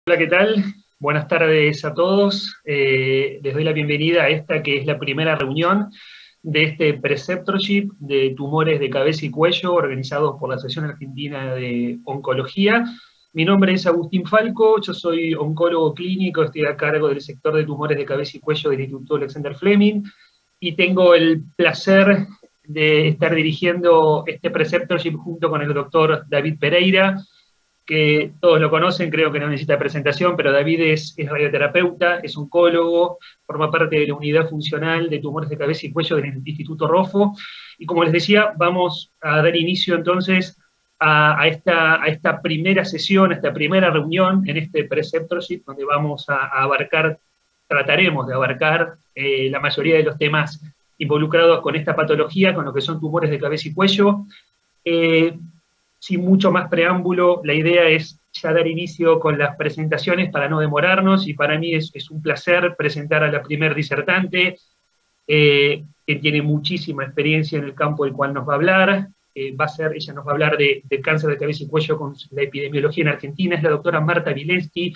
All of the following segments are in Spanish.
Hola, ¿qué tal? Buenas tardes a todos. Les doy la bienvenida a esta que es la primera reunión de este preceptorship de tumores de cabeza y cuello organizados por la Asociación Argentina de Oncología. Mi nombre es Agustín Falco, yo soy oncólogo clínico, estoy a cargo del sector de tumores de cabeza y cuello del Instituto Alexander Fleming y tengo el placer de estar dirigiendo este preceptorship junto con el doctor David Pereira, que todos lo conocen, creo que no necesita presentación, pero David es radioterapeuta, es oncólogo, forma parte de la unidad funcional de tumores de cabeza y cuello del Instituto Roffo, y como les decía, vamos a dar inicio entonces a esta primera sesión, a esta primera reunión en este preceptorship, donde vamos a abarcar, trataremos de abarcar la mayoría de los temas involucrados con esta patología, con lo que son tumores de cabeza y cuello. Sin mucho más preámbulo, la idea es ya dar inicio con las presentaciones para no demorarnos, y para mí es un placer presentar a la primer disertante, que tiene muchísima experiencia en el campo del cual nos va a hablar. Ella nos va a hablar de cáncer de cabeza y cuello con la epidemiología en Argentina, es la doctora Marta Vilensky.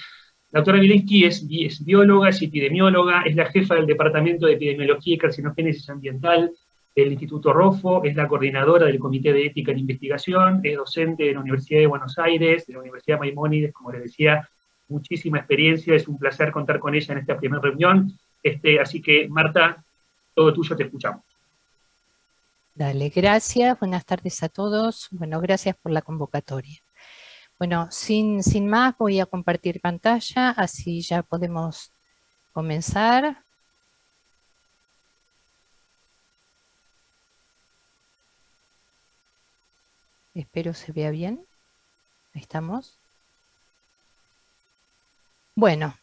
La doctora Vilensky es bióloga, es epidemióloga, es la jefa del Departamento de Epidemiología y Carcinogénesis Ambiental del Instituto Roffo, es la coordinadora del Comité de Ética en Investigación, es docente de la Universidad de Buenos Aires, de la Universidad Maimónides, como les decía, muchísima experiencia, es un placer contar con ella en esta primera reunión. Así que, Marta, todo tuyo, te escuchamos. Dale, gracias, buenas tardes a todos. Bueno, gracias por la convocatoria. Bueno, sin más voy a compartir pantalla, así ya podemos comenzar. Espero se vea bien. Ahí estamos. Bueno,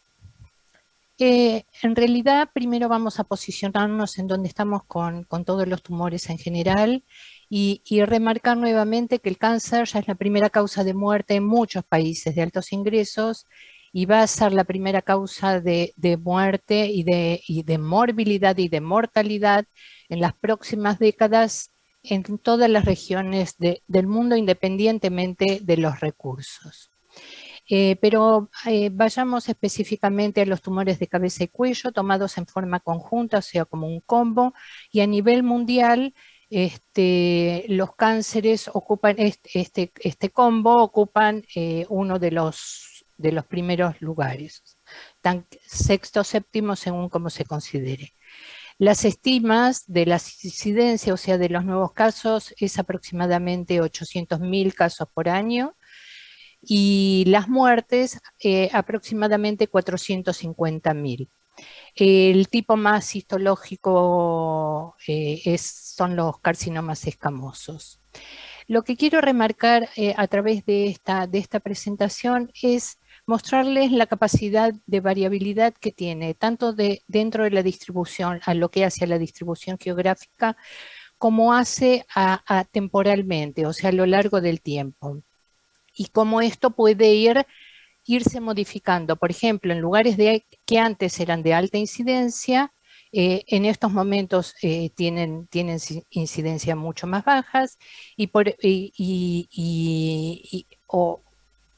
en realidad primero vamos a posicionarnos en donde estamos con todos los tumores en general y remarcar nuevamente que el cáncer ya es la primera causa de muerte en muchos países de altos ingresos y va a ser la primera causa de muerte y de morbilidad y de mortalidad en las próximas décadas en todas las regiones del mundo, independientemente de los recursos. Pero vayamos específicamente a los tumores de cabeza y cuello tomados en forma conjunta, o sea, como un combo, y a nivel mundial los cánceres ocupan, este combo ocupan uno de los primeros lugares, sexto, séptimo, según como se considere. Las estimas de la incidencia, o sea, de los nuevos casos, es aproximadamente 800.000 casos por año, y las muertes aproximadamente 450.000. El tipo más histológico son los carcinomas escamosos. Lo que quiero remarcar a través de esta presentación es mostrarles la capacidad de variabilidad que tiene, tanto dentro de la distribución, a lo que hace a la distribución geográfica, como hace temporalmente, o sea, a lo largo del tiempo. Y cómo esto puede irse modificando. Por ejemplo, en lugares que antes eran de alta incidencia, en estos momentos tienen incidencias mucho más bajas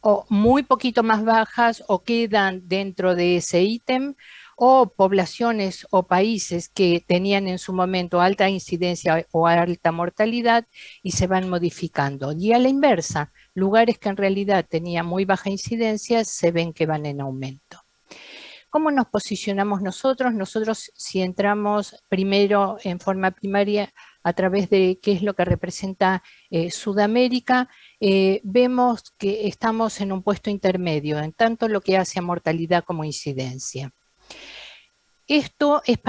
o muy poquito más bajas, o quedan dentro de ese ítem, o poblaciones o países que tenían en su momento alta incidencia o alta mortalidad y se van modificando. Y a la inversa, lugares que en realidad tenían muy baja incidencia se ven que van en aumento. ¿Cómo nos posicionamos nosotros? Nosotros, si entramos primero en forma primaria a través de qué es lo que representa Sudamérica, vemos que estamos en un puesto intermedio, en tanto lo que hace a mortalidad como incidencia. Esto es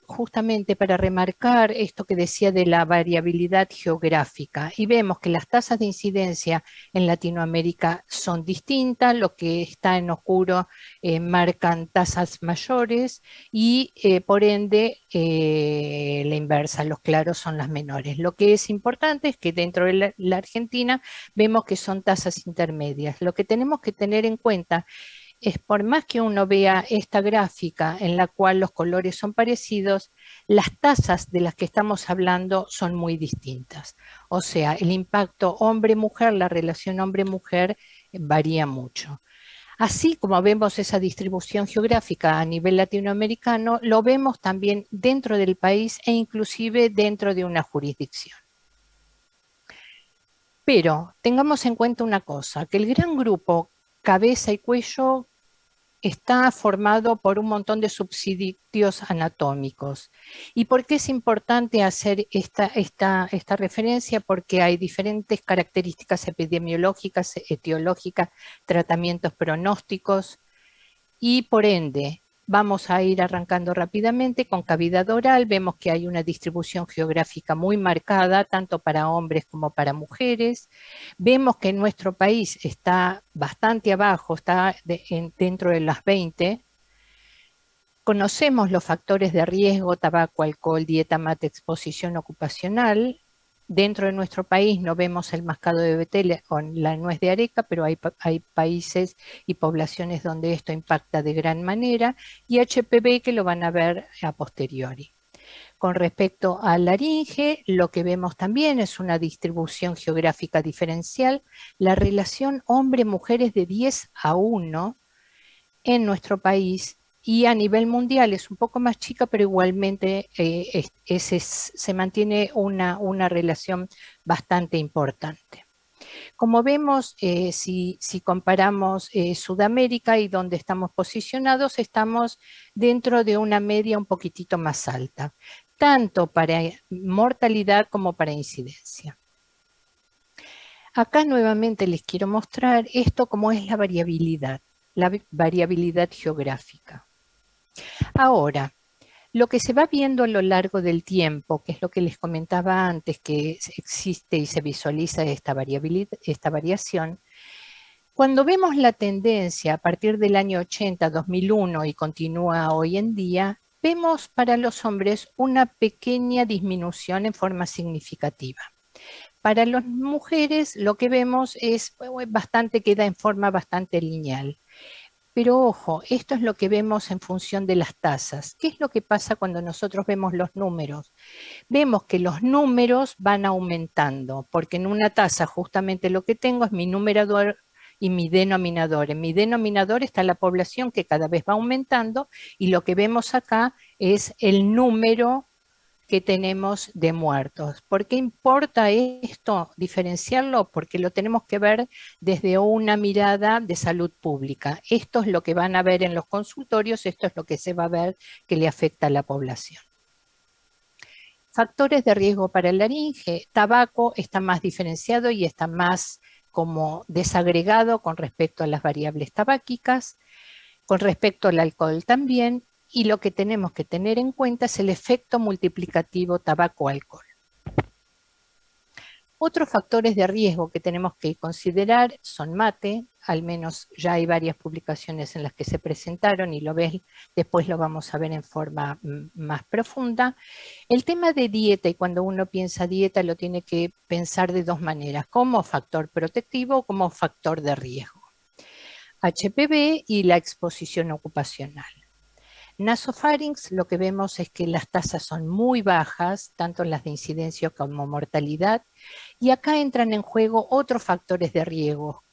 justamente para remarcar esto que decía de la variabilidad geográfica, y vemos que las tasas de incidencia en Latinoamérica son distintas, lo que está en oscuro marcan tasas mayores y por ende la inversa, los claros son las menores. Lo que es importante es que dentro de la Argentina vemos que son tasas intermedias. Lo que tenemos que tener en cuenta es, por más que uno vea esta gráfica en la cual los colores son parecidos, las tasas de las que estamos hablando son muy distintas. O sea, el impacto hombre-mujer, la relación hombre-mujer varía mucho. Así como vemos esa distribución geográfica a nivel latinoamericano, lo vemos también dentro del país e inclusive dentro de una jurisdicción. Pero tengamos en cuenta una cosa, que el gran grupo cabeza y cuello está formado por un montón de subsidios anatómicos. ¿Y por qué es importante hacer esta referencia? Porque hay diferentes características epidemiológicas, etiológicas, tratamientos pronósticos, y por ende vamos a ir arrancando rápidamente con cavidad oral. Vemos que hay una distribución geográfica muy marcada, tanto para hombres como para mujeres. Vemos que nuestro país está bastante abajo, está dentro de las 20. Conocemos los factores de riesgo: tabaco, alcohol, dieta, mate, exposición ocupacional. Dentro de nuestro país no vemos el mascado de betel con la nuez de areca, pero hay países y poblaciones donde esto impacta de gran manera, y HPV que lo van a ver a posteriori. Con respecto a laringe, lo que vemos también es una distribución geográfica diferencial. La relación hombre-mujer es de 10:1 en nuestro país, y a nivel mundial es un poco más chica, pero igualmente se mantiene una relación bastante importante. Como vemos, si comparamos Sudamérica y donde estamos posicionados, estamos dentro de una media un poquitito más alta, tanto para mortalidad como para incidencia. Acá nuevamente les quiero mostrar esto como es la variabilidad geográfica. Ahora, lo que se va viendo a lo largo del tiempo, que es lo que les comentaba antes, que existe y se visualiza esta variación, cuando vemos la tendencia a partir del año 80, 2001 y continúa hoy en día, vemos para los hombres una pequeña disminución en forma significativa. Para las mujeres lo que vemos es queda en forma bastante lineal. Pero ojo, esto es lo que vemos en función de las tasas. ¿Qué es lo que pasa cuando nosotros vemos los números? Vemos que los números van aumentando, porque en una tasa justamente lo que tengo es mi numerador y mi denominador. En mi denominador está la población que cada vez va aumentando, y lo que vemos acá es el número que tenemos de muertos. ¿Por qué importa esto, diferenciarlo? Porque lo tenemos que ver desde una mirada de salud pública. Esto es lo que van a ver en los consultorios, esto es lo que se va a ver que le afecta a la población. Factores de riesgo para el laringe. Tabaco está más diferenciado y está más como desagregado con respecto a las variables tabáquicas. Con respecto al alcohol también. Y lo que tenemos que tener en cuenta es el efecto multiplicativo tabaco-alcohol. Otros factores de riesgo que tenemos que considerar son mate, al menos ya hay varias publicaciones en las que se presentaron y después lo vamos a ver en forma más profunda. El tema de dieta, y cuando uno piensa dieta lo tiene que pensar de dos maneras, como factor protectivo o como factor de riesgo. HPV y la exposición ocupacional. Nasofarinx, lo que vemos es que las tasas son muy bajas, tanto las de incidencia como mortalidad, y acá entran en juego otros factores de riesgo,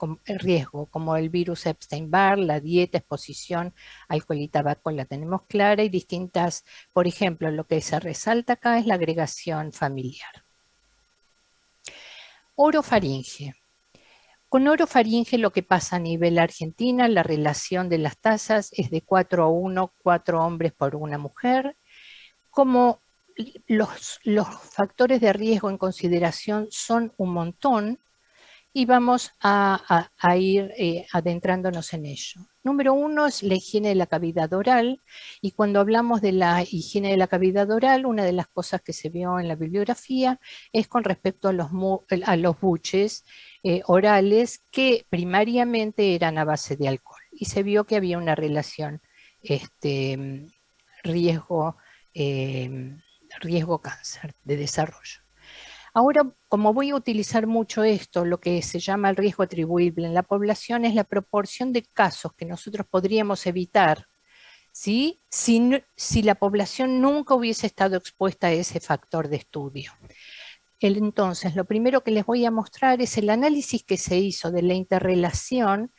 como el virus Epstein-Barr, la dieta, exposición, alcohol y tabaco la tenemos clara, y distintas, por ejemplo, lo que se resalta acá es la agregación familiar. Orofaringe. Con orofaringe lo que pasa a nivel Argentina, la relación de las tasas es de 4:1, 4 hombres por una mujer. Como los factores de riesgo en consideración son un montón, y vamos a ir adentrándonos en ello. Número 1 es la higiene de la cavidad oral, y cuando hablamos de la higiene de la cavidad oral, una de las cosas que se vio en la bibliografía es con respecto a los buches orales que primariamente eran a base de alcohol, y se vio que había una relación riesgo cáncer de desarrollo. Ahora, como voy a utilizar mucho esto, lo que se llama el riesgo atribuible en la población es la proporción de casos que nosotros podríamos evitar, ¿sí? Si la población nunca hubiese estado expuesta a ese factor de estudio. Entonces, lo primero que les voy a mostrar es el análisis que se hizo de la interrelación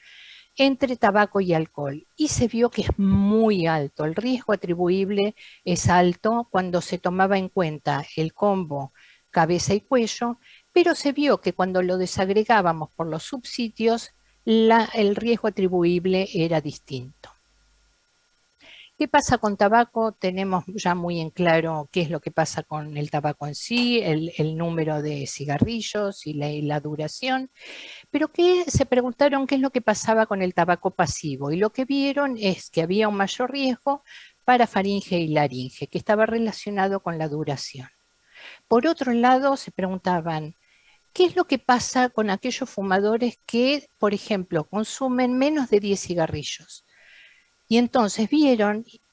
entre tabaco y alcohol. Y se vio que es muy alto, el riesgo atribuible es alto cuando se tomaba en cuenta el combo cabeza y cuello, pero se vio que cuando lo desagregábamos por los subsitios, el riesgo atribuible era distinto. ¿Qué pasa con tabaco? Tenemos ya muy en claro qué es lo que pasa con el tabaco en sí, el número de cigarrillos y la duración, pero se preguntaron qué es lo que pasaba con el tabaco pasivo y lo que vieron es que había un mayor riesgo para faringe y laringe, que estaba relacionado con la duración. Por otro lado, se preguntaban, ¿qué es lo que pasa con aquellos fumadores que, por ejemplo, consumen menos de 10 cigarrillos? Y entonces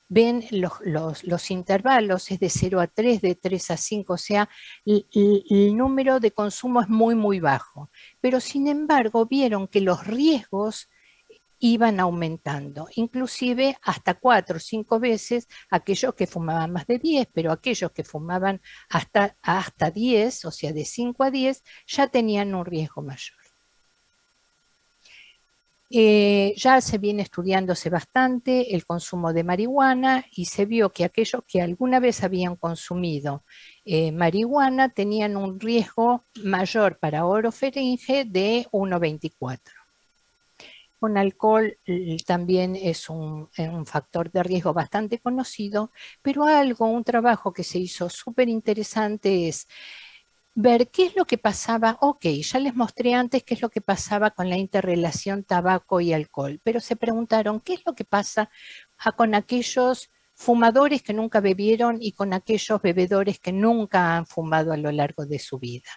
ven los intervalos, es de 0 a 3, de 3 a 5, o sea, el número de consumo es muy, muy bajo. Pero sin embargo, vieron que los riesgos iban aumentando, inclusive hasta 4 o 5 veces aquellos que fumaban más de 10, pero aquellos que fumaban hasta 10, o sea, de 5 a 10, ya tenían un riesgo mayor. Ya se viene estudiándose bastante el consumo de marihuana y se vio que aquellos que alguna vez habían consumido marihuana tenían un riesgo mayor para orofaringe de 1,24. Con alcohol también es un factor de riesgo bastante conocido, pero un trabajo que se hizo súper interesante es ver qué es lo que pasaba. Ok, ya les mostré antes qué es lo que pasaba con la interrelación tabaco y alcohol, pero se preguntaron qué es lo que pasa con aquellos fumadores que nunca bebieron y con aquellos bebedores que nunca han fumado a lo largo de su vida.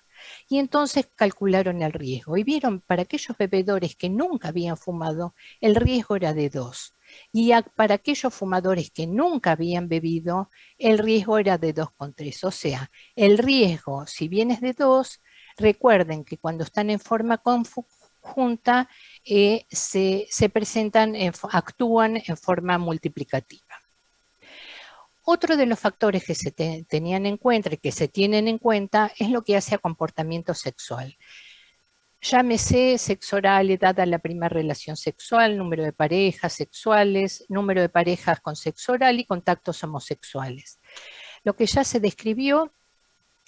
Y entonces calcularon el riesgo y vieron para aquellos bebedores que nunca habían fumado, el riesgo era de 2. Y para aquellos fumadores que nunca habían bebido, el riesgo era de 2,3. O sea, el riesgo, si bien es de 2, recuerden que cuando están en forma conjunta, actúan en forma multiplicativa. Otro de los factores que se tenían en cuenta y que se tienen en cuenta es lo que hace a comportamiento sexual. Llámese sexo oral, edad a la primera relación sexual, número de parejas sexuales, número de parejas con sexo oral y contactos homosexuales. Lo que ya se describió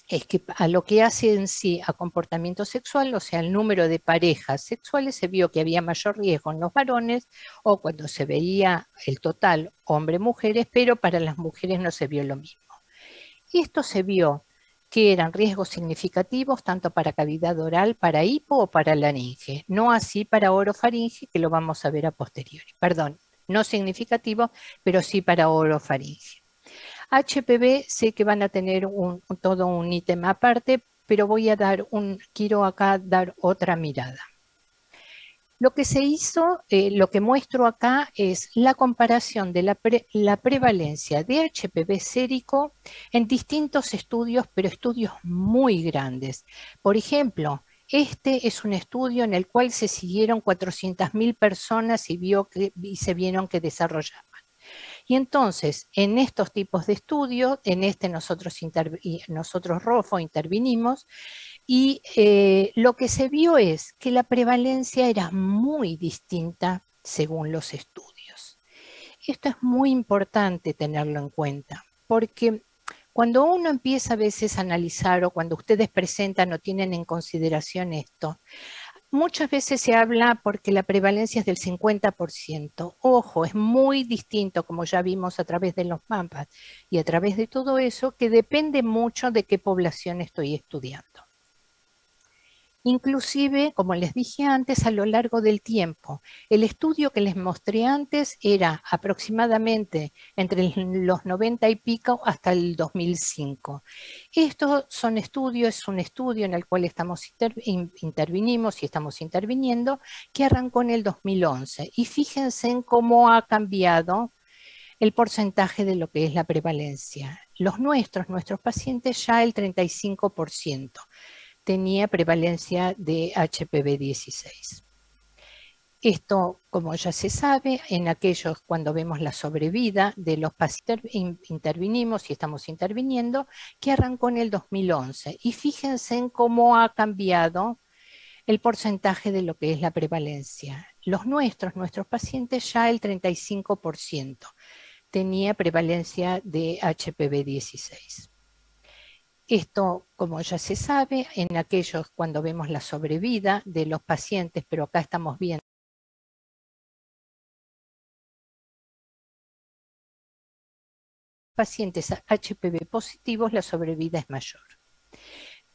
es que a lo que hace en sí a comportamiento sexual, o sea, el número de parejas sexuales, se vio que había mayor riesgo en los varones o cuando se veía el total hombre-mujeres, pero para las mujeres no se vio lo mismo. Y esto se vio que eran riesgos significativos tanto para cavidad oral, para hipo o para laringe, no así para orofaringe, que lo vamos a ver a posteriori. Perdón, no significativo, pero sí para orofaringe. HPV sé que van a tener todo un ítem aparte, pero quiero acá dar otra mirada. Lo que se hizo, lo que muestro acá es la comparación de la prevalencia de HPV sérico en distintos estudios, pero estudios muy grandes. Por ejemplo, este es un estudio en el cual se siguieron 400.000 personas y se vieron que desarrollaban. Y entonces, en estos tipos de estudios, en nosotros ROFO intervinimos, y lo que se vio es que la prevalencia era muy distinta según los estudios. Esto es muy importante tenerlo en cuenta, porque cuando uno empieza a veces a analizar o cuando ustedes presentan o tienen en consideración esto, muchas veces se habla porque la prevalencia es del 50%. Ojo, es muy distinto, como ya vimos a través de los mapas y a través de todo eso, que depende mucho de qué población estoy estudiando. Inclusive, como les dije antes, a lo largo del tiempo. El estudio que les mostré antes era aproximadamente entre los 90 y pico hasta el 2005. Estos son estudios, es un estudio en el cual intervinimos y estamos interviniendo, que arrancó en el 2011. Y fíjense en cómo ha cambiado el porcentaje de lo que es la prevalencia. Nuestros pacientes ya el 35%. Tenía prevalencia de HPV-16. Esto, como ya se sabe, en aquellos cuando vemos la sobrevida de los pacientes intervinimos y estamos interviniendo, que arrancó en el 2011. Y fíjense en cómo ha cambiado el porcentaje de lo que es la prevalencia. nuestros pacientes, ya el 35% tenía prevalencia de HPV-16. Esto, como ya se sabe, en aquellos cuando vemos la sobrevida de los pacientes, pero acá estamos viendo pacientes HPV positivos, la sobrevida es mayor.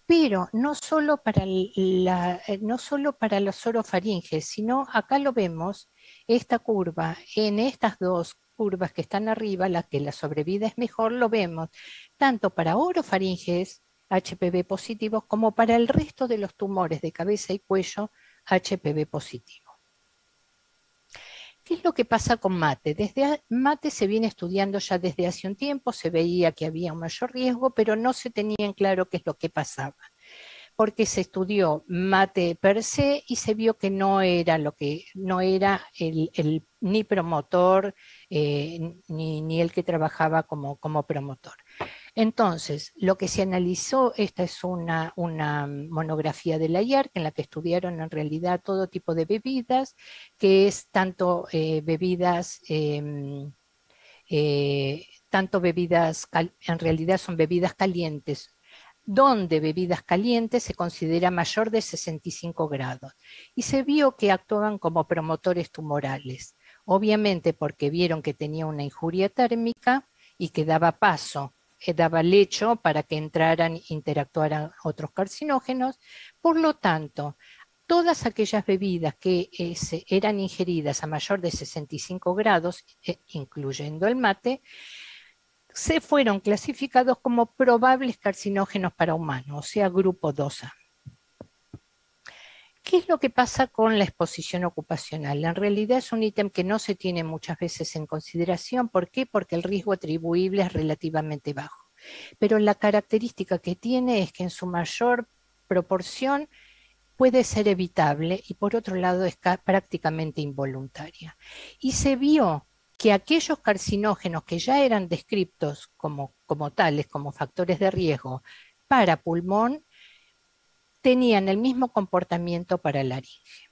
Pero no solo para los orofaringes, sino acá lo vemos, esta curva, en estas dos curvas que están arriba, la que la sobrevida es mejor, lo vemos tanto para orofaringes HPV positivos como para el resto de los tumores de cabeza y cuello HPV positivo. ¿Qué es lo que pasa con mate? Desde mate se viene estudiando ya desde hace un tiempo, se veía que había un mayor riesgo, pero no se tenía en claro qué es lo que pasaba, porque se estudió mate per se y se vio que no era ni promotor ni el que trabajaba como promotor. Entonces, lo que se analizó, esta es una monografía de la IARC en la que estudiaron en realidad todo tipo de bebidas, que es tanto bebidas, en realidad son bebidas calientes, donde bebidas calientes se considera mayor de 65 grados. Y se vio que actuaban como promotores tumorales, obviamente porque vieron que tenía una injuria térmica y que daba paso, daba lecho para que entraran e interactuaran otros carcinógenos. Por lo tanto, todas aquellas bebidas que eran ingeridas a mayor de 65 grados, incluyendo el mate, se fueron clasificados como probables carcinógenos para humanos, o sea, grupo 2A. ¿Qué es lo que pasa con la exposición ocupacional? En realidad es un ítem que no se tiene muchas veces en consideración. ¿Por qué? Porque el riesgo atribuible es relativamente bajo. Pero la característica que tiene es que en su mayor proporción puede ser evitable y por otro lado es prácticamente involuntaria. Y se vio que aquellos carcinógenos que ya eran descritos como tales, como factores de riesgo para pulmón, tenían el mismo comportamiento para laringe.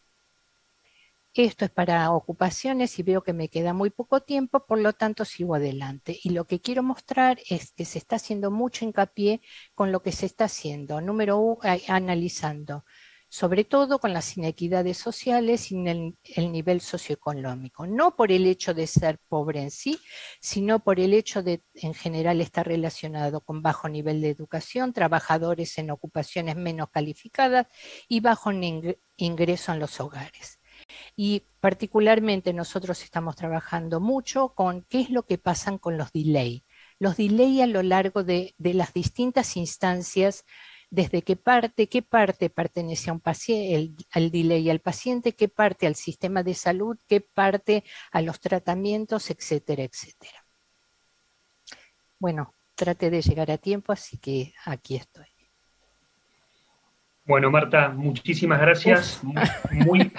Esto es para ocupaciones y veo que me queda muy poco tiempo, por lo tanto sigo adelante. Y lo que quiero mostrar es que se está haciendo mucho hincapié con lo que se está haciendo. Número uno, analizando, sobre todo con las inequidades sociales y el nivel socioeconómico. No por el hecho de ser pobre en sí, sino por el hecho de, en general, estar relacionado con bajo nivel de educación, trabajadores en ocupaciones menos calificadas y bajo ingreso en los hogares. Y particularmente nosotros estamos trabajando mucho con qué es lo que pasa con los delay. Los delay a lo largo de las distintas instancias, desde qué parte pertenece a un paciente, al delay al paciente, qué parte al sistema de salud, qué parte a los tratamientos, etcétera, etcétera. Bueno, traté de llegar a tiempo, así que aquí estoy. Bueno, Marta, muchísimas gracias. Muy,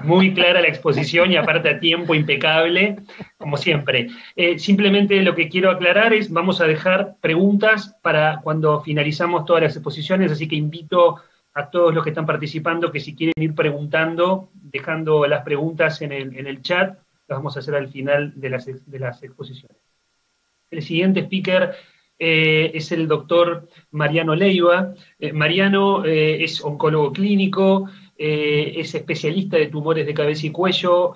muy clara la exposición y aparte a tiempo impecable, como siempre. Simplemente lo que quiero aclarar es, vamos a dejar preguntas para cuando finalizamos todas las exposiciones, así que invito a todos los que están participando que si quieren ir preguntando, dejando las preguntas en el chat, las vamos a hacer al final de las exposiciones. El siguiente speaker es el doctor Mariano Leiva. Mariano es oncólogo clínico, es especialista de tumores de cabeza y cuello,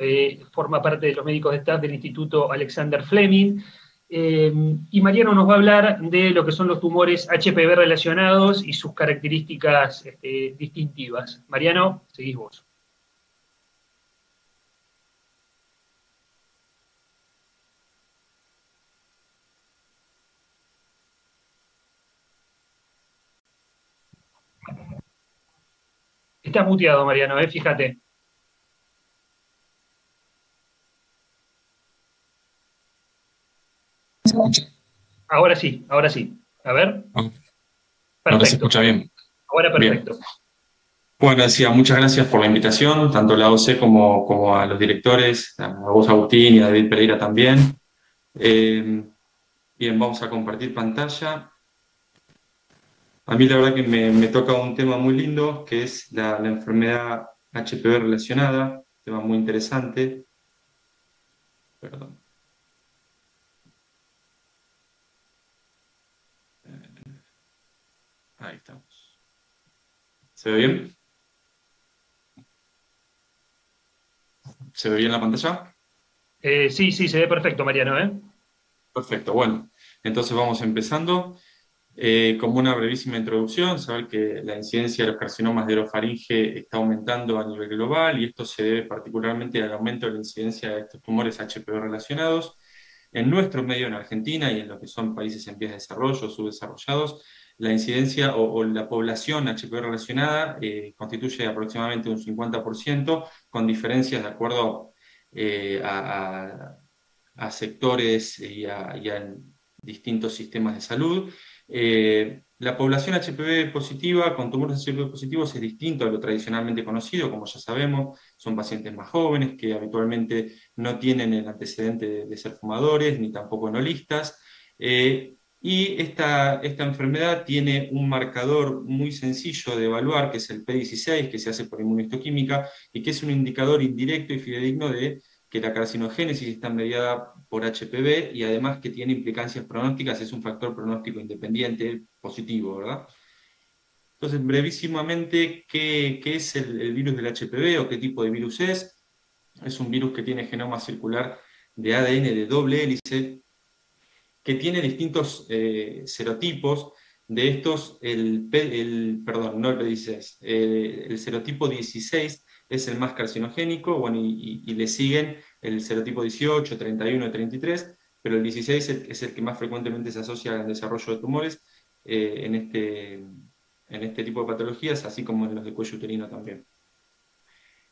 forma parte de los médicos de staff del Instituto Alexander Fleming. Y Mariano nos va a hablar de lo que son los tumores HPV relacionados y sus características distintivas. Mariano, seguís vos. Estás muteado, Mariano, fíjate. Ahora sí, ahora sí. A ver. Perfecto. Ahora se escucha bien. Ahora perfecto. Bien. Bueno, decía, muchas gracias por la invitación, tanto a la OC como a los directores, a vos, Agustín, y a David Pereira también. Bien, vamos a compartir pantalla. A mí la verdad que me toca un tema muy lindo, que es la enfermedad HPV relacionada. tema muy interesante. Perdón. Ahí estamos. ¿Se ve bien? ¿Se ve bien la pantalla? Sí, se ve perfecto, Mariano, ¿eh? Perfecto, bueno. Entonces vamos empezando. Como una brevísima introducción, saber que la incidencia de los carcinomas de orofaringe está aumentando a nivel global y esto se debe particularmente al aumento de la incidencia de estos tumores HPV relacionados. En nuestro medio, en Argentina y en lo que son países en vías de desarrollo, subdesarrollados, la incidencia o la población HPV relacionada constituye aproximadamente un 50%, con diferencias de acuerdo a sectores y a distintos sistemas de salud. La población HPV positiva con tumores HPV positivos es distinto a lo tradicionalmente conocido, como ya sabemos, son pacientes más jóvenes que habitualmente no tienen el antecedente de ser fumadores, ni tampoco enolistas, y esta enfermedad tiene un marcador muy sencillo de evaluar, que es el P16, que se hace por inmunohistoquímica, y que es un indicador indirecto y fidedigno de que la carcinogénesis está mediada por HPV y además que tiene implicancias pronósticas, es un factor pronóstico independiente positivo, ¿verdad? Entonces, brevísimamente, ¿qué es el virus del HPV o qué tipo de virus es? Es un virus que tiene genoma circular de ADN de doble hélice, que tiene distintos serotipos. De estos, perdón, no el P16, el serotipo 16 es el más carcinogénico, bueno, y le siguen el serotipo 18, 31 y 33, pero el 16 es el que más frecuentemente se asocia al desarrollo de tumores en este tipo de patologías, así como en los de cuello uterino también.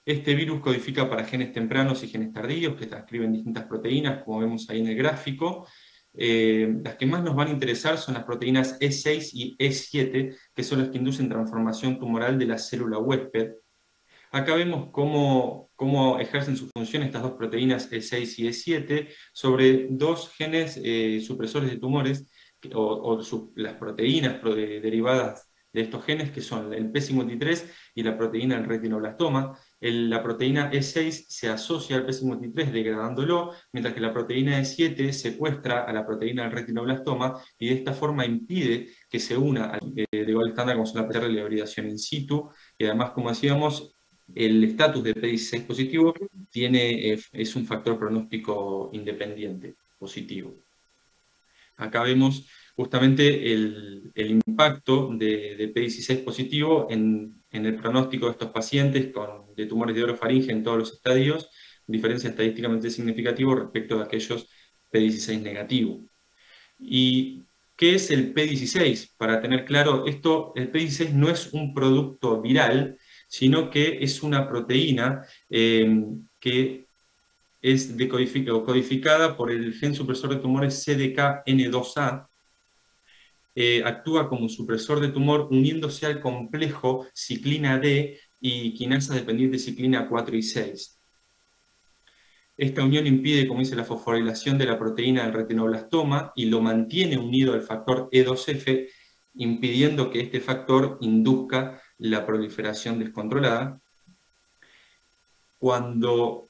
Este virus codifica para genes tempranos y genes tardíos que transcriben distintas proteínas, como vemos ahí en el gráfico. Las que más nos van a interesar son las proteínas E6 y E7, que son las que inducen transformación tumoral de la célula huésped. Acá vemos cómo ejercen su función estas dos proteínas E6 y E7 sobre dos genes supresores de tumores, las proteínas derivadas de estos genes, que son el P53 y la proteína del retinoblastoma. La proteína E6 se asocia al P53 degradándolo, mientras que la proteína E7 secuestra a la proteína del retinoblastoma y de esta forma impide que se una de igual estándar como son la PCR y la hibridación in situ, y además, como decíamos, el estatus de P16 positivo es un factor pronóstico independiente, positivo. Acá vemos justamente el impacto de P16 positivo en el pronóstico de estos pacientes de tumores de orofaringe en todos los estadios, diferencia estadísticamente significativa respecto a aquellos P16 negativos. ¿Y qué es el P16? Para tener claro, el P16 no es un producto viral, sino que es una proteína que es codificada por el gen supresor de tumores CDKN2A, actúa como supresor de tumor uniéndose al complejo ciclina D y quinasa dependiente ciclina 4 y 6. Esta unión impide, como dice, la fosforilación de la proteína del retinoblastoma y lo mantiene unido al factor E2F, impidiendo que este factor induzca la proliferación descontrolada. Cuando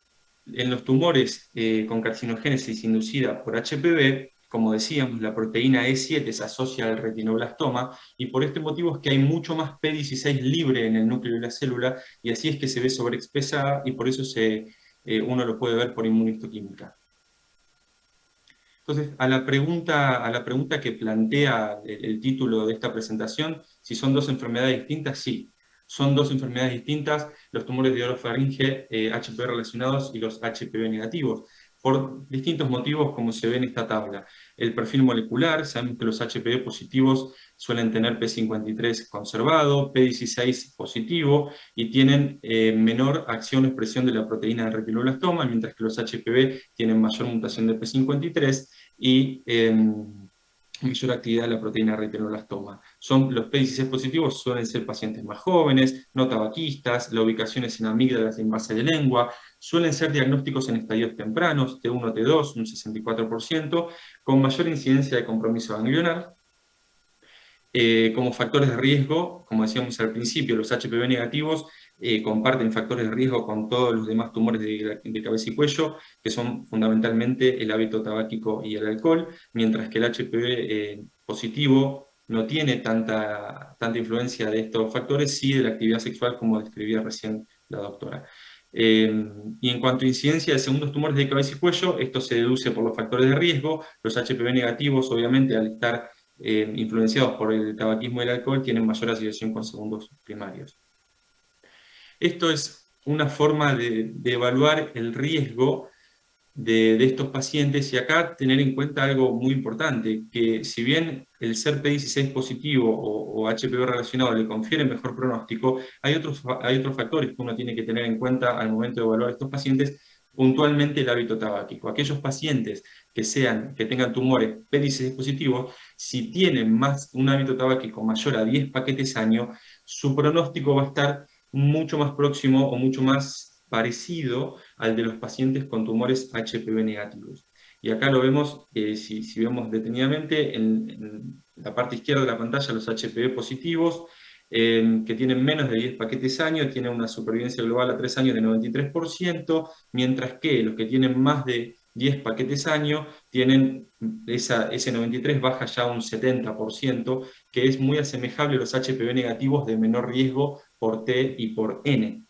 en los tumores con carcinogénesis inducida por HPV, como decíamos, la proteína E7 se asocia al retinoblastoma, y por este motivo es que hay mucho más P16 libre en el núcleo de la célula, y así es que se ve sobreexpresada, y por eso uno lo puede ver por inmunohistoquímica. Entonces, a la pregunta que plantea el título de esta presentación, si son dos enfermedades distintas, sí. Son dos enfermedades distintas, los tumores de orofaringe HPV relacionados y los HPV negativos, por distintos motivos, como se ve en esta tabla. El perfil molecular, sabemos que los HPV positivos suelen tener P53 conservado, P16 positivo, y tienen menor acción o expresión de la proteína del retinoblastoma, mientras que los HPV tienen mayor mutación de P53 y mayor actividad de la proteína retinoblastoma. Los P16 positivos suelen ser pacientes más jóvenes, no tabaquistas, la ubicación es en amígdalas y en base de lengua, suelen ser diagnósticos en estadios tempranos, T1, T2, un 64%, con mayor incidencia de compromiso ganglionar. Como factores de riesgo, como decíamos al principio, los HPV negativos comparten factores de riesgo con todos los demás tumores de cabeza y cuello, que son fundamentalmente el hábito tabáquico y el alcohol, mientras que el HPV positivo no tiene tanta influencia de estos factores, sí de la actividad sexual, como describía recién la doctora. Y en cuanto a incidencia de segundos tumores de cabeza y cuello, esto se deduce por los factores de riesgo. Los HPV negativos, obviamente, al estar influenciados por el tabaquismo y el alcohol, tienen mayor asociación con segundos primarios. Esto es una forma de evaluar el riesgo de estos pacientes, y acá tener en cuenta algo muy importante, que si bien el ser P16 positivo o HPV relacionado le confiere mejor pronóstico, hay otros factores que uno tiene que tener en cuenta al momento de evaluar a estos pacientes, puntualmente el hábito tabáquico. Aquellos pacientes que tengan tumores P16 positivos, si tienen un hábito tabáquico mayor a 10 paquetes año, su pronóstico va a estar mucho más próximo o mucho más parecido al de los pacientes con tumores HPV negativos. Y acá lo vemos, si vemos detenidamente, en la parte izquierda de la pantalla, los HPV positivos, que tienen menos de 10 paquetes año, tienen una supervivencia global a 3 años de 93%, mientras que los que tienen más de 10 paquetes año, tienen ese 93 baja ya a un 70%, que es muy asemejable a los HPV negativos de menor riesgo por T y por N.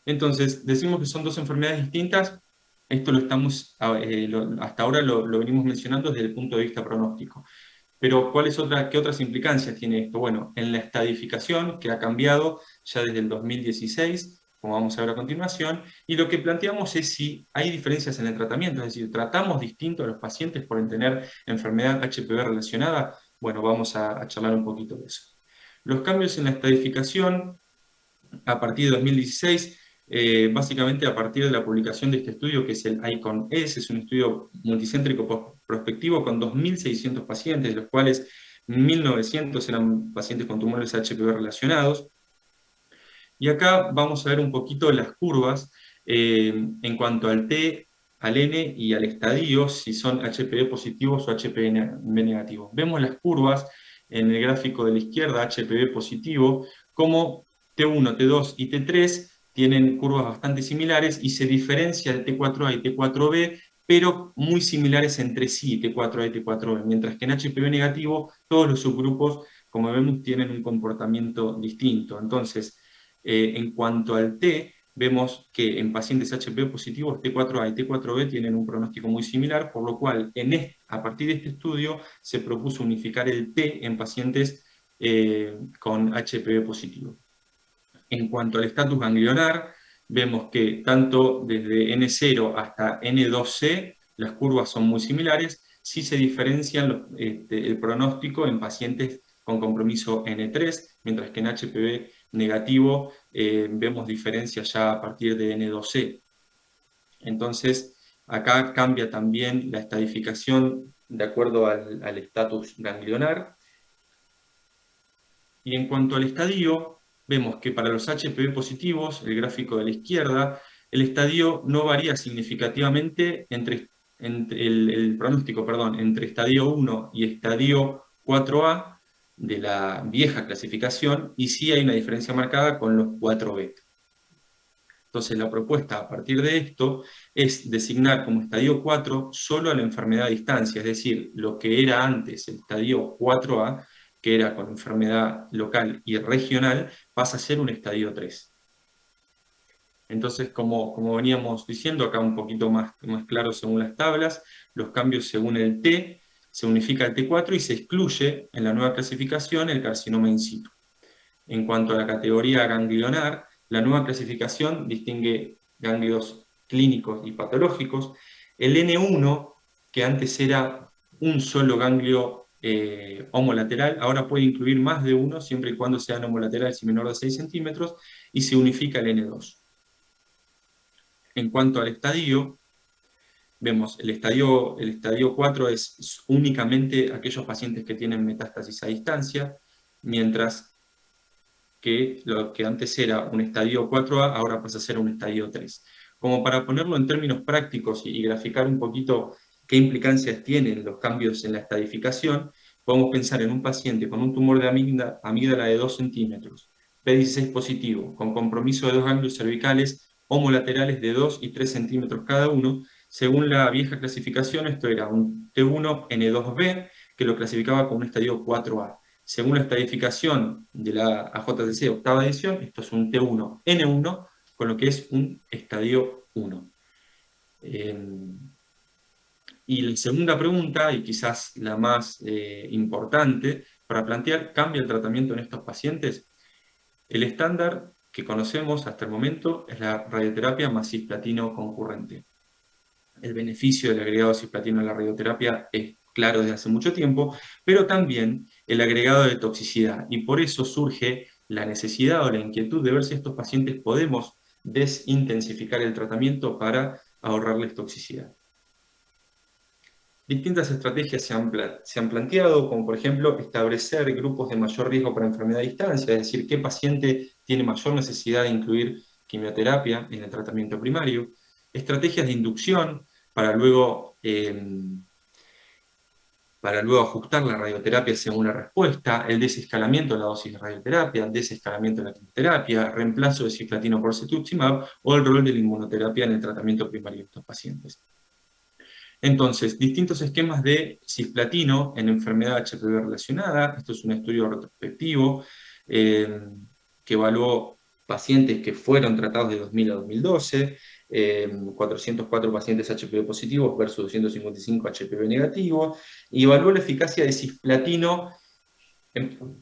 Entonces, decimos que son dos enfermedades distintas. Esto hasta ahora lo venimos mencionando desde el punto de vista pronóstico. Pero ¿qué otras implicancias tiene esto? Bueno, en la estadificación, que ha cambiado ya desde el 2016, como vamos a ver a continuación, y lo que planteamos es si hay diferencias en el tratamiento, es decir, ¿tratamos distinto a los pacientes por tener enfermedad HPV relacionada? Bueno, vamos a charlar un poquito de eso. Los cambios en la estadificación a partir de 2016, básicamente a partir de la publicación de este estudio, que es el ICON-S, es un estudio multicéntrico prospectivo con 2.600 pacientes, de los cuales 1.900 eran pacientes con tumores HPV relacionados. Y acá vamos a ver un poquito las curvas en cuanto al T, al N y al estadio, si son HPV positivos o HPV negativos. Vemos las curvas en el gráfico de la izquierda, HPV positivo, como T1, T2 y T3 tienen curvas bastante similares y se diferencia el T4A y T4B, pero muy similares entre sí, T4A y T4B, mientras que en HPV negativo todos los subgrupos, como vemos, tienen un comportamiento distinto. Entonces, en cuanto al T, vemos que en pacientes HPV positivos T4A y T4B tienen un pronóstico muy similar, por lo cual a partir de este estudio se propuso unificar el T en pacientes con HPV positivo. En cuanto al estatus ganglionar, vemos que tanto desde N0 hasta N2C las curvas son muy similares, sí se diferencian el pronóstico en pacientes con compromiso N3, mientras que en HPV negativo vemos diferencias ya a partir de N2C. Entonces, acá cambia también la estadificación de acuerdo al estatus ganglionar. Y en cuanto al estadio, vemos que para los HPV positivos, el gráfico de la izquierda, el estadio no varía significativamente entre el pronóstico, entre estadio 1 y estadio 4A de la vieja clasificación, y sí hay una diferencia marcada con los 4B. Entonces la propuesta a partir de esto es designar como estadio 4 solo a la enfermedad a distancia, es decir, lo que era antes el estadio 4A, que era con enfermedad local y regional, pasa a ser un estadio 3. Entonces, como veníamos diciendo, acá un poquito más claro según las tablas, los cambios según el T, se unifica el T4 y se excluye en la nueva clasificación el carcinoma in situ. En cuanto a la categoría ganglionar, la nueva clasificación distingue ganglios clínicos y patológicos. El N1, que antes era un solo ganglio homolateral, ahora puede incluir más de uno, siempre y cuando sean homolaterales y menor de 6 centímetros, y se unifica el N2. En cuanto al estadio, vemos el estadio 4 es únicamente aquellos pacientes que tienen metástasis a distancia, mientras que lo que antes era un estadio 4A, ahora pasa a ser un estadio 3. Como para ponerlo en términos prácticos y graficar un poquito qué implicancias tienen los cambios en la estadificación, podemos pensar en un paciente con un tumor de amígdala de 2 centímetros, P16 positivo, con compromiso de 2 ganglios cervicales homolaterales de 2 y 3 centímetros cada uno. Según la vieja clasificación, esto era un T1N2B, que lo clasificaba como un estadio 4A. Según la estadificación de la AJCC octava edición, esto es un T1N1, con lo que es un estadio 1. Y la segunda pregunta, y quizás la más importante para plantear, ¿cambia el tratamiento en estos pacientes? El estándar que conocemos hasta el momento es la radioterapia más cisplatino concurrente. El beneficio del agregado cisplatino en la radioterapia es claro desde hace mucho tiempo, pero también el agregado de toxicidad, y por eso surge la necesidad o la inquietud de ver si estos pacientes podemos desintensificar el tratamiento para ahorrarles toxicidad. Distintas estrategias se han planteado, como por ejemplo establecer grupos de mayor riesgo para enfermedad a distancia, es decir, qué paciente tiene mayor necesidad de incluir quimioterapia en el tratamiento primario, estrategias de inducción para luego ajustar la radioterapia según la respuesta, el desescalamiento de la dosis de radioterapia, desescalamiento de la quimioterapia, reemplazo de cisplatino por cetuximab o el rol de la inmunoterapia en el tratamiento primario de estos pacientes. Entonces, distintos esquemas de cisplatino en enfermedad HPV relacionada. Esto es un estudio retrospectivo que evaluó pacientes que fueron tratados de 2000 a 2012, 404 pacientes HPV positivos versus 255 HPV negativos, y evaluó la eficacia de cisplatino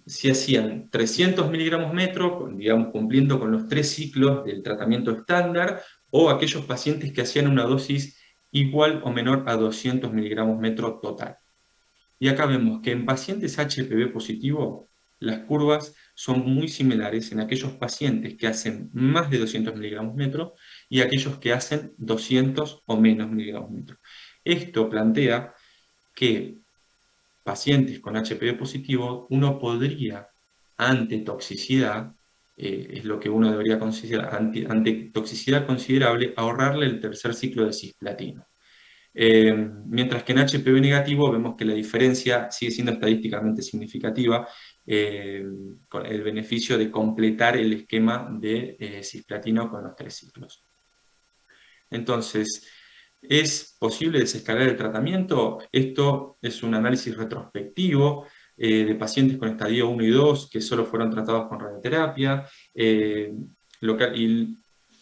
si hacían 300 miligramos metro, digamos, cumpliendo con los 3 ciclos del tratamiento estándar, o aquellos pacientes que hacían una dosis igual o menor a 200 miligramos metro total. Y acá vemos que en pacientes HPV positivo, las curvas son muy similares en aquellos pacientes que hacen más de 200 miligramos metro y aquellos que hacen 200 o menos miligramos metro. Esto plantea que pacientes con HPV positivo, uno podría, ante toxicidad, es lo que uno debería considerar, ante toxicidad considerable, ahorrarle el tercer ciclo de cisplatino. Mientras que en HPV negativo vemos que la diferencia sigue siendo estadísticamente significativa, con el beneficio de completar el esquema de cisplatino con los 3 ciclos. Entonces, ¿es posible desescalar el tratamiento? Esto es un análisis retrospectivo de pacientes con estadio 1 y 2 que solo fueron tratados con radioterapia, y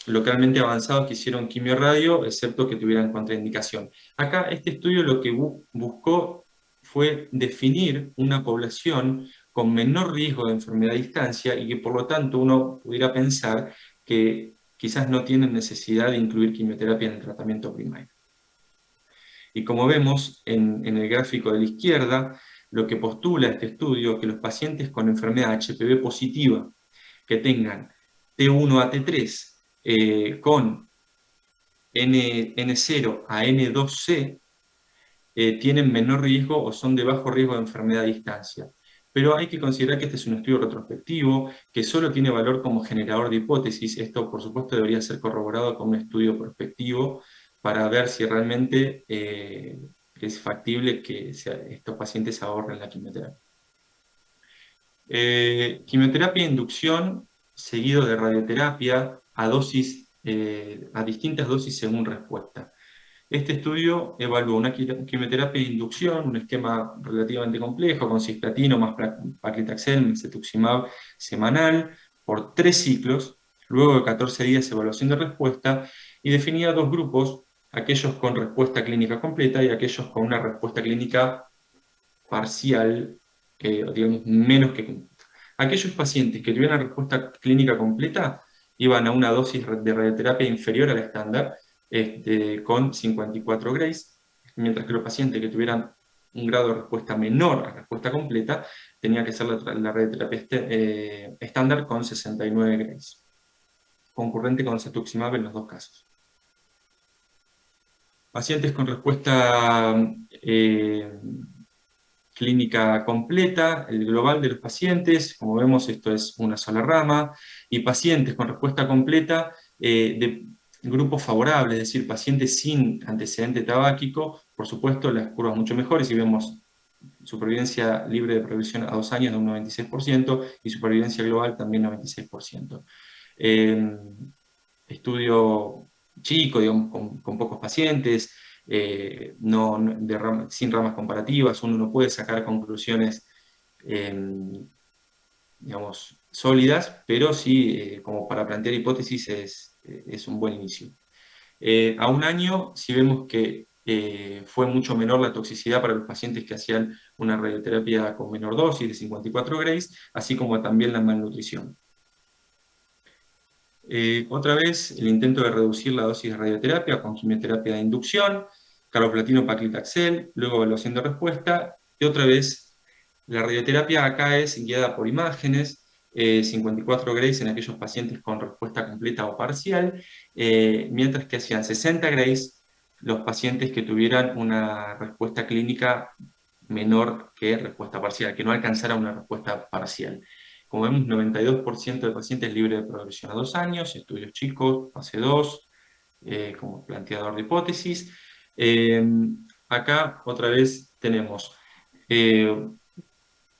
localmente avanzados que hicieron quimio-radio, excepto que tuvieran contraindicación. Acá este estudio lo que buscó fue definir una población con menor riesgo de enfermedad a distancia y que por lo tanto uno pudiera pensar que quizás no tienen necesidad de incluir quimioterapia en el tratamiento primario. Y como vemos en el gráfico de la izquierda, lo que postula este estudio, que los pacientes con enfermedad HPV positiva que tengan T1 a T3 con N0 a N2C tienen menor riesgo o son de bajo riesgo de enfermedad a distancia. Pero hay que considerar que este es un estudio retrospectivo, que solo tiene valor como generador de hipótesis. Esto, por supuesto, debería ser corroborado con un estudio prospectivo para ver si realmente es factible que estos pacientes ahorren la quimioterapia. Quimioterapia de inducción seguido de radioterapia a distintas dosis según respuesta. Este estudio evaluó una quimioterapia de inducción, un esquema relativamente complejo, con cisplatino más paclitaxel más cetuximab semanal, por 3 ciclos, luego de 14 días de evaluación de respuesta, y definía 2 grupos, aquellos con respuesta clínica completa y aquellos con una respuesta clínica parcial, digamos, menos que completa. Aquellos pacientes que tuvieran respuesta clínica completa iban a una dosis de radioterapia inferior al estándar, con 54 grays, mientras que los pacientes que tuvieran un grado de respuesta menor a respuesta completa, tenía que ser la radioterapia estándar con 69 grays, concurrente con cetuximab en los 2 casos. Pacientes con respuesta clínica completa, el global de los pacientes, como vemos esto es una sola rama, y pacientes con respuesta completa de grupos favorables, es decir, pacientes sin antecedente tabáquico, por supuesto las curvas mucho mejores, y vemos supervivencia libre de progresión a 2 años de un 96% y supervivencia global también 96%. Estudio chico, digamos, con pocos pacientes, sin ramas comparativas, uno no puede sacar conclusiones, digamos, sólidas, pero sí, como para plantear hipótesis, es un buen inicio. A un año, si vemos que fue mucho menor la toxicidad para los pacientes que hacían una radioterapia con menor dosis de 54 grays, así como también la malnutrición. Otra vez, el intento de reducir la dosis de radioterapia con quimioterapia de inducción, carboplatino paclitaxel, luego evaluación de respuesta, y otra vez, la radioterapia acá es guiada por imágenes, 54 grays en aquellos pacientes con respuesta completa o parcial, mientras que hacían 60 grays los pacientes que tuvieran una respuesta clínica menor que respuesta parcial, que no alcanzara una respuesta parcial. Como vemos, 92% de pacientes libres de progresión a 2 años, estudios chicos, fase 2, como planteador de hipótesis. Acá otra vez tenemos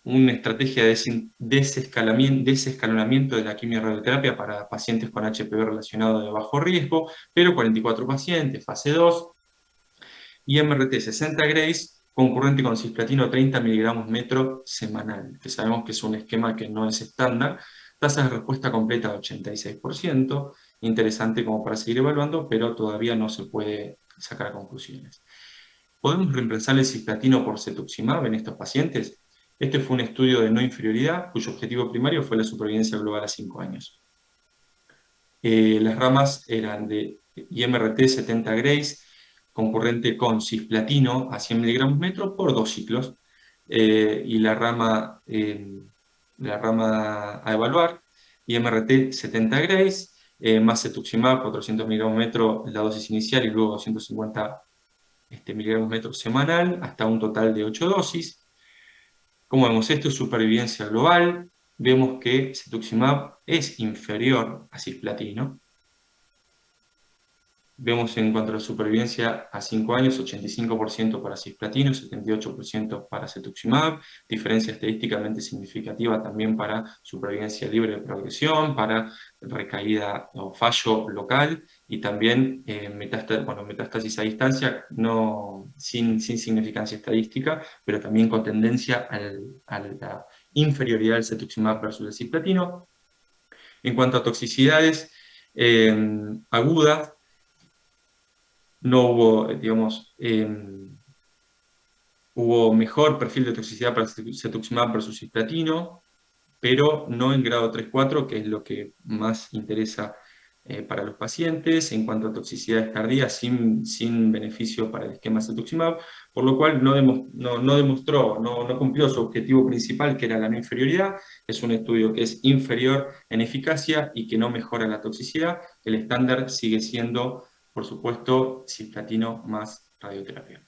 una estrategia de desescalonamiento de la quimioradioterapia para pacientes con HPV relacionado de bajo riesgo, pero 44 pacientes, fase 2, y MRT 60 grays, concurrente con cisplatino 30 miligramos metro semanal, que sabemos que es un esquema que no es estándar, tasa de respuesta completa de 86%, interesante como para seguir evaluando, pero todavía no se puede sacar conclusiones. ¿Podemos reemplazar el cisplatino por cetuximab en estos pacientes? Este fue un estudio de no inferioridad, cuyo objetivo primario fue la supervivencia global a 5 años. Las ramas eran de IMRT 70 grays, concurrente con cisplatino a 100 miligramos metro por 2 ciclos, y la rama a evaluar, IMRT 70 grays, más cetuximab 400 miligramos metro la dosis inicial y luego 250 miligramos metro semanal, hasta un total de 8 dosis. Como vemos, esto es supervivencia global. Vemos que cetuximab es inferior a cisplatino. Vemos en cuanto a la supervivencia a 5 años, 85% para cisplatino, 78% para cetuximab, diferencia estadísticamente significativa también para supervivencia libre de progresión, para recaída o fallo local, y también metástasis a distancia, sin significancia estadística, pero también con tendencia a la inferioridad del cetuximab versus el cisplatino. En cuanto a toxicidades agudas, no hubo, digamos, hubo mejor perfil de toxicidad para cetuximab versus cisplatino, pero no en grado 3-4, que es lo que más interesa para los pacientes, en cuanto a toxicidades tardías, sin beneficio para el esquema cetuximab, por lo cual no cumplió su objetivo principal, que era la no inferioridad. Es un estudio que es inferior en eficacia y que no mejora la toxicidad. El estándar sigue siendo, por supuesto, cisplatino más radioterapia.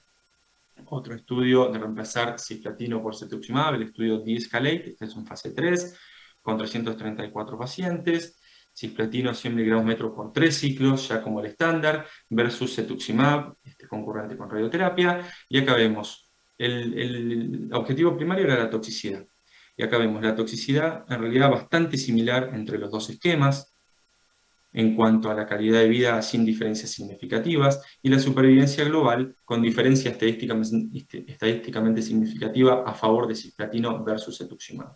Otro estudio de reemplazar cisplatino por cetuximab, el estudio de-escalate, este es un fase 3, con 334 pacientes, cisplatino 100 miligramos metro por 3 ciclos, ya como el estándar, versus cetuximab, concurrente con radioterapia, y acá vemos, el objetivo primario era la toxicidad, y acá vemos la toxicidad en realidad bastante similar entre los dos esquemas, en cuanto a la calidad de vida sin diferencias significativas, y la supervivencia global con diferencia estadísticamente significativa a favor de cisplatino versus cetuximab.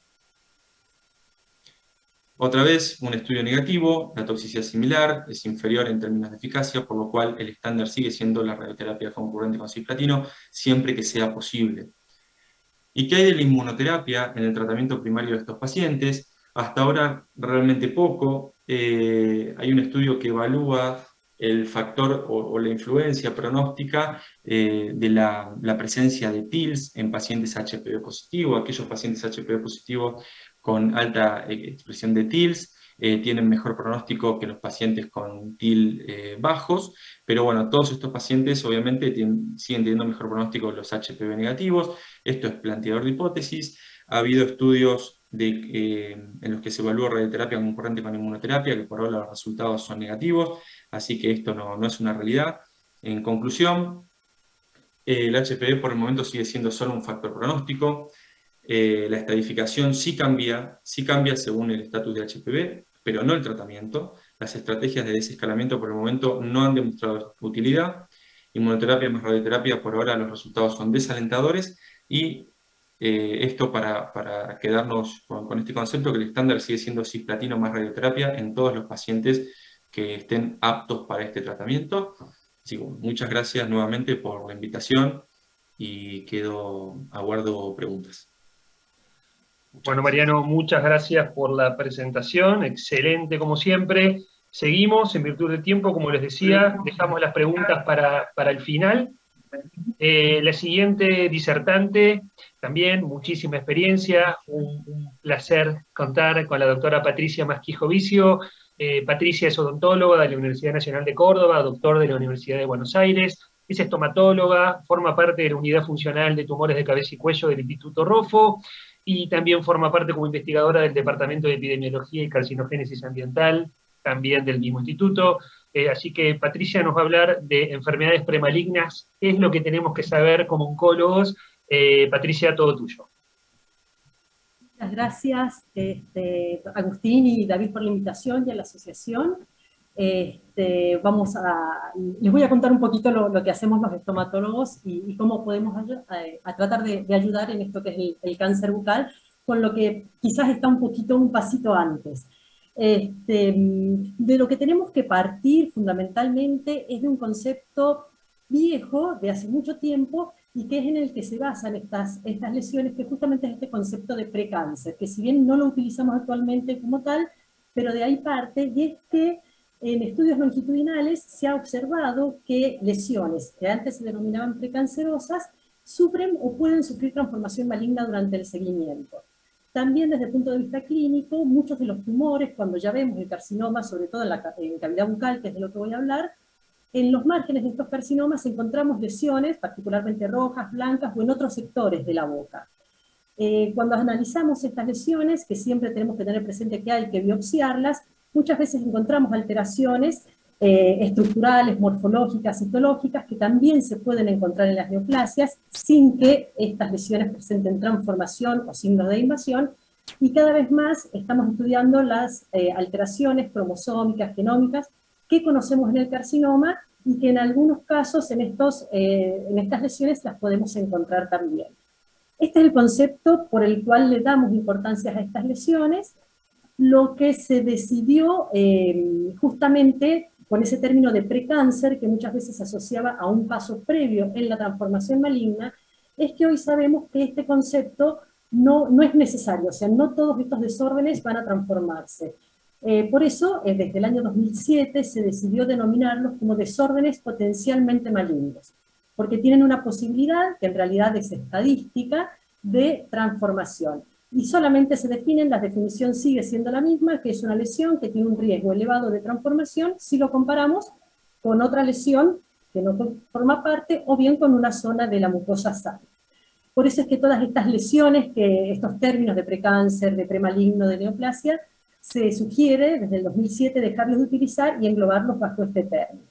Otra vez, un estudio negativo, la toxicidad similar, es inferior en términos de eficacia, por lo cual el estándar sigue siendo la radioterapia concurrente con cisplatino, siempre que sea posible. ¿Y qué hay de la inmunoterapia en el tratamiento primario de estos pacientes? Hasta ahora realmente poco. Hay un estudio que evalúa el factor o la influencia pronóstica de la presencia de TILs en pacientes HPV positivo. Aquellos pacientes HPV positivos con alta expresión de TILs tienen mejor pronóstico que los pacientes con TIL bajos, pero bueno, todos estos pacientes obviamente siguen teniendo mejor pronóstico que los HPV negativos. Esto es planteador de hipótesis. Ha habido estudios en los que se evalúa radioterapia concurrente con inmunoterapia, que por ahora los resultados son negativos, así que esto no es una realidad. En conclusión, El HPV por el momento sigue siendo solo un factor pronóstico. La estadificación sí cambia según el estatus de HPV, pero no el tratamiento. Las estrategias de desescalamiento por el momento no han demostrado utilidad. Inmunoterapia más radioterapia, por ahora los resultados son desalentadores, y esto para quedarnos con este concepto, que el estándar sigue siendo cisplatino más radioterapia en todos los pacientes que estén aptos para este tratamiento. Así que muchas gracias nuevamente por la invitación y aguardo preguntas. Bueno, Mariano, muchas gracias por la presentación, excelente como siempre. Seguimos, en virtud del tiempo, como les decía, dejamos las preguntas para el final. La siguiente disertante, también muchísima experiencia, un placer contar con la doctora Patricia Masquijo Vicio. Patricia es odontóloga de la Universidad Nacional de Córdoba, doctor de la Universidad de Buenos Aires, es estomatóloga, forma parte de la Unidad Funcional de Tumores de Cabeza y Cuello del Instituto Rofo, y también forma parte como investigadora del Departamento de Epidemiología y Carcinogénesis Ambiental, también del mismo instituto. Así que Patricia nos va a hablar de enfermedades premalignas, qué es lo que tenemos que saber como oncólogos. Patricia, todo tuyo. Muchas gracias, Agustín y David, por la invitación y a la asociación. Les voy a contar un poquito lo que hacemos los estomatólogos y cómo podemos a tratar de ayudar en esto que es el cáncer bucal, con lo que quizás está un pasito antes. De lo que tenemos que partir fundamentalmente es de un concepto viejo, de hace mucho tiempo, y que es en el que se basan estas lesiones, que justamente es este concepto de precáncer, que si bien no lo utilizamos actualmente como tal, pero de ahí parte, y es que en estudios longitudinales se ha observado que lesiones que antes se denominaban precancerosas sufren o pueden sufrir transformación maligna durante el seguimiento. También desde el punto de vista clínico, muchos de los tumores, cuando ya vemos el carcinoma, sobre todo en cavidad bucal, que es de lo que voy a hablar, en los márgenes de estos carcinomas encontramos lesiones, particularmente rojas, blancas, o en otros sectores de la boca. Cuando analizamos estas lesiones, que siempre tenemos que tener presente que hay que biopsiarlas, muchas veces encontramos alteraciones estructurales, morfológicas, citológicas, que también se pueden encontrar en las neoplasias, sin que estas lesiones presenten transformación o signos de invasión, y cada vez más estamos estudiando las alteraciones cromosómicas, genómicas, que conocemos en el carcinoma, y que en algunos casos en estas lesiones las podemos encontrar también. Este es el concepto por el cual le damos importancia a estas lesiones. Lo que se decidió justamente con ese término de precáncer, que muchas veces se asociaba a un paso previo en la transformación maligna, es que hoy sabemos que este concepto no es necesario, o sea, no todos estos desórdenes van a transformarse. Por eso, desde el año 2007 se decidió denominarlos como desórdenes potencialmente malignos, porque tienen una posibilidad, que en realidad es estadística, de transformación. Y solamente se definen, la definición sigue siendo la misma, que es una lesión que tiene un riesgo elevado de transformación si lo comparamos con otra lesión que no forma parte, o bien con una zona de la mucosa sana. Por eso es que todas estas lesiones, estos términos de precáncer, de premaligno, de neoplasia, se sugiere desde el 2007 dejarlos de utilizar y englobarlos bajo este término.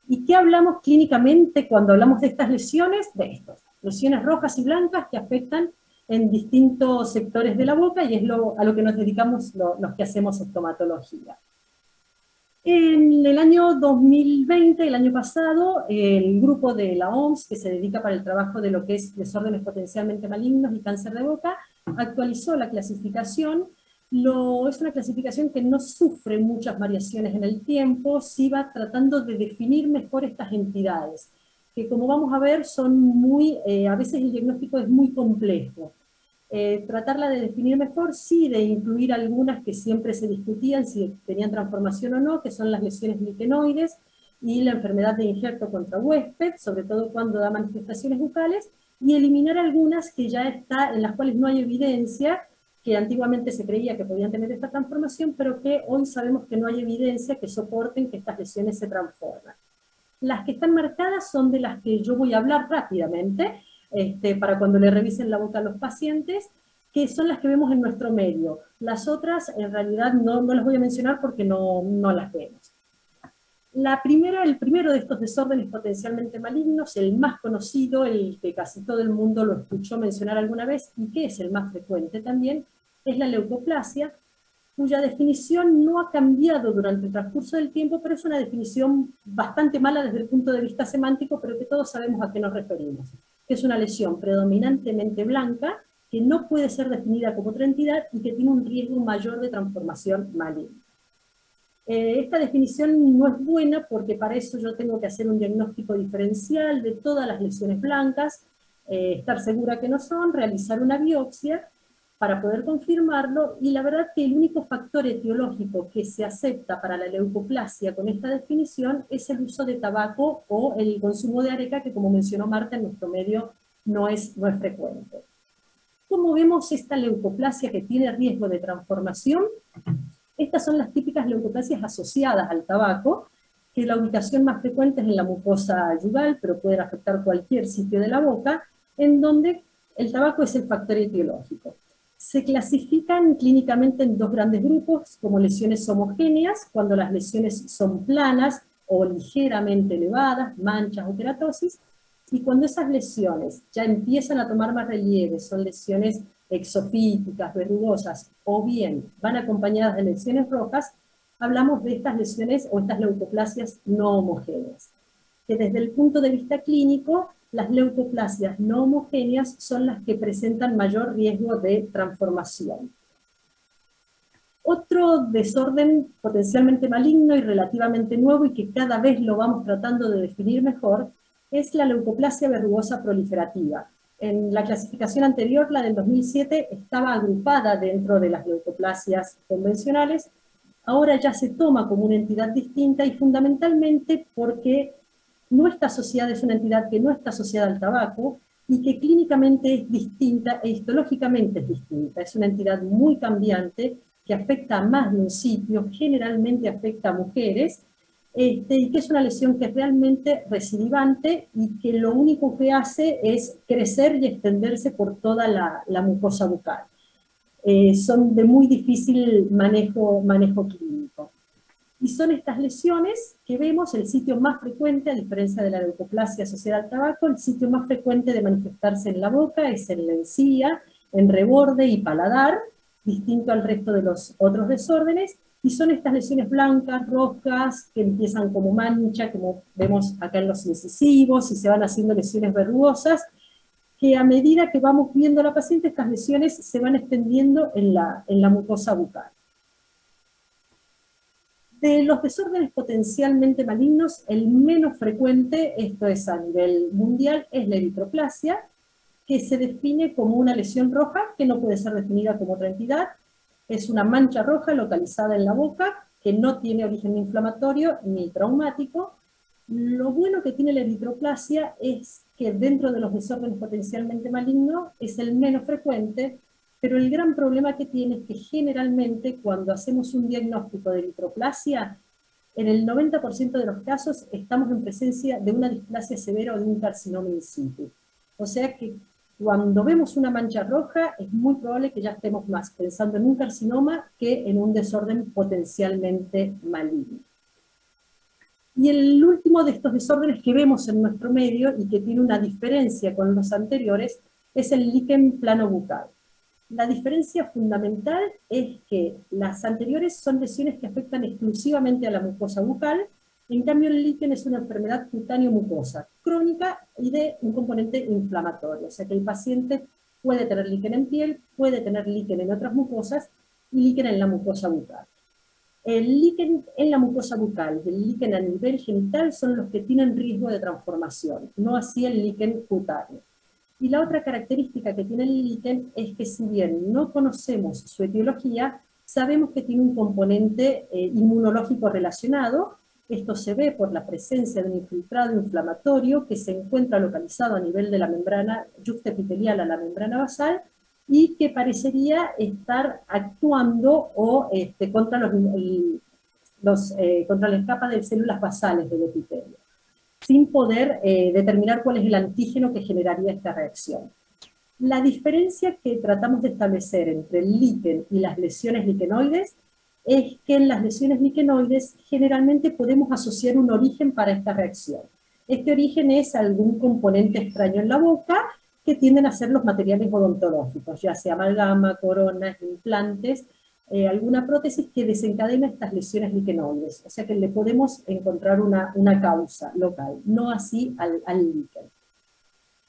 ¿Y qué hablamos clínicamente cuando hablamos de estas lesiones? De estas lesiones rojas y blancas que afectan en distintos sectores de la boca, y es a lo que nos dedicamos los que hacemos estomatología. En el año 2020, el año pasado, el grupo de la OMS, que se dedica para el trabajo de lo que es desórdenes potencialmente malignos y cáncer de boca, actualizó la clasificación. Es una clasificación que no sufre muchas variaciones en el tiempo, sí va tratando de definir mejor estas entidades, que como vamos a ver son a veces el diagnóstico es muy complejo. Tratarla de definir mejor, sí, de incluir algunas que siempre se discutían si tenían transformación o no, que son las lesiones liquenoides y la enfermedad de injerto contra huésped, sobre todo cuando da manifestaciones bucales, y eliminar algunas que ya en las cuales no hay evidencia, que antiguamente se creía que podían tener esta transformación, pero que hoy sabemos que no hay evidencia que soporten que estas lesiones se transformen. Las que están marcadas son de las que yo voy a hablar rápidamente, para cuando le revisen la boca a los pacientes, que son las que vemos en nuestro medio. Las otras, en realidad, no las voy a mencionar porque no las vemos. El primero de estos desórdenes potencialmente malignos, el más conocido, el que casi todo el mundo lo escuchó mencionar alguna vez, y que es el más frecuente también, es la leucoplasia, cuya definición no ha cambiado durante el transcurso del tiempo, pero es una definición bastante mala desde el punto de vista semántico, pero que todos sabemos a qué nos referimos. Que es una lesión predominantemente blanca, que no puede ser definida como otra entidad y que tiene un riesgo mayor de transformación maligna. Esta definición no es buena porque para eso yo tengo que hacer un diagnóstico diferencial de todas las lesiones blancas, estar segura que no son, realizar una biopsia para poder confirmarlo, y la verdad que el único factor etiológico que se acepta para la leucoplasia con esta definición es el uso de tabaco o el consumo de areca, que como mencionó Marta, en nuestro medio no es frecuente. ¿Cómo vemos esta leucoplasia que tiene riesgo de transformación? Estas son las típicas leucoplasias asociadas al tabaco, que la ubicación más frecuente es en la mucosa yugal, pero pueden afectar cualquier sitio de la boca, en donde el tabaco es el factor etiológico. Se clasifican clínicamente en dos grandes grupos, como lesiones homogéneas, cuando las lesiones son planas o ligeramente elevadas, manchas o queratosis, y cuando esas lesiones ya empiezan a tomar más relieve, son lesiones exofíticas, verrugosas, o bien van acompañadas de lesiones rojas, hablamos de estas lesiones o estas leucoplasias no homogéneas. Que desde el punto de vista clínico, las leucoplasias no homogéneas son las que presentan mayor riesgo de transformación. Otro desorden potencialmente maligno y relativamente nuevo, y que cada vez lo vamos tratando de definir mejor, es la leucoplasia verrugosa proliferativa. En la clasificación anterior, la del 2007, estaba agrupada dentro de las leucoplasias convencionales. Ahora ya se toma como una entidad distinta, y fundamentalmente porque no está asociada, es una entidad que no está asociada al tabaco, y que clínicamente es distinta e histológicamente es distinta. Es una entidad muy cambiante, que afecta a más de un sitio, generalmente afecta a mujeres, y que es una lesión que es realmente recidivante y que lo único que hace es crecer y extenderse por toda la mucosa bucal. Son de muy difícil manejo clínico. Y son estas lesiones que vemos, el sitio más frecuente, a diferencia de la leucoplasia asociada al tabaco, el sitio más frecuente de manifestarse en la boca es en la encía, en reborde y paladar, distinto al resto de los otros desórdenes, y son estas lesiones blancas, rojas, que empiezan como mancha, como vemos acá en los incisivos, y se van haciendo lesiones verrugosas, que a medida que vamos viendo a la paciente, estas lesiones se van extendiendo en la mucosa bucal. De los desórdenes potencialmente malignos, el menos frecuente, esto es a nivel mundial, es la eritroplasia, que se define como una lesión roja, que no puede ser definida como otra entidad. Es una mancha roja localizada en la boca, que no tiene origen inflamatorio ni traumático. Lo bueno que tiene la eritroplasia es que dentro de los desórdenes potencialmente malignos es el menos frecuente, pero el gran problema que tiene es que generalmente cuando hacemos un diagnóstico de eritroplasia, en el 90% de los casos estamos en presencia de una displasia severa o de un carcinoma in situ. O sea que cuando vemos una mancha roja, es muy probable que ya estemos más pensando en un carcinoma que en un desorden potencialmente maligno. Y el último de estos desórdenes que vemos en nuestro medio, y que tiene una diferencia con los anteriores, es el líquen plano bucal. La diferencia fundamental es que las anteriores son lesiones que afectan exclusivamente a la mucosa bucal. En cambio, el líquen es una enfermedad cutáneo-mucosa, crónica y de un componente inflamatorio. O sea que el paciente puede tener líquen en piel, puede tener líquen en otras mucosas, y líquen en la mucosa bucal. El líquen en la mucosa bucal y el líquen a nivel genital son los que tienen riesgo de transformación, no así el líquen cutáneo. Y la otra característica que tiene el líquen es que, si bien no conocemos su etiología, sabemos que tiene un componente inmunológico relacionado. Esto se ve por la presencia de un infiltrado inflamatorio que se encuentra localizado a nivel de la membrana yuxtaepitelial a la membrana basal, y que parecería estar actuando contra la capa de células basales del epitelio, sin poder determinar cuál es el antígeno que generaría esta reacción. La diferencia que tratamos de establecer entre el líquen y las lesiones liquenoides es que en las lesiones liquenoides generalmente podemos asociar un origen para esta reacción. Este origen es algún componente extraño en la boca que tienden a ser los materiales odontológicos, ya sea amalgama, coronas, implantes, alguna prótesis que desencadena estas lesiones liquenoides. O sea que le podemos encontrar una causa local, no así al líquen.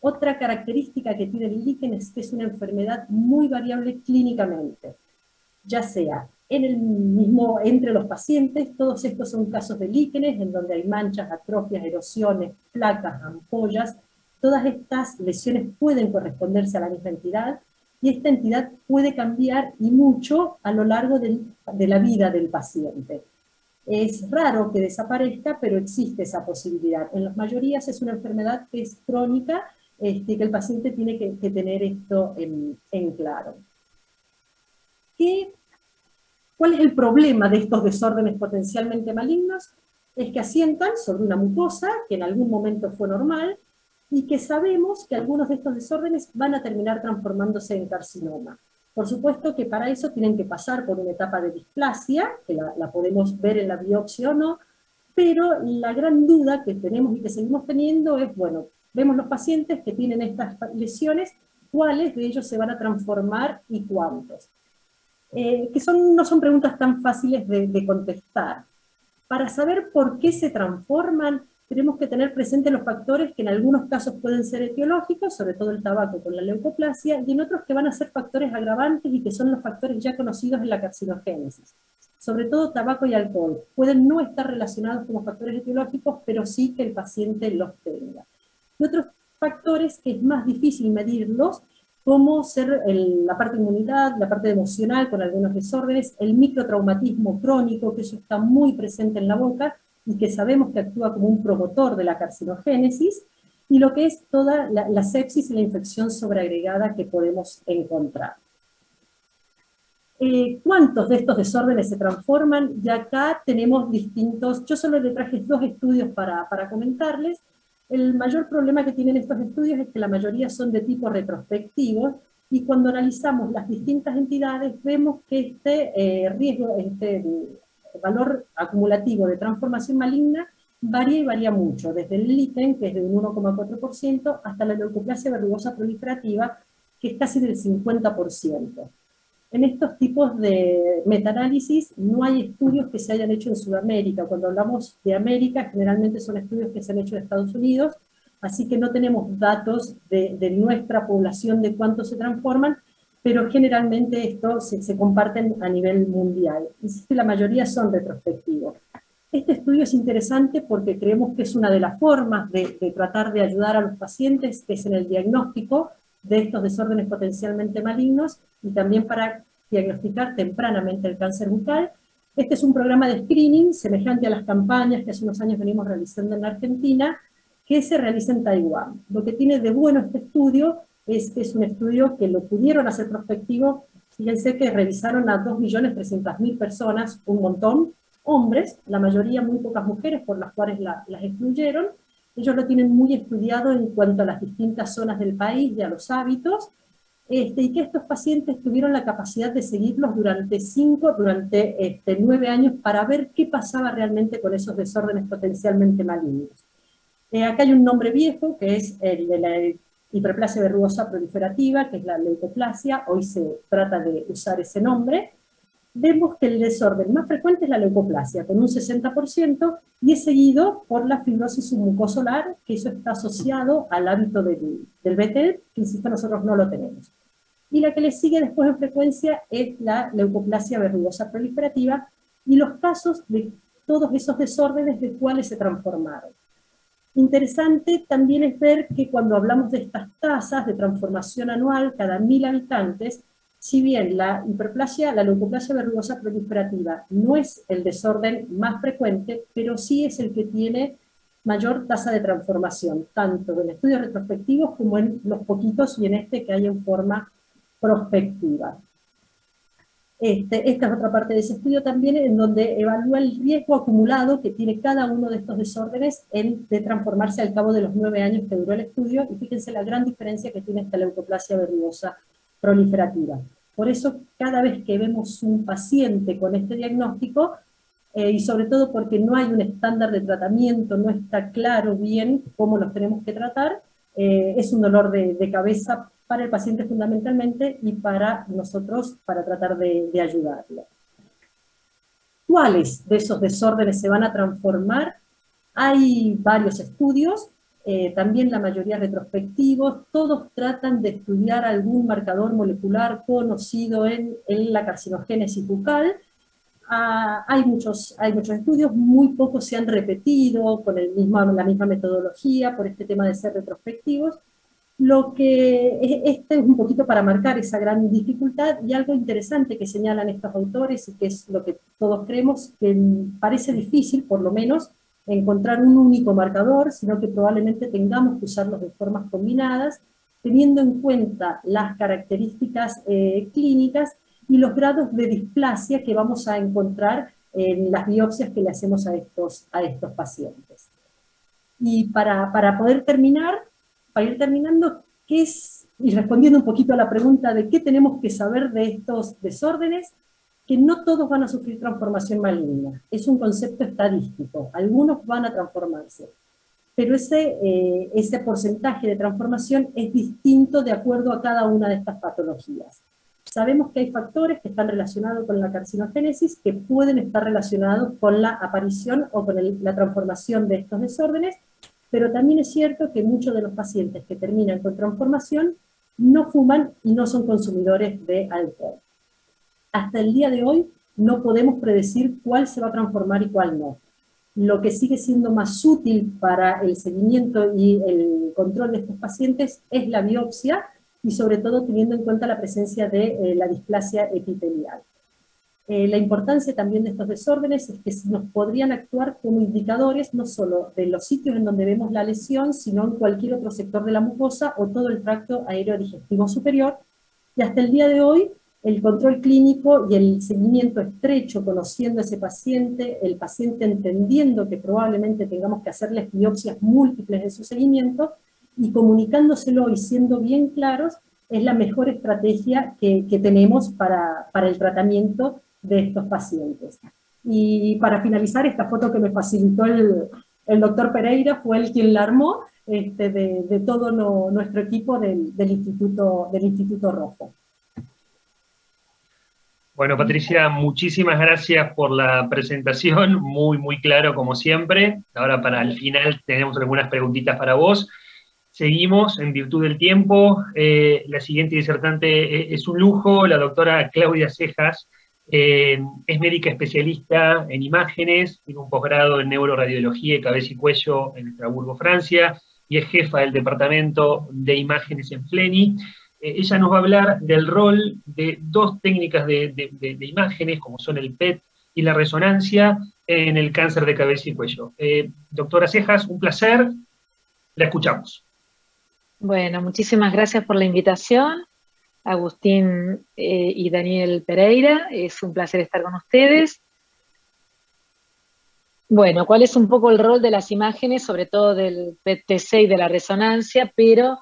Otra característica que tiene el líquen es que es una enfermedad muy variable clínicamente, ya sea entre los pacientes. Todos estos son casos de líquenes, en donde hay manchas, atrofias, erosiones, placas, ampollas. Todas estas lesiones pueden corresponderse a la misma entidad, y esta entidad puede cambiar y mucho a lo largo de la vida del paciente. Es raro que desaparezca, pero existe esa posibilidad. En las mayorías es una enfermedad que es crónica, que el paciente tiene que tener esto en claro. ¿Cuál es el problema de estos desórdenes potencialmente malignos? Es que asientan sobre una mucosa que en algún momento fue normal, y que sabemos que algunos de estos desórdenes van a terminar transformándose en carcinoma. Por supuesto que para eso tienen que pasar por una etapa de displasia, que la podemos ver en la biopsia o no, pero la gran duda que tenemos y que seguimos teniendo es, bueno, vemos los pacientes que tienen estas lesiones, ¿cuáles de ellos se van a transformar y cuántos? No son preguntas tan fáciles de contestar. Para saber por qué se transforman, tenemos que tener presentes los factores que en algunos casos pueden ser etiológicos, sobre todo el tabaco con la leucoplasia, y en otros que van a ser factores agravantes y que son los factores ya conocidos en la carcinogénesis. Sobre todo tabaco y alcohol. Pueden no estar relacionados como factores etiológicos, pero sí que el paciente los tenga. Y otros factores que es más difícil medirlos, como ser la parte de inmunidad, la parte emocional con algunos desórdenes, el microtraumatismo crónico, que eso está muy presente en la boca, y que sabemos que actúa como un promotor de la carcinogénesis, y lo que es toda la sepsis y la infección sobreagregada que podemos encontrar. ¿Cuántos de estos desórdenes se transforman? Y acá tenemos distintos, yo solo le traje 2 estudios para comentarles. El mayor problema que tienen estos estudios es que la mayoría son de tipo retrospectivo, y cuando analizamos las distintas entidades vemos que este riesgo, valor acumulativo de transformación maligna varía y varía mucho, desde el líquen, que es de un 1,4%, hasta la leucoplasia verrugosa proliferativa, que es casi del 50%. En estos tipos de metaanálisis no hay estudios que se hayan hecho en Sudamérica. Cuando hablamos de América, generalmente son estudios que se han hecho en Estados Unidos, así que no tenemos datos de nuestra población de cuántos se transforman, pero generalmente estos se comparten a nivel mundial. Insisto, la mayoría son retrospectivos. Este estudio es interesante porque creemos que es una de las formas de tratar de ayudar a los pacientes, que es en el diagnóstico de estos desórdenes potencialmente malignos, y también para diagnosticar tempranamente el cáncer bucal. Este es un programa de screening semejante a las campañas que hace unos años venimos realizando en la Argentina, que se realiza en Taiwán. Lo que tiene de bueno este estudio es que es un estudio que lo pudieron hacer prospectivo. Fíjense que revisaron a 2.300.000 personas, un montón, hombres, la mayoría muy pocas mujeres, por las cuales las excluyeron. Ellos lo tienen muy estudiado en cuanto a las distintas zonas del país y a los hábitos, y que estos pacientes tuvieron la capacidad de seguirlos durante 9 años para ver qué pasaba realmente con esos desórdenes potencialmente malignos. Acá hay un nombre viejo, que es el de la hiperplasia verrugosa proliferativa, que es la leucoplasia. Hoy se trata de usar ese nombre. Vemos que el desorden más frecuente es la leucoplasia, con un 60%, y es seguido por la fibrosis submucosolar, que eso está asociado al hábito del BTL, que insisto, nosotros no lo tenemos. Y la que le sigue después en frecuencia es la leucoplasia verrugosa proliferativa, y los casos de todos esos desórdenes de cuáles se transformaron. Interesante también es ver que cuando hablamos de estas tasas de transformación anual cada 1000 habitantes, si bien la leucoplasia verrugosa proliferativa no es el desorden más frecuente, pero sí es el que tiene mayor tasa de transformación, tanto en estudios retrospectivos como en los poquitos y en este que hay en forma prospectiva. Esta es otra parte de ese estudio también, en donde evalúa el riesgo acumulado que tiene cada uno de estos desórdenes de transformarse al cabo de los 9 años que duró el estudio, y fíjense la gran diferencia que tiene esta leucoplasia verrugosa proliferativa. Por eso, cada vez que vemos un paciente con este diagnóstico, y sobre todo porque no hay un estándar de tratamiento, no está claro bien cómo los tenemos que tratar, es un dolor de cabeza para el paciente fundamentalmente, y para nosotros para tratar de ayudarlo. ¿Cuáles de esos desórdenes se van a transformar? Hay varios estudios, también la mayoría retrospectivos, todos tratan de estudiar algún marcador molecular conocido en la carcinogénesis bucal. Hay muchos estudios, muy pocos se han repetido con la misma metodología por este tema de ser retrospectivos. Este es un poquito para marcar esa gran dificultad, y algo interesante que señalan estos autores, y que es lo que todos creemos, que parece difícil, por lo menos, encontrar un único marcador, sino que probablemente tengamos que usarlos de formas combinadas, teniendo en cuenta las características clínicas y los grados de displasia que vamos a encontrar en las biopsias que le hacemos a estos pacientes. Y para poder terminar, para ir terminando, y respondiendo un poquito a la pregunta de qué tenemos que saber de estos desórdenes, que no todos van a sufrir transformación maligna. Es un concepto estadístico, algunos van a transformarse, pero ese porcentaje de transformación es distinto de acuerdo a cada una de estas patologías. Sabemos que hay factores que están relacionados con la carcinogénesis, que pueden estar relacionados con la aparición o con la transformación de estos desórdenes, pero también es cierto que muchos de los pacientes que terminan con transformación no fuman y no son consumidores de alcohol. Hasta el día de hoy no podemos predecir cuál se va a transformar y cuál no. Lo que sigue siendo más útil para el seguimiento y el control de estos pacientes es la biopsia, y sobre todo teniendo en cuenta la presencia de la displasia epitelial. La importancia también de estos desórdenes es que nos podrían actuar como indicadores no solo de los sitios en donde vemos la lesión, sino en cualquier otro sector de la mucosa o todo el tracto aéreo-digestivo superior, y hasta el día de hoy el control clínico y el seguimiento estrecho, conociendo a ese paciente, el paciente entendiendo que probablemente tengamos que hacerles biopsias múltiples de su seguimiento, y comunicándoselo y siendo bien claros, es la mejor estrategia que tenemos para el tratamiento de estos pacientes. Y para finalizar, esta foto que me facilitó el doctor Pereira, fue él quien la armó, de todo nuestro equipo del Instituto Rojo. Bueno, Patricia, muchísimas gracias por la presentación, muy claro como siempre. Ahora para el final tenemos algunas preguntitas para vos. Seguimos en virtud del tiempo. La siguiente disertante es un lujo, la doctora Claudia Cejas. Es médica especialista en imágenes, tiene un posgrado en neuroradiología de cabeza y cuello en Estrasburgo, Francia, y es jefa del departamento de imágenes en FLENI. Ella nos va a hablar del rol de dos técnicas de imágenes, como son el PET y la resonancia, en el cáncer de cabeza y cuello. Doctora Cejas, un placer, la escuchamos. Bueno, muchísimas gracias por la invitación, Agustín y Daniel Pereira, es un placer estar con ustedes. Bueno, ¿cuál es un poco el rol de las imágenes, sobre todo del PET-TC y de la resonancia? Pero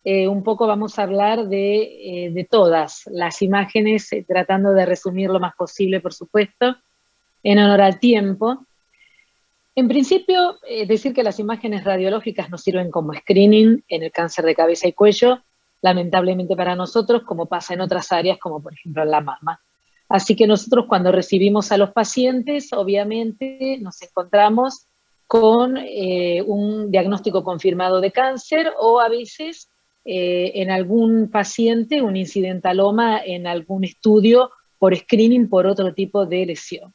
un poco vamos a hablar de todas las imágenes, tratando de resumir lo más posible, por supuesto, en honor al tiempo. En principio, decir que las imágenes radiológicas nos sirven como screening en el cáncer de cabeza y cuello, lamentablemente para nosotros, como pasa en otras áreas, como por ejemplo en la mama. Así que nosotros cuando recibimos a los pacientes, obviamente nos encontramos con un diagnóstico confirmado de cáncer, o a veces en algún paciente un incidentaloma en algún estudio por screening por otro tipo de lesión.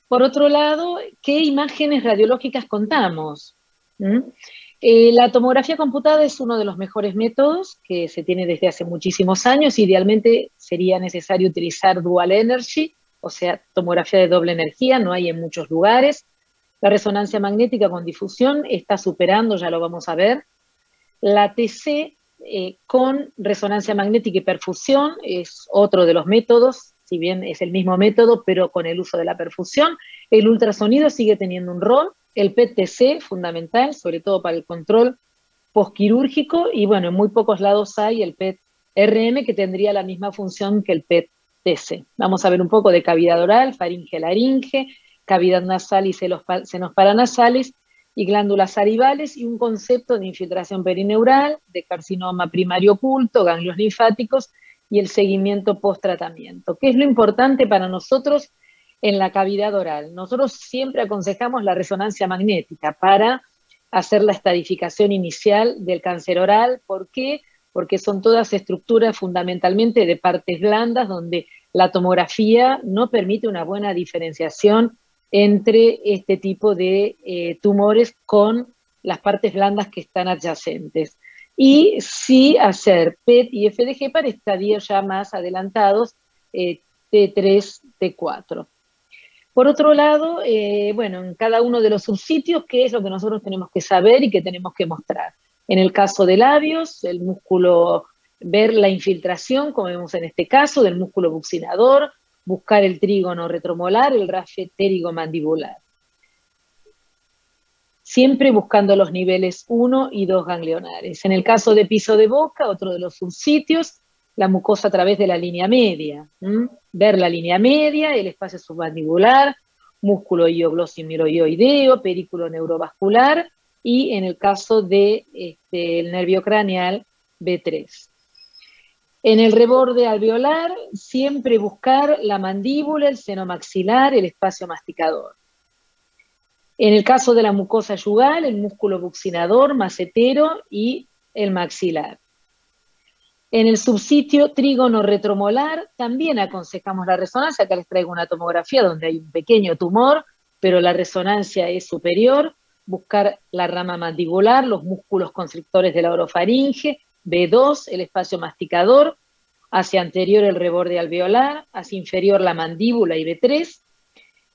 Por otro lado, ¿qué imágenes radiológicas contamos? La tomografía computada es uno de los mejores métodos que se tiene desde hace muchísimos años. Idealmente sería necesario utilizar dual energy, o sea, tomografía de doble energía, no hay en muchos lugares. La resonancia magnética con difusión está superando, ya lo vamos a ver. La TC con resonancia magnética y perfusión es otro de los métodos, si bien es el mismo método, pero con el uso de la perfusión. El ultrasonido sigue teniendo un rol, el PET-TC fundamental, sobre todo para el control postquirúrgico, y bueno, en muy pocos lados hay el PET-RM que tendría la misma función que el PET-TC. Vamos a ver un poco de cavidad oral, faringe-laringe, cavidad nasal y senos paranasales, y glándulas salivales, y un concepto de infiltración perineural, de carcinoma primario oculto, ganglios linfáticos, y el seguimiento post-tratamiento. ¿Qué es lo importante para nosotros en la cavidad oral? Nosotros siempre aconsejamos la resonancia magnética para hacer la estadificación inicial del cáncer oral. ¿Por qué? Porque son todas estructuras fundamentalmente de partes blandas, donde la tomografía no permite una buena diferenciación entre este tipo de tumores con las partes blandas que están adyacentes. Y sí hacer PET y FDG para estadios ya más adelantados, T3, T4. Por otro lado, bueno, en cada uno de los subsitios, ¿qué es lo que nosotros tenemos que saber y que tenemos que mostrar? En el caso de labios, el músculo, ver la infiltración, como vemos en este caso, del músculo buccinador, buscar el trígono retromolar, el rafe pterigomandibular. Siempre buscando los niveles 1 y 2 ganglionares. En el caso de piso de boca, otro de los subsitios, la mucosa a través de la línea media. Ver la línea media, el espacio submandibular, músculo ioglosimoideo, perículo neurovascular, y en el caso de el nervio craneal, B3. En el reborde alveolar, siempre buscar la mandíbula, el seno maxilar, el espacio masticador. En el caso de la mucosa yugal, el músculo buccinador, macetero y el maxilar. En el subsitio trígono retromolar, también aconsejamos la resonancia. Acá les traigo una tomografía donde hay un pequeño tumor, pero la resonancia es superior. Buscar la rama mandibular, los músculos constrictores de la orofaringe, B2, el espacio masticador, hacia anterior el reborde alveolar, hacia inferior la mandíbula y B3,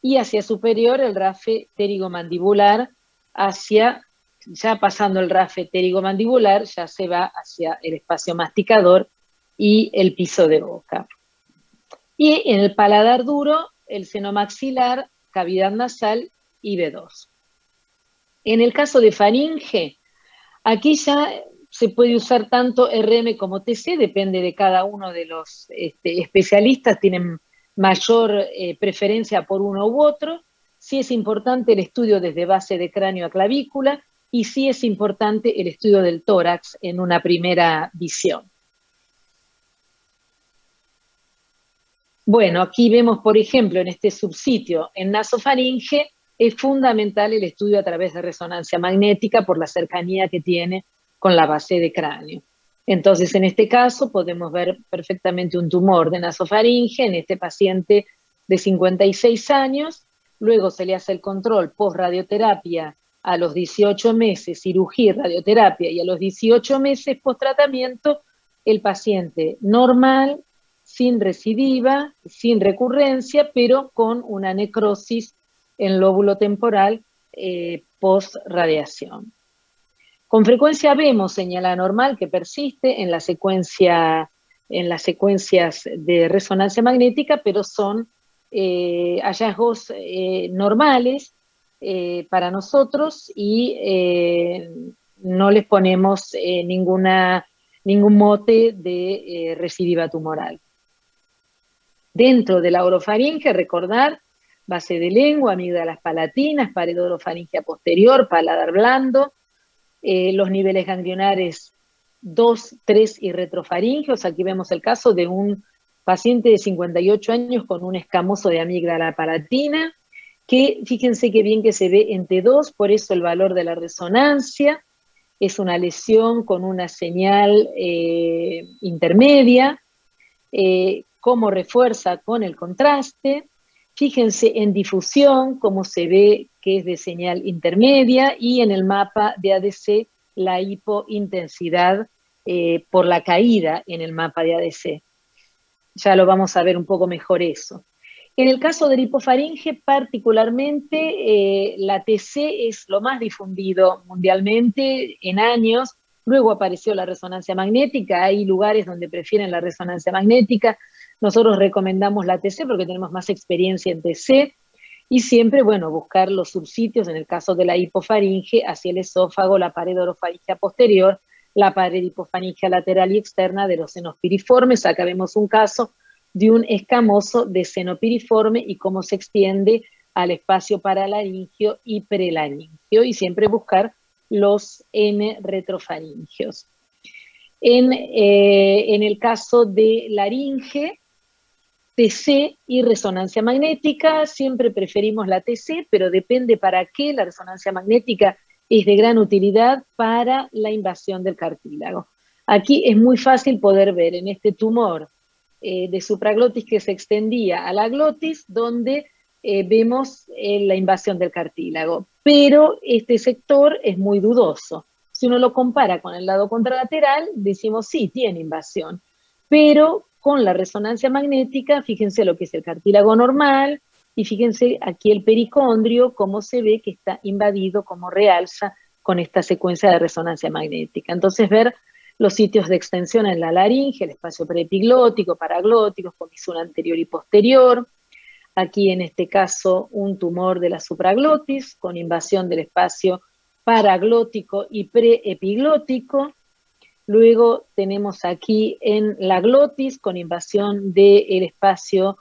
y hacia superior el rafe pterigomandibular, hacia, ya pasando el rafe pterigomandibular, ya se va hacia el espacio masticador y el piso de boca. Y en el paladar duro, el seno maxilar, cavidad nasal y B2. En el caso de faringe, aquí ya se puede usar tanto RM como TC, depende de cada uno de los especialistas, tienen mayor preferencia por uno u otro. Sí es importante el estudio desde base de cráneo a clavícula, y sí es importante el estudio del tórax en una primera visión. Bueno, aquí vemos, por ejemplo, en este subsitio, en nasofaringe, es fundamental el estudio a través de resonancia magnética por la cercanía que tiene con la base de cráneo. Entonces, en este caso, podemos ver perfectamente un tumor de nasofaringe en este paciente de 56 años, luego se le hace el control post-radioterapia a los 18 meses, cirugía y radioterapia, y a los 18 meses post-tratamiento, el paciente normal, sin recidiva, sin recurrencia, pero con una necrosis en lóbulo temporal post-radiación. Con frecuencia vemos señal anormal que persiste en las secuencias de resonancia magnética, pero son hallazgos normales para nosotros, y no les ponemos ningún mote de recidiva tumoral. Dentro de la orofaringe, recordar, base de lengua, amígdalas palatinas, pared orofaringea posterior, paladar blando, los niveles ganglionares 2, 3 y retrofaringeos. Aquí vemos el caso de un paciente de 58 años con un escamoso de amígdala palatina, que fíjense qué bien que se ve en T2, por eso el valor de la resonancia. Es una lesión con una señal intermedia, cómo refuerza con el contraste. Fíjense en difusión, cómo se ve que es de señal intermedia, y en el mapa de ADC la hipointensidad por la caída en el mapa de ADC. Ya lo vamos a ver un poco mejor eso. En el caso del hipofaringe, particularmente, la TC es lo más difundido mundialmente en años. Luego apareció la resonancia magnética, hay lugares donde prefieren la resonancia magnética. Nosotros recomendamos la TC porque tenemos más experiencia en TC. Y siempre, bueno, buscar los subsitios, en el caso de la hipofaringe, hacia el esófago, la pared orofaringea posterior, la pared hipofaringea lateral y externa de los senos piriformes. Acá vemos un caso de un escamoso de seno piriforme y cómo se extiende al espacio paralaringio y prelaringio, y siempre buscar los M retrofaringios. En el caso de laringe, TC y resonancia magnética, siempre preferimos la TC, pero depende para qué. La resonancia magnética es de gran utilidad para la invasión del cartílago. Aquí es muy fácil poder ver en este tumor de supraglotis que se extendía a la glotis, donde vemos la invasión del cartílago. Pero este sector es muy dudoso. Si uno lo compara con el lado contralateral, decimos sí, tiene invasión. Pero con la resonancia magnética, fíjense lo que es el cartílago normal, y fíjense aquí el pericondrio, cómo se ve que está invadido, cómo realza con esta secuencia de resonancia magnética. Entonces ver los sitios de extensión en la laringe, el espacio preepiglótico, paraglótico, comisura anterior y posterior. Aquí en este caso un tumor de la supraglotis con invasión del espacio paraglótico y preepiglótico. Luego tenemos aquí en la glotis con invasión del espacio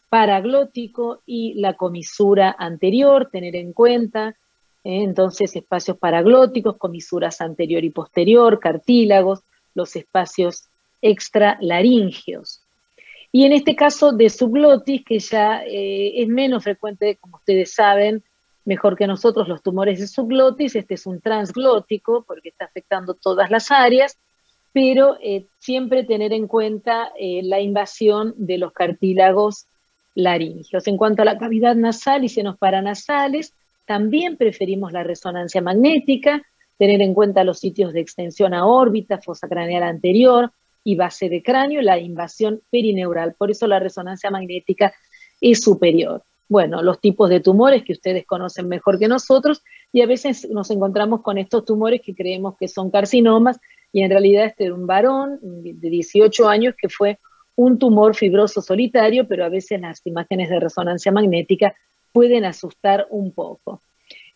paraglótico y la comisura anterior, tener en cuenta, entonces espacios paraglóticos, comisuras anterior y posterior, cartílagos, los espacios extralaringeos. Y en este caso de subglotis, que ya es menos frecuente, como ustedes saben, mejor que nosotros, los tumores de subglotis, este es un transglótico, porque está afectando todas las áreas, pero siempre tener en cuenta la invasión de los cartílagos laringeos. En cuanto a la cavidad nasal y senos paranasales, también preferimos la resonancia magnética, tener en cuenta los sitios de extensión a órbita, fosa craneal anterior y base de cráneo, la invasión perineural. Por eso la resonancia magnética es superior. Bueno, los tipos de tumores que ustedes conocen mejor que nosotros, y a veces nos encontramos con estos tumores que creemos que son carcinomas, y en realidad este era un varón de 18 años que fue un tumor fibroso solitario, pero a veces las imágenes de resonancia magnética pueden asustar un poco.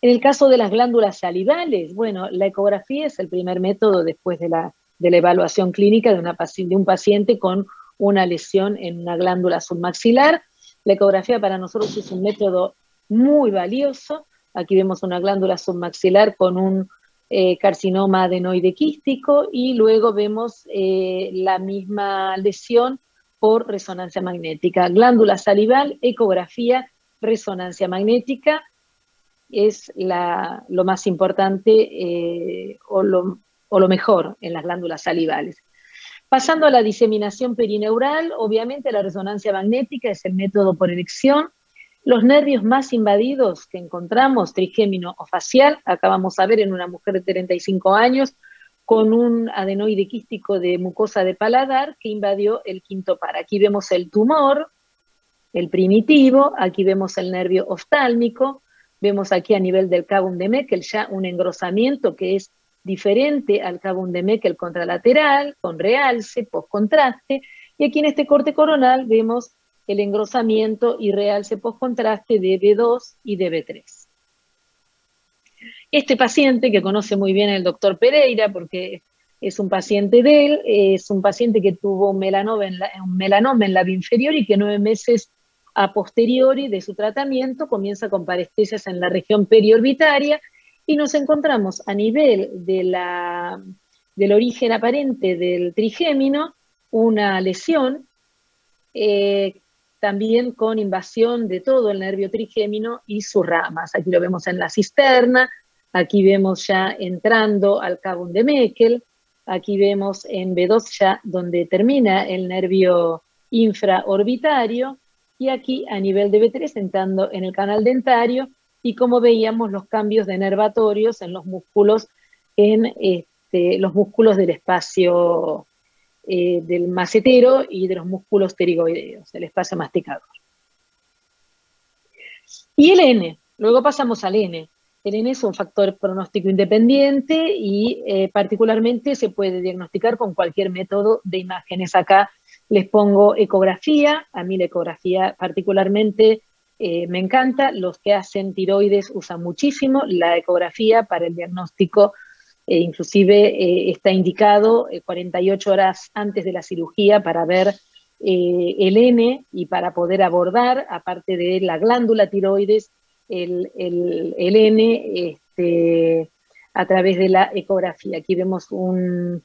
En el caso de las glándulas salivales, bueno, la ecografía es el primer método después de la evaluación clínica de un paciente con una lesión en una glándula submaxilar. La ecografía para nosotros es un método muy valioso. Aquí vemos una glándula submaxilar con un carcinoma adenoide quístico y luego vemos la misma lesión por resonancia magnética. Glándula salival, ecografía, resonancia magnética es lo más importante o lo mejor en las glándulas salivales. Pasando a la diseminación perineural, obviamente la resonancia magnética es el método por elección. Los nervios más invadidos que encontramos, trigémino o facial, acá vamos a ver en una mujer de 35 años con un adenoide quístico de mucosa de paladar que invadió el quinto par. Aquí vemos el tumor, el primitivo, aquí vemos el nervio oftálmico, vemos aquí a nivel del cavum de Meckel ya un engrosamiento que es diferente al cavum de Meckel contralateral, con realce, postcontraste, y aquí en este corte coronal vemos el engrosamiento y realce postcontraste de B2 y de B3. Este paciente, que conoce muy bien el doctor Pereira, porque es un paciente de él, es un paciente que tuvo un melanoma en labio inferior y que 9 meses a posteriori de su tratamiento comienza con parestesias en la región periorbitaria, y nos encontramos a nivel del origen aparente del trigémino una lesión, también con invasión de todo el nervio trigémino y sus ramas. Aquí lo vemos en la cisterna, aquí vemos ya entrando al cavum de Meckel, aquí vemos en B2 ya donde termina el nervio infraorbitario, y aquí a nivel de B3 entrando en el canal dentario, y como veíamos los cambios de nervatorios en los músculos, los músculos del espacio del macetero y de los músculos pterigoideos, el espacio masticador. Y el N, luego pasamos al N. El N es un factor pronóstico independiente y particularmente se puede diagnosticar con cualquier método de imágenes. Acá les pongo ecografía. A mí la ecografía particularmente me encanta. Los que hacen tiroides usan muchísimo la ecografía para el diagnóstico, inclusive está indicado 48 horas antes de la cirugía para ver el N y para poder abordar, aparte de la glándula tiroides, el N a través de la ecografía. Aquí vemos un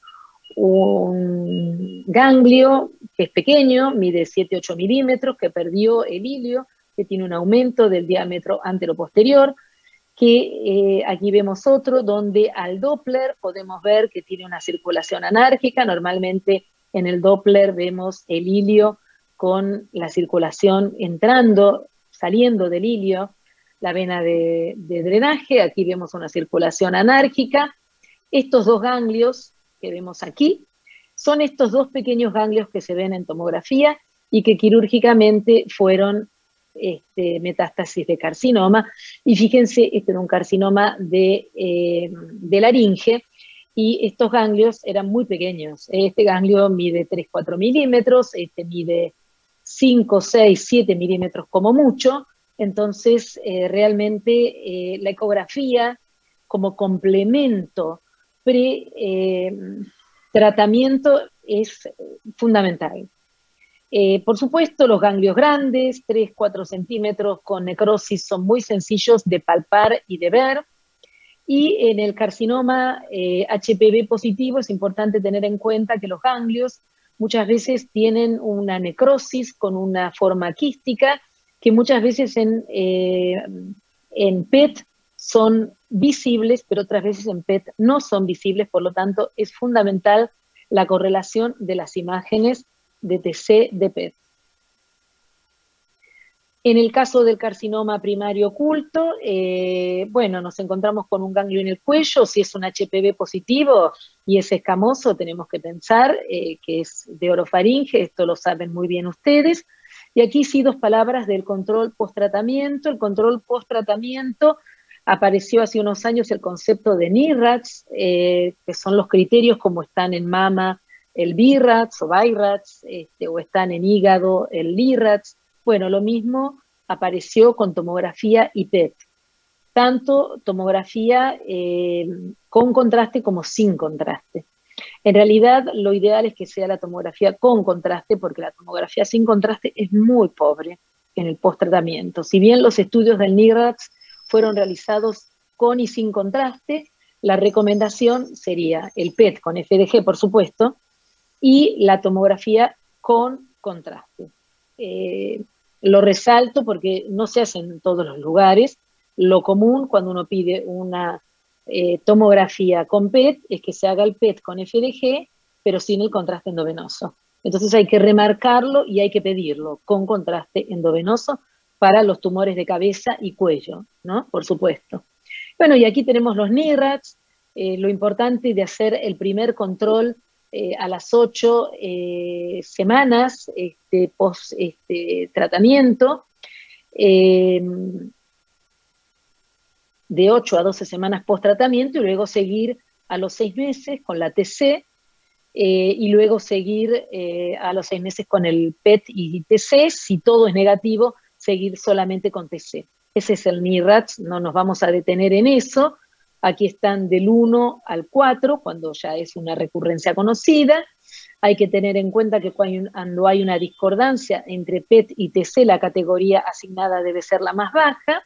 ganglio que es pequeño, mide 7-8 milímetros, que perdió el hilio, que tiene un aumento del diámetro anteroposterior, que aquí vemos otro donde al Doppler podemos ver que tiene una circulación anárquica. Normalmente en el Doppler vemos el hilio con la circulación entrando, saliendo del hilio, la vena de drenaje. Aquí vemos una circulación anárquica. Estos dos ganglios que vemos aquí son estos dos pequeños ganglios que se ven en tomografía y que quirúrgicamente fueron metástasis de carcinoma. Y fíjense, este era un carcinoma de laringe, y estos ganglios eran muy pequeños. Este ganglio mide 3-4 milímetros, este mide 5, 6, 7 milímetros como mucho. Entonces, realmente la ecografía como complemento pre-tratamiento es fundamental. Por supuesto, los ganglios grandes, 3-4 centímetros con necrosis, son muy sencillos de palpar y de ver. Y en el carcinoma HPV positivo es importante tener en cuenta que los ganglios muchas veces tienen una necrosis con una forma quística, que muchas veces en PET son visibles, pero otras veces en PET no son visibles. Por lo tanto, es fundamental la correlación de las imágenes de TC de PET. En el caso del carcinoma primario oculto, bueno, nos encontramos con un ganglio en el cuello. Si es un HPV positivo y es escamoso, tenemos que pensar que es de orofaringe. Esto lo saben muy bien ustedes. Y aquí sí, dos palabras del control post-tratamiento. El control post-tratamiento, apareció hace unos años el concepto de NIRADS, que son los criterios como están en mama el BIRADS o BIRADS, o están en hígado el LIRADS. Bueno, lo mismo apareció con tomografía y PET. Tanto tomografía con contraste como sin contraste. En realidad, lo ideal es que sea la tomografía con contraste, porque la tomografía sin contraste es muy pobre en el post-tratamiento. Si bien los estudios del NIRADS fueron realizados con y sin contraste, la recomendación sería el PET con FDG, por supuesto, y la tomografía con contraste. Lo resalto porque no se hace en todos los lugares. Lo común cuando uno pide una tomografía con PET es que se haga el PET con FDG, pero sin el contraste endovenoso. Entonces hay que remarcarlo y hay que pedirlo con contraste endovenoso para los tumores de cabeza y cuello, ¿no? Por supuesto. Bueno, y aquí tenemos los NIRADS. Lo importante de hacer el primer control a las 8 semanas post tratamiento, de 8 a 12 semanas post tratamiento, y luego seguir a los 6 meses con la TC, y luego seguir a los 6 meses con el PET y TC. Si todo es negativo, seguir solamente con TC. Ese es el NIRADS, no nos vamos a detener en eso. Aquí están del 1 al 4, cuando ya es una recurrencia conocida. Hay que tener en cuenta que cuando hay una discordancia entre PET y TC, la categoría asignada debe ser la más baja.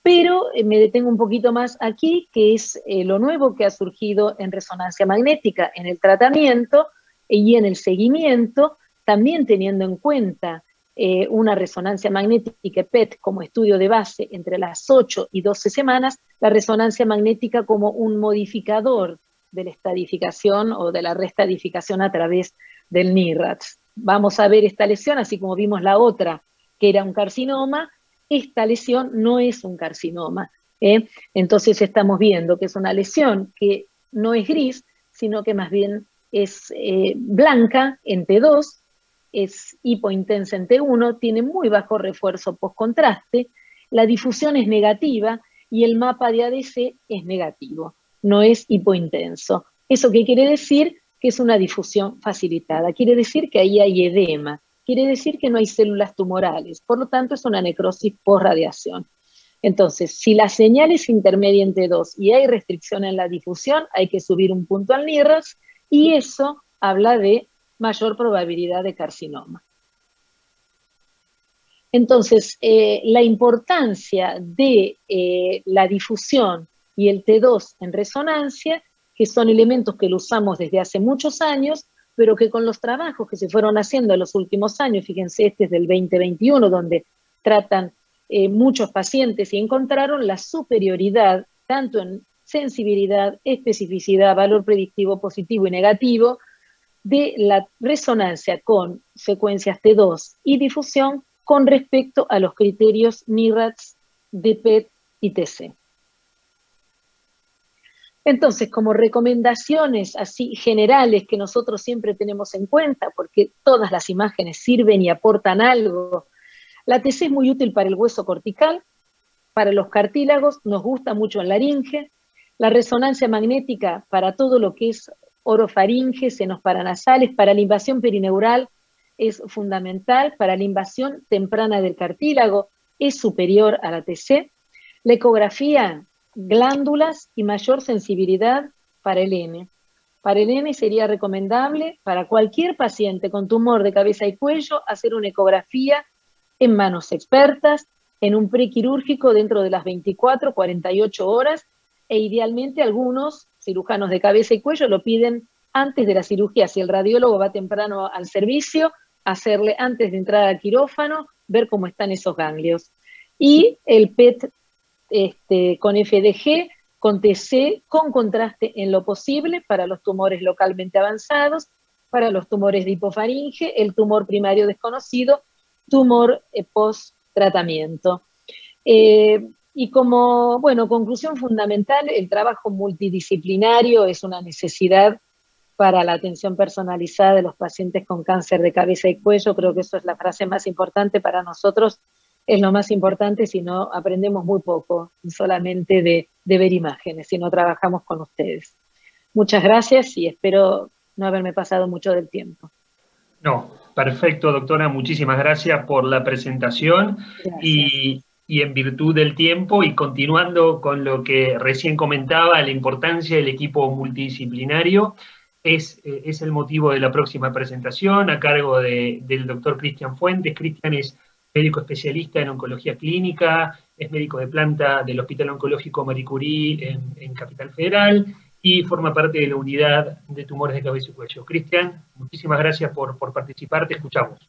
Pero me detengo un poquito más aquí, que es lo nuevo que ha surgido en resonancia magnética en el tratamiento y en el seguimiento, también teniendo en cuenta una resonancia magnética PET como estudio de base entre las 8 y 12 semanas, la resonancia magnética como un modificador de la estadificación o de la restadificación a través del NIRADS. Vamos a ver esta lesión, así como vimos la otra, que era un carcinoma. Esta lesión no es un carcinoma. Entonces estamos viendo que es una lesión que no es gris, sino que más bien es blanca en T2, es hipointensa en T1, tiene muy bajo refuerzo post-contraste, la difusión es negativa y el mapa de ADC es negativo, no es hipointenso. ¿Eso qué quiere decir? Que es una difusión facilitada. Quiere decir que ahí hay edema, quiere decir que no hay células tumorales, por lo tanto es una necrosis post-radiación. Entonces, si la señal es intermedia en T2 y hay restricción en la difusión, hay que subir un punto al NIRAS, y eso habla de mayor probabilidad de carcinoma. Entonces, la importancia de la difusión y el T2 en resonancia, que son elementos que lo usamos desde hace muchos años, pero que con los trabajos que se fueron haciendo en los últimos años, fíjense, este es del 2021, donde tratan muchos pacientes y encontraron la superioridad, tanto en sensibilidad, especificidad, valor predictivo positivo y negativo, de la resonancia con secuencias T2 y difusión con respecto a los criterios NIRADS de PET y TC. Entonces, como recomendaciones así generales que nosotros siempre tenemos en cuenta, porque todas las imágenes sirven y aportan algo, la TC es muy útil para el hueso cortical, para los cartílagos, nos gusta mucho en laringe, la resonancia magnética para todo lo que es orofaringe, senos paranasales, para la invasión perineural es fundamental, para la invasión temprana del cartílago es superior a la TC, la ecografía, glándulas y mayor sensibilidad para el N. Para el N sería recomendable para cualquier paciente con tumor de cabeza y cuello hacer una ecografía en manos expertas, en un prequirúrgico dentro de las 24, 48 horas, e idealmente algunos cirujanos de cabeza y cuello lo piden antes de la cirugía. Si el radiólogo va temprano al servicio, hacerle antes de entrar al quirófano, ver cómo están esos ganglios. Y el PET con FDG, con TC, con contraste en lo posible para los tumores localmente avanzados, para los tumores de hipofaringe, el tumor primario desconocido, tumor post-tratamiento. Y como, bueno, conclusión fundamental, el trabajo multidisciplinario es una necesidad para la atención personalizada de los pacientes con cáncer de cabeza y cuello. Creo que eso es la frase más importante para nosotros, es lo más importante, si no aprendemos muy poco, solamente de ver imágenes, si no trabajamos con ustedes. Muchas gracias y espero no haberme pasado mucho del tiempo. No, perfecto, doctora, muchísimas gracias por la presentación. Y en virtud del tiempo y continuando con lo que recién comentaba, la importancia del equipo multidisciplinario es el motivo de la próxima presentación a cargo del doctor Cristian Fuentes. Cristian es médico especialista en oncología clínica, es médico de planta del Hospital Oncológico Marie Curie en Capital Federal y forma parte de la unidad de tumores de cabeza y cuello. Cristian, muchísimas gracias por participar, te escuchamos.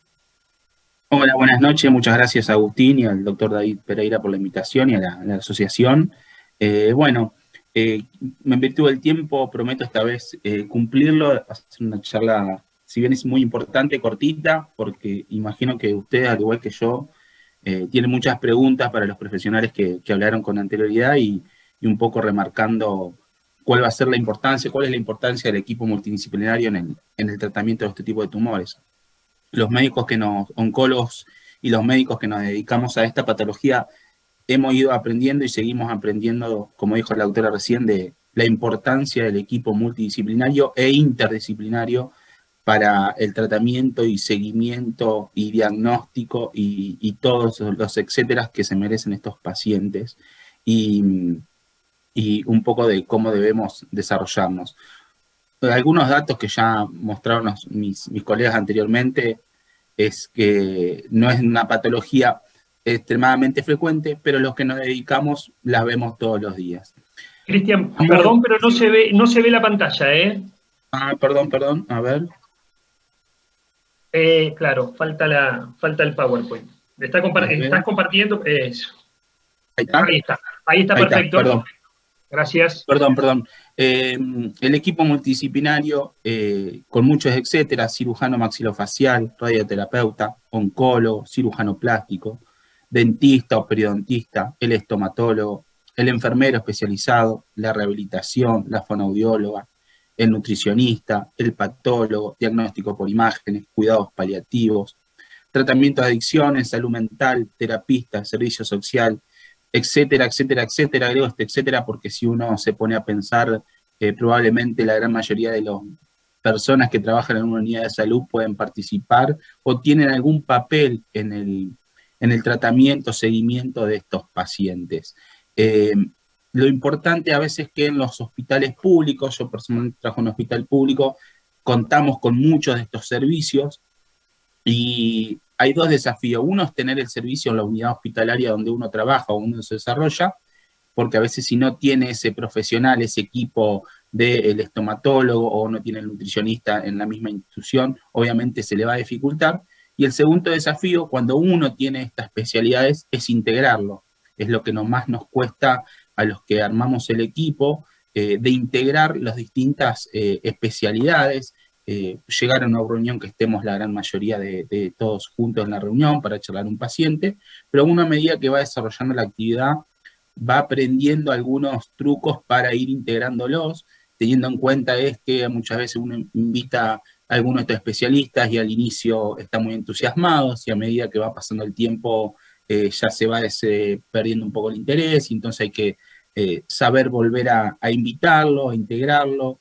Hola, buenas noches, muchas gracias a Agustín y al doctor David Pereira por la invitación y a la asociación. En virtud del tiempo prometo esta vez cumplirlo, hacer una charla, si bien es muy importante, cortita, porque imagino que ustedes, al igual que yo, tienen muchas preguntas para los profesionales que hablaron con anterioridad y un poco remarcando cuál va a ser la importancia, cuál es la importancia del equipo multidisciplinario en el tratamiento de este tipo de tumores. Los médicos oncólogos y los médicos que nos dedicamos a esta patología hemos ido aprendiendo y seguimos aprendiendo, como dijo la doctora recién, de la importancia del equipo multidisciplinario e interdisciplinario para el tratamiento y seguimiento y diagnóstico y todos los etcéteras que se merecen estos pacientes y un poco de cómo debemos desarrollarnos. Algunos datos que ya mostraron mis colegas anteriormente es que no es una patología extremadamente frecuente, pero los que nos dedicamos las vemos todos los días. Cristian, perdón, pero no se ve la pantalla, ¿eh? Ah, perdón, a ver. Claro, falta el PowerPoint. ¿Estás compartiendo? Eso. Ahí está perfecto. Perdón. Gracias. Perdón. El equipo multidisciplinario, con muchos etcétera, cirujano maxilofacial, radioterapeuta, oncólogo, cirujano plástico, dentista o periodontista, el estomatólogo, el enfermero especializado, la rehabilitación, la fonoaudióloga, el nutricionista, el patólogo, diagnóstico por imágenes, cuidados paliativos, tratamiento de adicciones, salud mental, terapista, servicio social, etcétera, agrego etcétera, porque si uno se pone a pensar, probablemente la gran mayoría de los personas que trabajan en una unidad de salud pueden participar o tienen algún papel en el tratamiento, seguimiento de estos pacientes. Lo importante a veces es que en los hospitales públicos, yo personalmente trabajo en un hospital público, contamos con muchos de estos servicios y hay dos desafíos. Uno es tener el servicio en la unidad hospitalaria donde uno trabaja o uno se desarrolla, porque a veces si no tiene ese profesional, ese equipo del estomatólogo o no tiene el nutricionista en la misma institución, obviamente se le va a dificultar. Y el segundo desafío, cuando uno tiene estas especialidades, es integrarlo. Es lo que más nos cuesta a los que armamos el equipo, de integrar las distintas especialidades, llegar a una reunión que estemos la gran mayoría de todos juntos en la reunión para charlar un paciente, pero a una medida que va desarrollando la actividad, va aprendiendo algunos trucos para ir integrándolos, teniendo en cuenta es que muchas veces uno invita a algunos de estos especialistas y al inicio está muy entusiasmado, y a medida que va pasando el tiempo ya se va perdiendo un poco el interés, y entonces hay que saber volver a invitarlo, a integrarlo,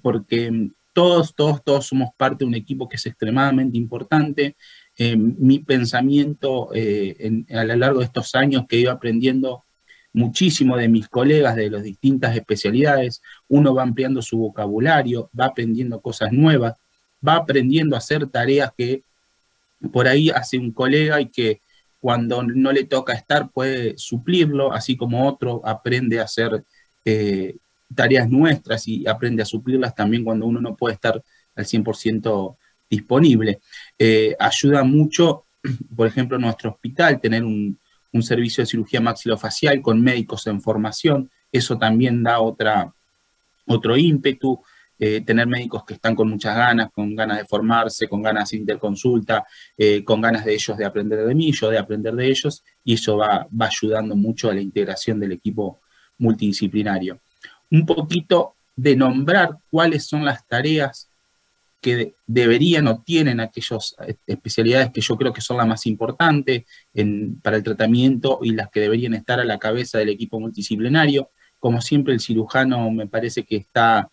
porque todos somos parte de un equipo que es extremadamente importante. Mi pensamiento a lo largo de estos años que he ido aprendiendo muchísimo de mis colegas de las distintas especialidades, uno va ampliando su vocabulario, va aprendiendo cosas nuevas, va aprendiendo a hacer tareas que por ahí hace un colega y que cuando no le toca estar puede suplirlo, así como otro aprende a hacer tareas nuestras y aprende a suplirlas también cuando uno no puede estar al 100% disponible. Ayuda mucho, por ejemplo, en nuestro hospital, tener un servicio de cirugía maxilofacial con médicos en formación, eso también da otro ímpetu, tener médicos que están con muchas ganas, con ganas de formarse, con ganas de interconsulta, con ganas de ellos de aprender de mí, yo de aprender de ellos, y eso va ayudando mucho a la integración del equipo multidisciplinario. Un poquito de nombrar cuáles son las tareas que deberían o tienen aquellas especialidades que yo creo que son las más importantes para el tratamiento y las que deberían estar a la cabeza del equipo multidisciplinario. Como siempre, el cirujano me parece que está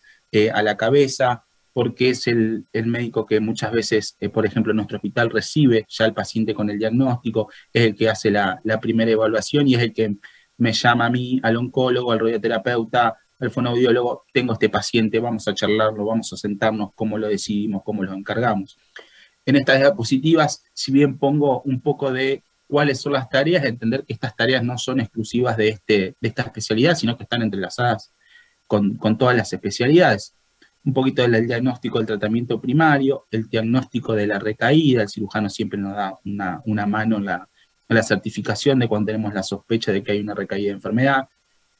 a la cabeza porque es el médico que muchas veces, por ejemplo, en nuestro hospital recibe ya al paciente con el diagnóstico, es el que hace la primera evaluación y es el que me llama a mí, al oncólogo, al radioterapeuta, al fonoaudiólogo, tengo este paciente, vamos a charlarlo, vamos a sentarnos, cómo lo decidimos, cómo lo encargamos. En estas diapositivas, si bien pongo un poco de cuáles son las tareas, entender que estas tareas no son exclusivas de esta especialidad, sino que están entrelazadas con todas las especialidades. Un poquito del diagnóstico del tratamiento primario, el diagnóstico de la recaída, el cirujano siempre nos da una mano en la certificación de cuando tenemos la sospecha de que hay una recaída de enfermedad.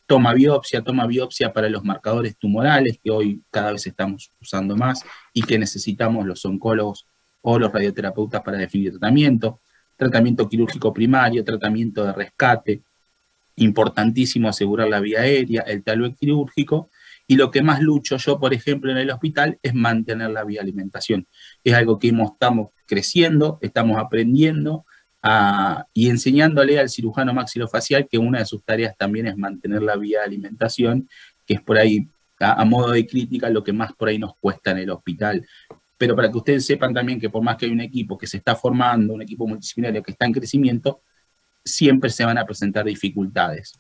Toma biopsia para los marcadores tumorales, que hoy cada vez estamos usando más y que necesitamos los oncólogos o los radioterapeutas para definir tratamiento. Tratamiento quirúrgico primario, tratamiento de rescate, importantísimo asegurar la vía aérea, el talud quirúrgico, y lo que más lucho yo, por ejemplo, en el hospital es mantener la vía alimentación. Es algo que estamos creciendo, estamos aprendiendo, y enseñándole al cirujano maxilofacial que una de sus tareas también es mantener la vía de alimentación, que es por ahí, a modo de crítica, lo que más por ahí nos cuesta en el hospital. Pero para que ustedes sepan también que por más que hay un equipo que se está formando, un equipo multidisciplinario que está en crecimiento, siempre se van a presentar dificultades.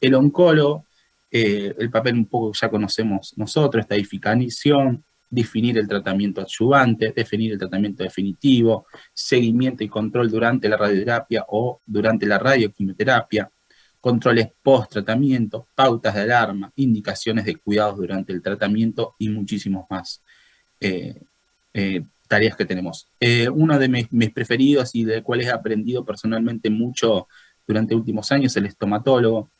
El oncólogo, el papel un poco ya conocemos nosotros, esta definición, definir el tratamiento adyuvante, definir el tratamiento definitivo, seguimiento y control durante la radioterapia o durante la radioquimioterapia, controles post-tratamiento, pautas de alarma, indicaciones de cuidados durante el tratamiento y muchísimos más tareas que tenemos. Uno de mis preferidos y del cual he aprendido personalmente mucho durante los últimos años es el estomatólogo.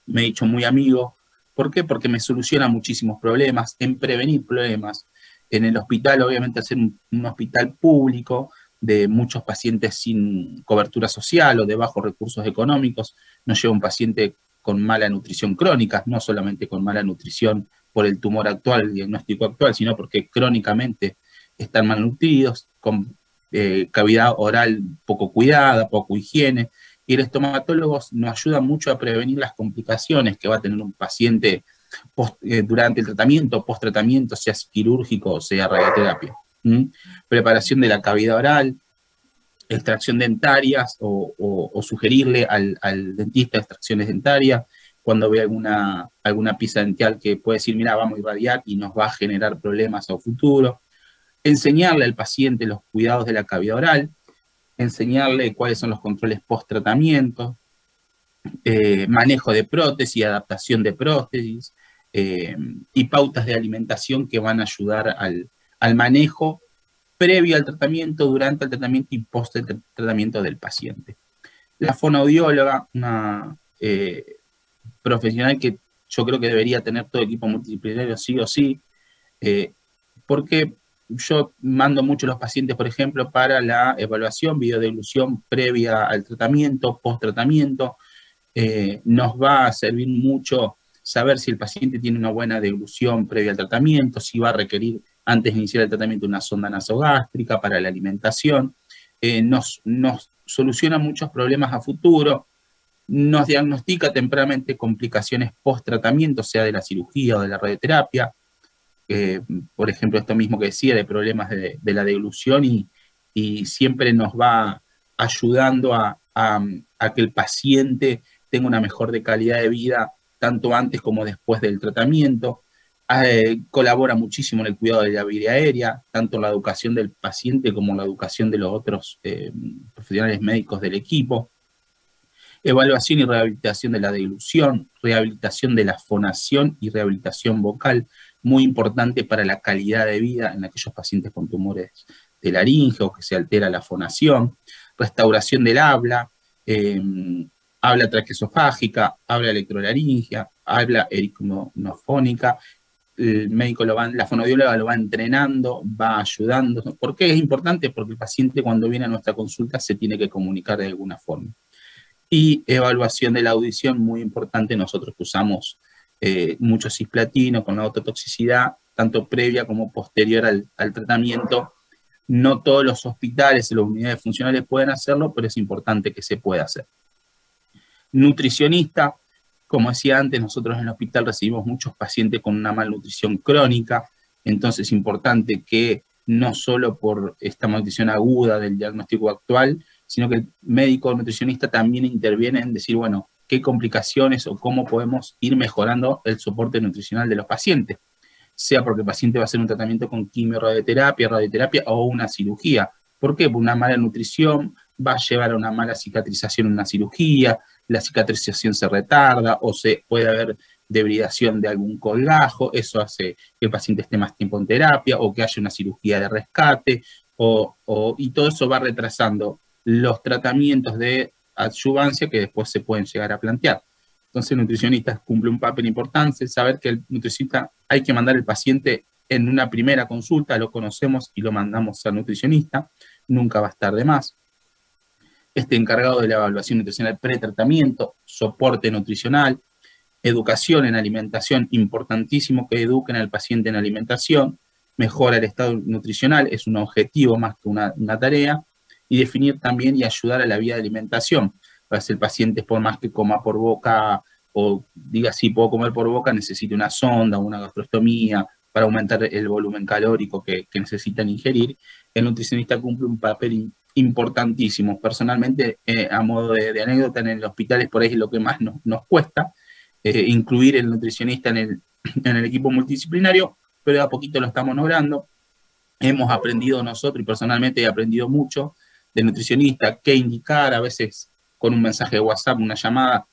Me he hecho muy amigo. ¿Por qué? Porque me soluciona muchísimos problemas, en prevenir problemas. En el hospital, obviamente, al ser un hospital público de muchos pacientes sin cobertura social o de bajos recursos económicos, nos lleva un paciente con mala nutrición crónica, no solamente con mala nutrición por el tumor actual, el diagnóstico actual, sino porque crónicamente están malnutridos, con cavidad oral poco cuidada, poco higiene. Y el estomatólogo nos ayuda mucho a prevenir las complicaciones que va a tener un paciente durante el tratamiento, post-tratamiento, sea quirúrgico o sea radioterapia. Preparación de la cavidad oral, extracción dentarias o sugerirle al dentista extracciones dentarias cuando ve alguna pieza dental que puede decir, mira, vamos a irradiar y nos va a generar problemas a futuro. Enseñarle al paciente los cuidados de la cavidad oral, enseñarle cuáles son los controles post-tratamiento, manejo de prótesis, adaptación de prótesis, y pautas de alimentación que van a ayudar al manejo previo al tratamiento, durante el tratamiento y post el tratamiento del paciente. La fonoaudióloga, una profesional que yo creo que debería tener todo equipo multidisciplinario sí o sí, porque yo mando mucho a los pacientes, por ejemplo, para la evaluación, videodeglución previa al tratamiento, post-tratamiento. Nos va a servir mucho saber si el paciente tiene una buena deglución previa al tratamiento, si va a requerir antes de iniciar el tratamiento una sonda nasogástrica para la alimentación. Nos soluciona muchos problemas a futuro, nos diagnostica tempranamente complicaciones post-tratamiento, sea de la cirugía o de la radioterapia. Por ejemplo, esto mismo que decía, de problemas de la deglución, y siempre nos va ayudando a que el paciente tenga una mejor calidad de vida, tanto antes como después del tratamiento. Colabora muchísimo en el cuidado de la vía aérea, tanto en la educación del paciente como en la educación de los otros profesionales médicos del equipo. Evaluación y rehabilitación de la deglución, rehabilitación de la fonación y rehabilitación vocal, muy importante para la calidad de vida en aquellos pacientes con tumores de laringe o que se altera la fonación. Restauración del habla, habla traqueosofágica, habla electrolaringia, habla erickmonofónica. El médico la fonoaudióloga lo va entrenando, va ayudando. ¿Por qué es importante? Porque el paciente cuando viene a nuestra consulta se tiene que comunicar de alguna forma. Y evaluación de la audición, muy importante, nosotros que usamos mucho cisplatino con la ototoxicidad, tanto previa como posterior al tratamiento. No todos los hospitales y las unidades funcionales pueden hacerlo, pero es importante que se pueda hacer. Nutricionista, como decía antes, nosotros en el hospital recibimos muchos pacientes con una malnutrición crónica, entonces es importante que no solo por esta malnutrición aguda del diagnóstico actual, sino que el médico nutricionista también interviene en decir, bueno, qué complicaciones o cómo podemos ir mejorando el soporte nutricional de los pacientes, sea porque el paciente va a hacer un tratamiento con quimio-radioterapia, radioterapia o una cirugía. ¿Por qué? Porque una mala nutrición va a llevar a una mala cicatrización en una cirugía, la cicatrización se retarda o puede haber debridación de algún colgajo, eso hace que el paciente esté más tiempo en terapia o que haya una cirugía de rescate, y todo eso va retrasando los tratamientos de adyuvancia que después se pueden llegar a plantear. Entonces el nutricionista cumple un papel importante, saber que el nutricionista hay que mandar al paciente en una primera consulta, lo conocemos y lo mandamos al nutricionista, nunca va a estar de más. Encargado de la evaluación nutricional pretratamiento, soporte nutricional, educación en alimentación, importantísimo que eduquen al paciente en alimentación, mejora el estado nutricional, es un objetivo más que una tarea, y definir también y ayudar a la vía de alimentación. Para que el paciente, por más que coma por boca, o diga sí, puedo comer por boca, necesite una sonda, una gastrostomía, para aumentar el volumen calórico que necesitan ingerir. El nutricionista cumple un papel importantísimo. Personalmente, a modo de anécdota, en el hospital es por ahí lo que más nos cuesta, incluir el nutricionista en el equipo multidisciplinario, pero de a poquito lo estamos logrando. Hemos aprendido nosotros, y personalmente he aprendido mucho del nutricionista, qué indicar, a veces con un mensaje de WhatsApp, una llamada,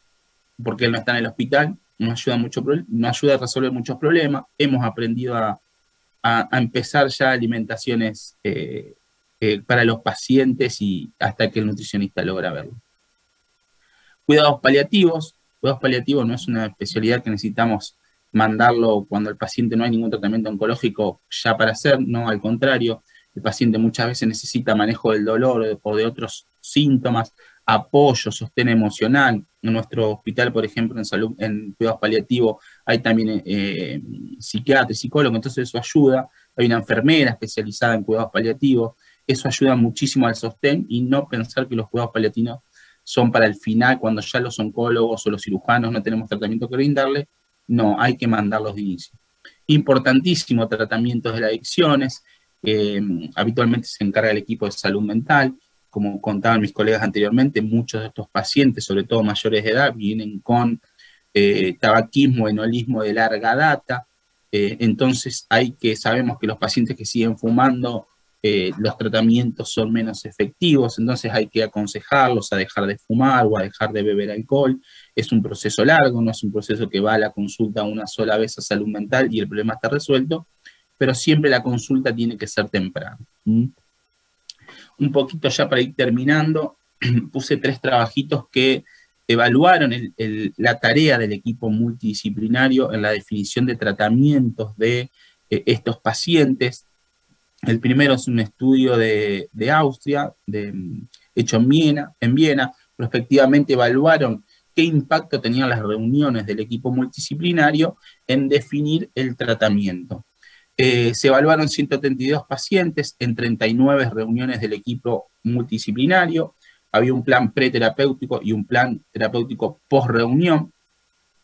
porque él no está en el hospital, nos ayuda a resolver muchos problemas. Hemos aprendido a empezar ya alimentaciones para los pacientes y hasta que el nutricionista logra verlo. Cuidados paliativos. Cuidados paliativos no es una especialidad que necesitamos mandarlo cuando el paciente no hay ningún tratamiento oncológico ya para hacer, no, al contrario, el paciente muchas veces necesita manejo del dolor o de otros síntomas, apoyo, sostén emocional. En nuestro hospital, por ejemplo, en cuidados paliativos, hay también psiquiatra y psicólogo, entonces eso ayuda. Hay una enfermera especializada en cuidados paliativos, eso ayuda muchísimo al sostén y no pensar que los cuidados paliativos son para el final, cuando ya los oncólogos o los cirujanos no tenemos tratamiento que brindarle. no, hay que mandarlos de inicio. Importantísimo, tratamientos de las adicciones, habitualmente se encarga el equipo de salud mental. Como contaban mis colegas anteriormente, muchos de estos pacientes, sobre todo mayores de edad, vienen con tabaquismo, enolismo de larga data. Entonces sabemos que los pacientes que siguen fumando, los tratamientos son menos efectivos, entonces hay que aconsejarlos a dejar de fumar o a dejar de beber alcohol. Es un proceso largo, no es un proceso que va a la consulta una sola vez a salud mental y el problema está resuelto, pero siempre la consulta tiene que ser temprana. Un poquito ya para ir terminando, puse 3 trabajitos que evaluaron la tarea del equipo multidisciplinario en la definición de tratamientos de estos pacientes. El primero es un estudio de Austria, hecho en Viena. Respectivamente evaluaron qué impacto tenían las reuniones del equipo multidisciplinario en definir el tratamiento. Se evaluaron 132 pacientes en 39 reuniones del equipo multidisciplinario. Había un plan preterapéutico y un plan terapéutico post-reunión.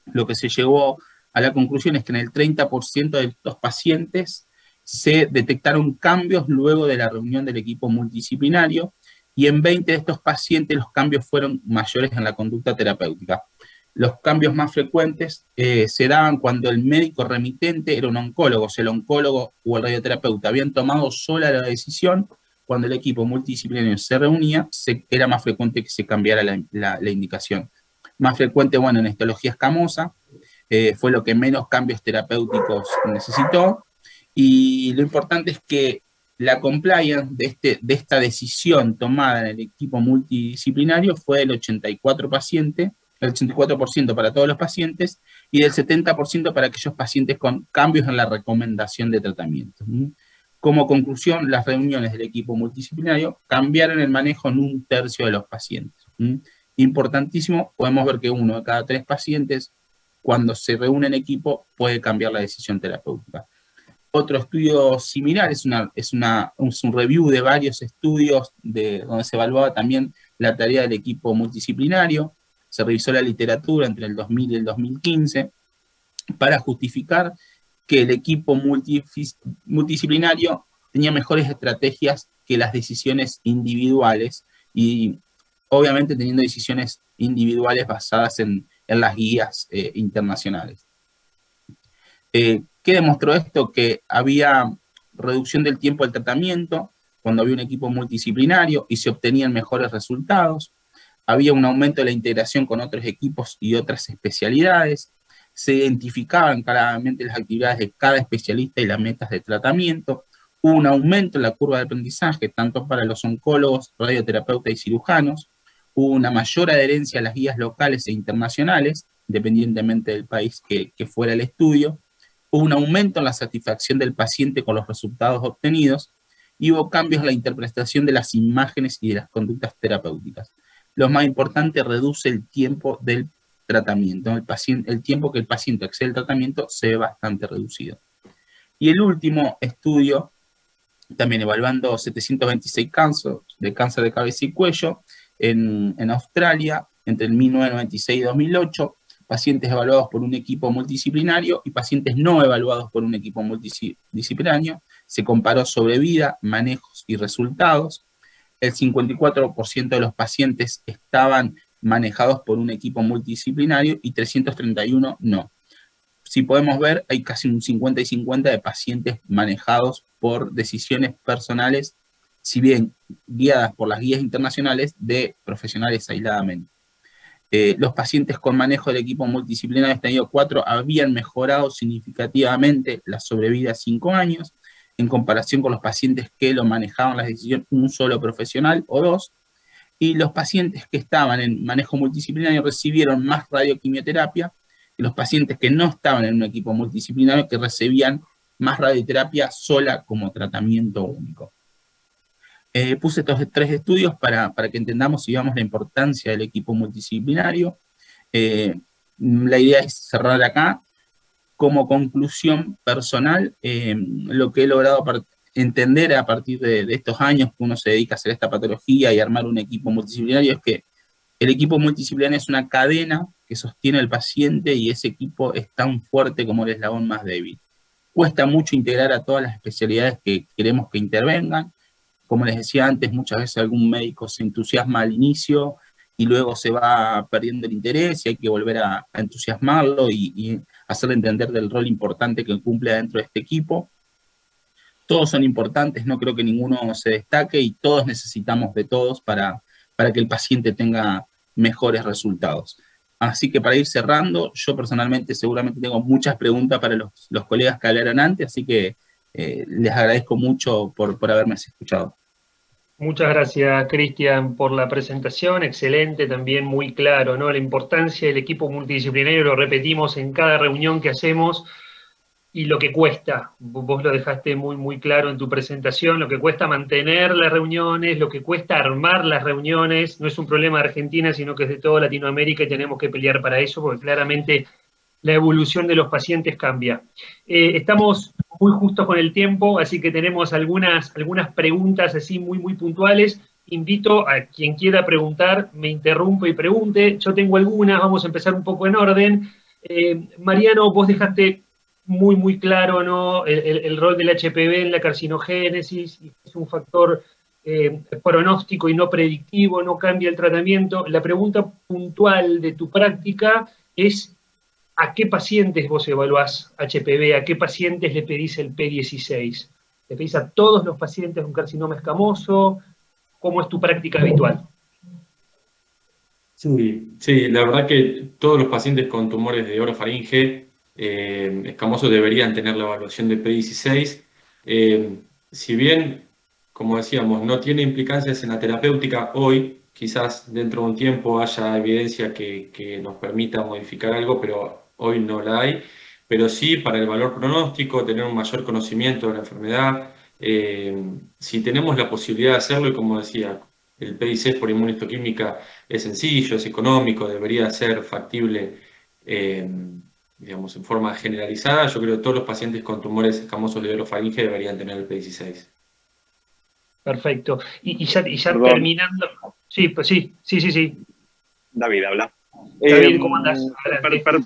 Lo que se llegó a la conclusión es que en el 30% de estos pacientes se detectaron cambios luego de la reunión del equipo multidisciplinario, y en 20 de estos pacientes los cambios fueron mayores en la conducta terapéutica. Los cambios más frecuentes se daban cuando el médico remitente era un oncólogo, o sea, el oncólogo o el radioterapeuta habían tomado sola la decisión. Cuando el equipo multidisciplinario se reunía, era más frecuente que se cambiara la indicación. Más frecuente, bueno, en histología escamosa, fue lo que menos cambios terapéuticos necesitó. Y lo importante es que la compliance de esta decisión tomada en el equipo multidisciplinario fue del 84% para todos los pacientes y del 70% para aquellos pacientes con cambios en la recomendación de tratamiento. Como conclusión, las reuniones del equipo multidisciplinario cambiaron el manejo en 1/3 de los pacientes. Importantísimo, podemos ver que 1 de cada 3 pacientes, cuando se reúne en equipo, puede cambiar la decisión terapéutica. Otro estudio similar es un review de varios estudios donde se evaluaba también la tarea del equipo multidisciplinario. Se revisó la literatura entre el 2000 y el 2015 para justificar que el equipo multidisciplinario tenía mejores estrategias que las decisiones individuales, y obviamente teniendo decisiones individuales basadas en las guías internacionales. ¿Qué demostró esto? Que había reducción del tiempo del tratamiento cuando había un equipo multidisciplinario y se obtenían mejores resultados. Había un aumento de la integración con otros equipos y otras especialidades. Se identificaban claramente las actividades de cada especialista y las metas de tratamiento. Hubo un aumento en la curva de aprendizaje, tanto para los oncólogos, radioterapeutas y cirujanos. Hubo una mayor adherencia a las guías locales e internacionales, independientemente del país que fuera el estudio. Hubo un aumento en la satisfacción del paciente con los resultados obtenidos, y hubo cambios en la interpretación de las imágenes y de las conductas terapéuticas. Lo más importante, reduce el tiempo del tratamiento. El tiempo que el paciente accede al tratamiento se ve bastante reducido. Y el último estudio, también evaluando 726 casos de cáncer de cabeza y cuello en Australia, entre el 1996 y 2008, pacientes evaluados por un equipo multidisciplinario y pacientes no evaluados por un equipo multidisciplinario. Se comparó sobrevida, manejos y resultados. El 54% de los pacientes estaban manejados por un equipo multidisciplinario y 331 no. Si podemos ver, hay casi un 50 y 50 de pacientes manejados por decisiones personales, si bien guiadas por las guías internacionales, de profesionales aisladamente. Los pacientes con manejo del equipo multidisciplinario estadio 4 habían mejorado significativamente la sobrevida a 5 años, en comparación con los pacientes que lo manejaban las decisiones un solo profesional o 2, y los pacientes que estaban en manejo multidisciplinario recibieron más radioquimioterapia que los pacientes que no estaban en un equipo multidisciplinario, que recibían más radioterapia sola como tratamiento único. Puse estos 3 estudios para que entendamos y veamos la importancia del equipo multidisciplinario. La idea es cerrar acá. Como conclusión personal, lo que he logrado entender a partir de estos años que uno se dedica a hacer esta patología y armar un equipo multidisciplinario es que el equipo multidisciplinario es una cadena que sostiene al paciente y ese equipo es tan fuerte como el eslabón más débil. Cuesta mucho integrar a todas las especialidades que queremos que intervengan. Como les decía antes, muchas veces algún médico se entusiasma al inicio y luego se va perdiendo el interés y hay que volver a entusiasmarlo y hacerle entender del rol importante que cumple dentro de este equipo. Todos son importantes, no creo que ninguno se destaque y todos necesitamos de todos para que el paciente tenga mejores resultados. Así que para ir cerrando, yo personalmente seguramente tengo muchas preguntas para los colegas que hablaron antes, así que les agradezco mucho por haberme escuchado. Muchas gracias, Cristian, por la presentación, excelente, también muy claro, ¿no? La importancia del equipo multidisciplinario, lo repetimos en cada reunión que hacemos, y lo que cuesta, vos lo dejaste muy, muy claro en tu presentación, lo que cuesta mantener las reuniones, lo que cuesta armar las reuniones, no es un problema de Argentina, sino que es de toda Latinoamérica y tenemos que pelear para eso, porque claramente la evolución de los pacientes cambia. Estamos muy justos con el tiempo, así que tenemos algunas preguntas así muy, muy puntuales. Invito a quien quiera preguntar, me interrumpa y pregunte. Yo tengo algunas, vamos a empezar un poco en orden. Mariano, vos dejaste muy, muy claro, ¿no? El rol del HPV en la carcinogénesis, es un factor pronóstico y no predictivo, no cambia el tratamiento. La pregunta puntual de tu práctica es: ¿a qué pacientes vos evaluás HPV? ¿A qué pacientes le pedís el P16? ¿Le pedís a todos los pacientes con carcinoma escamoso? ¿Cómo es tu práctica habitual? Sí, la verdad que todos los pacientes con tumores de orofaringe escamosos deberían tener la evaluación de P16. Si bien, como decíamos, no tiene implicancias en la terapéutica hoy, quizás dentro de un tiempo haya evidencia que nos permita modificar algo, pero hoy no la hay. Pero sí, para el valor pronóstico, tener un mayor conocimiento de la enfermedad, si tenemos la posibilidad de hacerlo, y como decía, el P16 por inmunohistoquímica es sencillo, es económico, debería ser factible, digamos, en forma generalizada. Yo creo que todos los pacientes con tumores escamosos de orofaringe deberían tener el P16. Perfecto. Y ya terminando... Sí, pues sí. David habla. David, ¿cómo andás?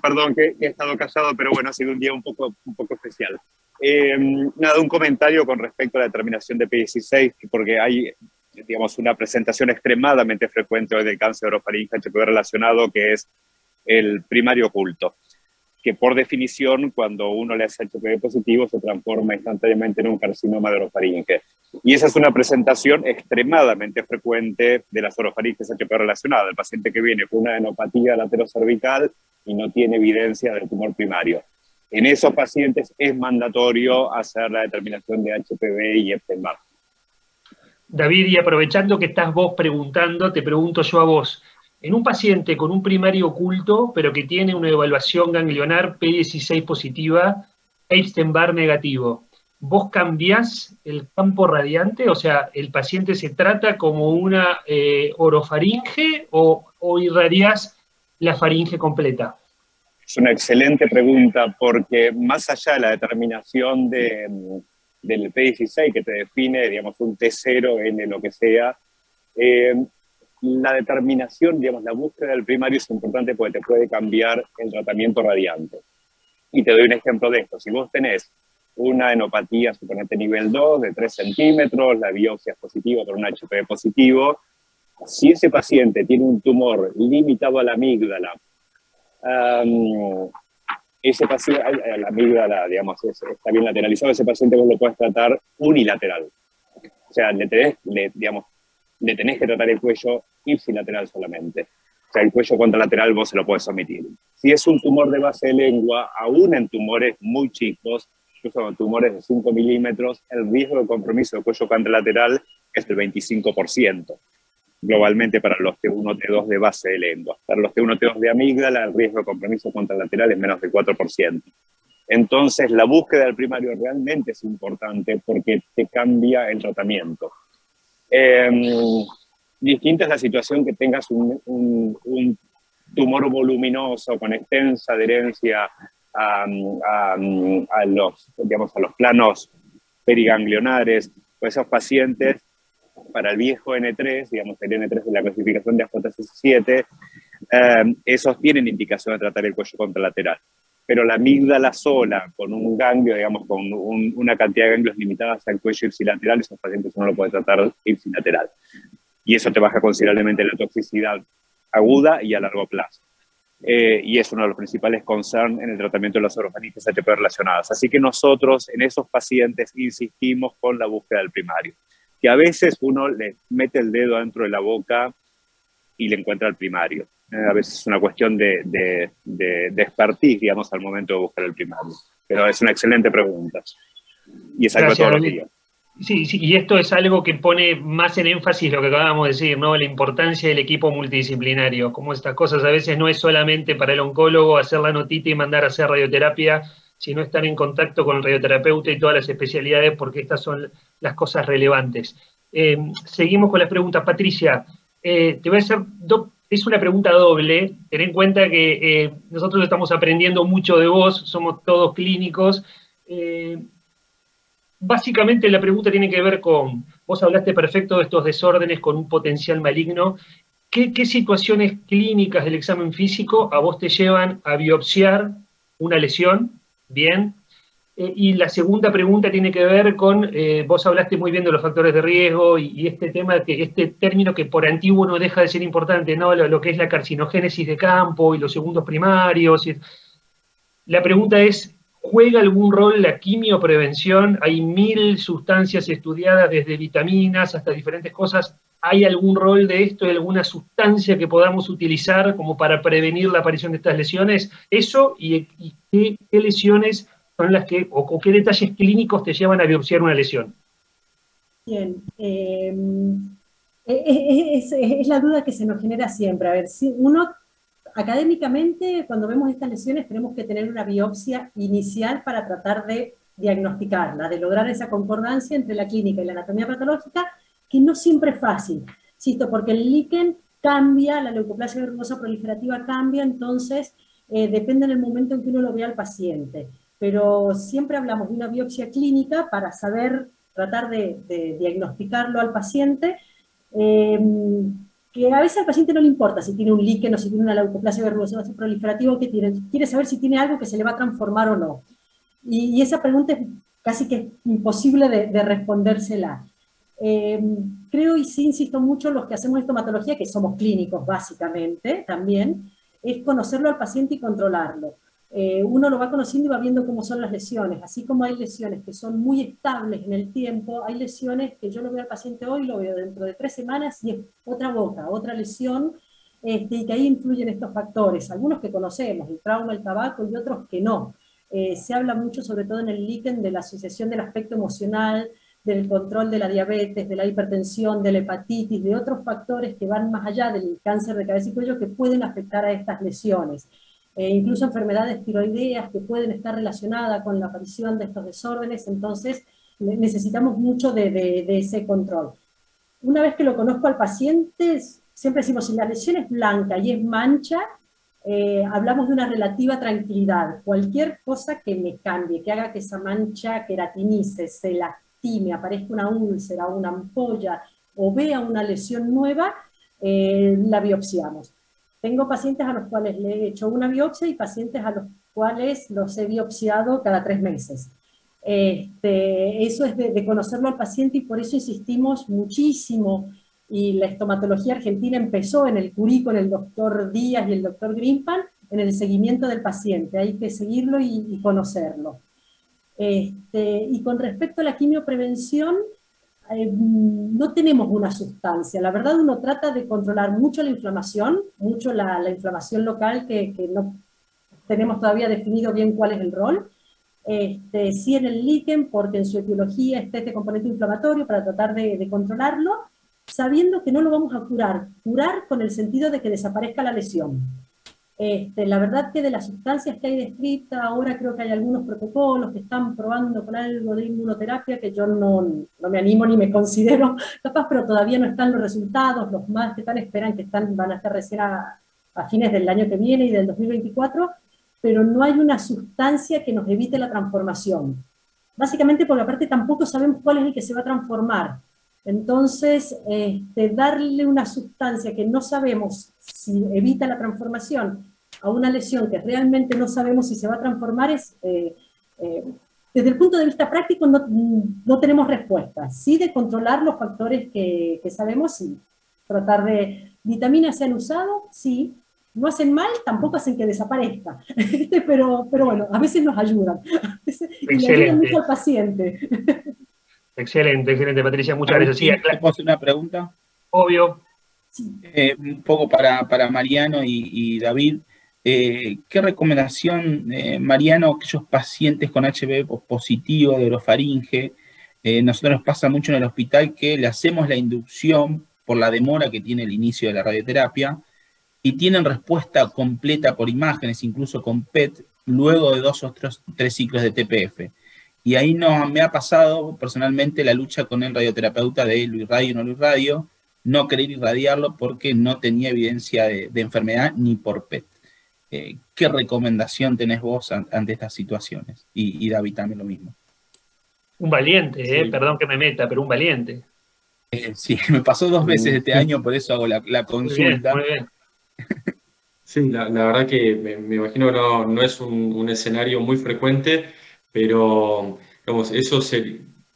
Perdón que he estado callado, pero bueno, ha sido un día un poco especial. Nada, un comentario con respecto a la determinación de P16, porque hay, digamos, una presentación extremadamente frecuente hoy del cáncer de orofaringe HPV relacionado, que es el primario oculto, que por definición, cuando uno le hace HPV positivo, se transforma instantáneamente en un carcinoma de orofaringe. Y esa es una presentación extremadamente frecuente de las orofaringes HPV relacionadas, el paciente que viene con una adenopatía laterocervical y no tiene evidencia del tumor primario. En esos pacientes es mandatorio hacer la determinación de HPV y Epstein-Barr. David, y aprovechando que estás vos preguntando, te pregunto yo a vos. En un paciente con un primario oculto, pero que tiene una evaluación ganglionar P16 positiva, Epstein-Barr negativo, ¿vos cambiás el campo radiante? O sea, ¿el paciente se trata como una orofaringe o irradiás la faringe completa? Es una excelente pregunta, porque más allá de la determinación del P16 que te define, digamos, un T0 en lo que sea, la determinación, digamos, la búsqueda del primario es importante porque te puede cambiar el tratamiento radiante. Y te doy un ejemplo de esto. Si vos tenés una enopatía, suponete nivel 2, de 3 centímetros, la biopsia es positiva por un HPV positivo, si ese paciente tiene un tumor limitado a la amígdala, ese paciente, la amígdala, digamos, está bien lateralizado, ese paciente vos lo puedes tratar unilateral. O sea, le tenés que tratar el cuello ipsilateral solamente. O sea, el cuello contralateral vos se lo podés omitir. Si es un tumor de base de lengua, aún en tumores muy chicos, incluso en tumores de 5 milímetros, el riesgo de compromiso del cuello contralateral es del 25%. Globalmente para los T1, T2 de base de lengua. Para los T1, T2 de amígdala, el riesgo de compromiso contralateral es menos del 4%. Entonces, la búsqueda del primario realmente es importante porque te cambia el tratamiento. Distinta es la situación que tengas un tumor voluminoso con extensa adherencia a los planos periganglionares, o esos pacientes para el viejo N3, digamos el N3 de la clasificación de AJCC7, esos tienen indicación de tratar el cuello contralateral. Pero la amígdala sola, con un ganglio, digamos, con una cantidad de ganglios limitadas al cuello ipsilateral, esos pacientes uno lo puede tratar ipsilateral. Y eso te baja considerablemente la toxicidad aguda y a largo plazo. Y es uno de los principales concerns en el tratamiento de las orofanitis HPV relacionadas. Así que nosotros en esos pacientes insistimos con la búsqueda del primario, que a veces uno le mete el dedo dentro de la boca y le encuentra el primario. A veces es una cuestión de expertise, digamos, al momento de buscar el primario. Pero es una excelente pregunta. Y es algo de todos los días. Sí, sí, y esto es algo que pone más en énfasis lo que acabamos de decir, ¿no? La importancia del equipo multidisciplinario. Como estas cosas a veces no es solamente para el oncólogo hacer la notita y mandar a hacer radioterapia, sino estar en contacto con el radioterapeuta y todas las especialidades, porque estas son las cosas relevantes. Seguimos con las preguntas. Patricia, te voy a hacer es una pregunta doble. Ten en cuenta que nosotros estamos aprendiendo mucho de vos, somos todos clínicos. Básicamente la pregunta tiene que ver con, vos hablaste perfecto de estos desórdenes con un potencial maligno. ¿Qué situaciones clínicas del examen físico a vos te llevan a biopsiar una lesión? Bien. Y la segunda pregunta tiene que ver con, vos hablaste muy bien de los factores de riesgo y este tema, este término que por antiguo no deja de ser importante, ¿no? Lo que es la carcinogénesis de campo y los segundos primarios. La pregunta es, ¿juega algún rol la quimioprevención? Hay 1000 sustancias estudiadas, desde vitaminas hasta diferentes cosas. ¿Hay algún rol de esto? ¿Hay alguna sustancia que podamos utilizar como para prevenir la aparición de estas lesiones? Eso, y qué lesiones son las que, o qué detalles clínicos te llevan a biopsiar una lesión. Bien, es la duda que se nos genera siempre. A ver, si uno, académicamente, cuando vemos estas lesiones, tenemos que tener una biopsia inicial para tratar de diagnosticarla, de lograr esa concordancia entre la clínica y la anatomía patológica, que no siempre es fácil, insisto, porque el líquen cambia, la leucoplasia verrugosa proliferativa cambia, entonces depende del momento en que uno lo vea al paciente. Pero siempre hablamos de una biopsia clínica para saber, tratar de diagnosticarlo al paciente, que a veces al paciente no le importa si tiene un líquen o si tiene una leucoplasia verrugosa proliferativa, que quiere saber si tiene algo que se le va a transformar o no. Y esa pregunta es casi que imposible de respondérsela. Creo, y sí insisto mucho, los que hacemos estomatología, que somos clínicos básicamente también, es conocerlo al paciente y controlarlo. Uno lo va conociendo y va viendo cómo son las lesiones, así como hay lesiones que son muy estables en el tiempo, hay lesiones que yo lo veo al paciente hoy, lo veo dentro de 3 semanas y es otra boca, otra lesión, y que ahí influyen estos factores, algunos que conocemos, el trauma, el tabaco, y otros que no. Se habla mucho, sobre todo en el líquen, de la asociación del aspecto emocional, del control de la diabetes, de la hipertensión, de la hepatitis, de otros factores que van más allá del cáncer de cabeza y cuello que pueden afectar a estas lesiones. Incluso enfermedades tiroideas que pueden estar relacionadas con la aparición de estos desórdenes, entonces necesitamos mucho de ese control. Una vez que lo conozco al paciente, siempre decimos, si la lesión es blanca y es mancha, hablamos de una relativa tranquilidad. Cualquier cosa que me cambie, que haga que esa mancha queratinice, se lastime, aparezca una úlcera, una ampolla, o vea una lesión nueva, la biopsiamos. Tengo pacientes a los cuales le he hecho una biopsia y pacientes a los cuales los he biopsiado cada 3 meses. Eso es de conocerlo al paciente y por eso insistimos muchísimo. Y la estomatología argentina empezó en el Curí con el doctor Díaz y el doctor Grimpan en el seguimiento del paciente. Hay que seguirlo y conocerlo. Y con respecto a la quimioprevención, no tenemos una sustancia. La verdad, uno trata de controlar mucho la inflamación inflamación local, que no tenemos todavía definido bien cuál es el rol. Sí en el líquen, porque en su etiología está este componente inflamatorio para tratar de controlarlo, sabiendo que no lo vamos a curar con el sentido de que desaparezca la lesión. La verdad que de las sustancias que hay descritas, ahora creo que hay algunos protocolos que están probando con algo de inmunoterapia que yo no me animo ni me considero capaz, pero todavía no están los resultados, los más que están esperan que van a estar recién a fines del año que viene y del 2024, pero no hay una sustancia que nos evite la transformación. Básicamente porque aparte tampoco sabemos cuál es el que se va a transformar. Entonces, darle una sustancia que no sabemos si evita la transformación a una lesión que realmente no sabemos si se va a transformar desde el punto de vista práctico no tenemos respuesta. Sí de controlar los factores que sabemos, sí. Tratar de vitaminas se han usado, sí. No hacen mal, tampoco hacen que desaparezca. Pero bueno, a veces nos ayudan. Y le ayudan mucho al paciente. Excelente, excelente, Patricia, muchas gracias. Sí, ¿te puedo hacer una pregunta? Obvio. Sí. Un poco para Mariano y David. ¿Qué recomendación, Mariano, aquellos pacientes con HPV positivo de orofaringe? Nosotros nos pasa mucho en el hospital que le hacemos la inducción por la demora que tiene el inicio de la radioterapia y tienen respuesta completa por imágenes, incluso con PET, luego de 2 o 3 ciclos de TPF. Y ahí me ha pasado personalmente la lucha con el radioterapeuta de lo irradio o no lo irradio, no querer irradiarlo porque no tenía evidencia de enfermedad ni por PET. ¿Qué recomendación tenés vos ante estas situaciones? Y David también lo mismo. Un valiente, Sí. Perdón que me meta, pero un valiente. Sí, me pasó 2 veces este año, por eso hago la consulta. Muy bien. Sí, la verdad que me imagino que no es un escenario muy frecuente, pero digamos,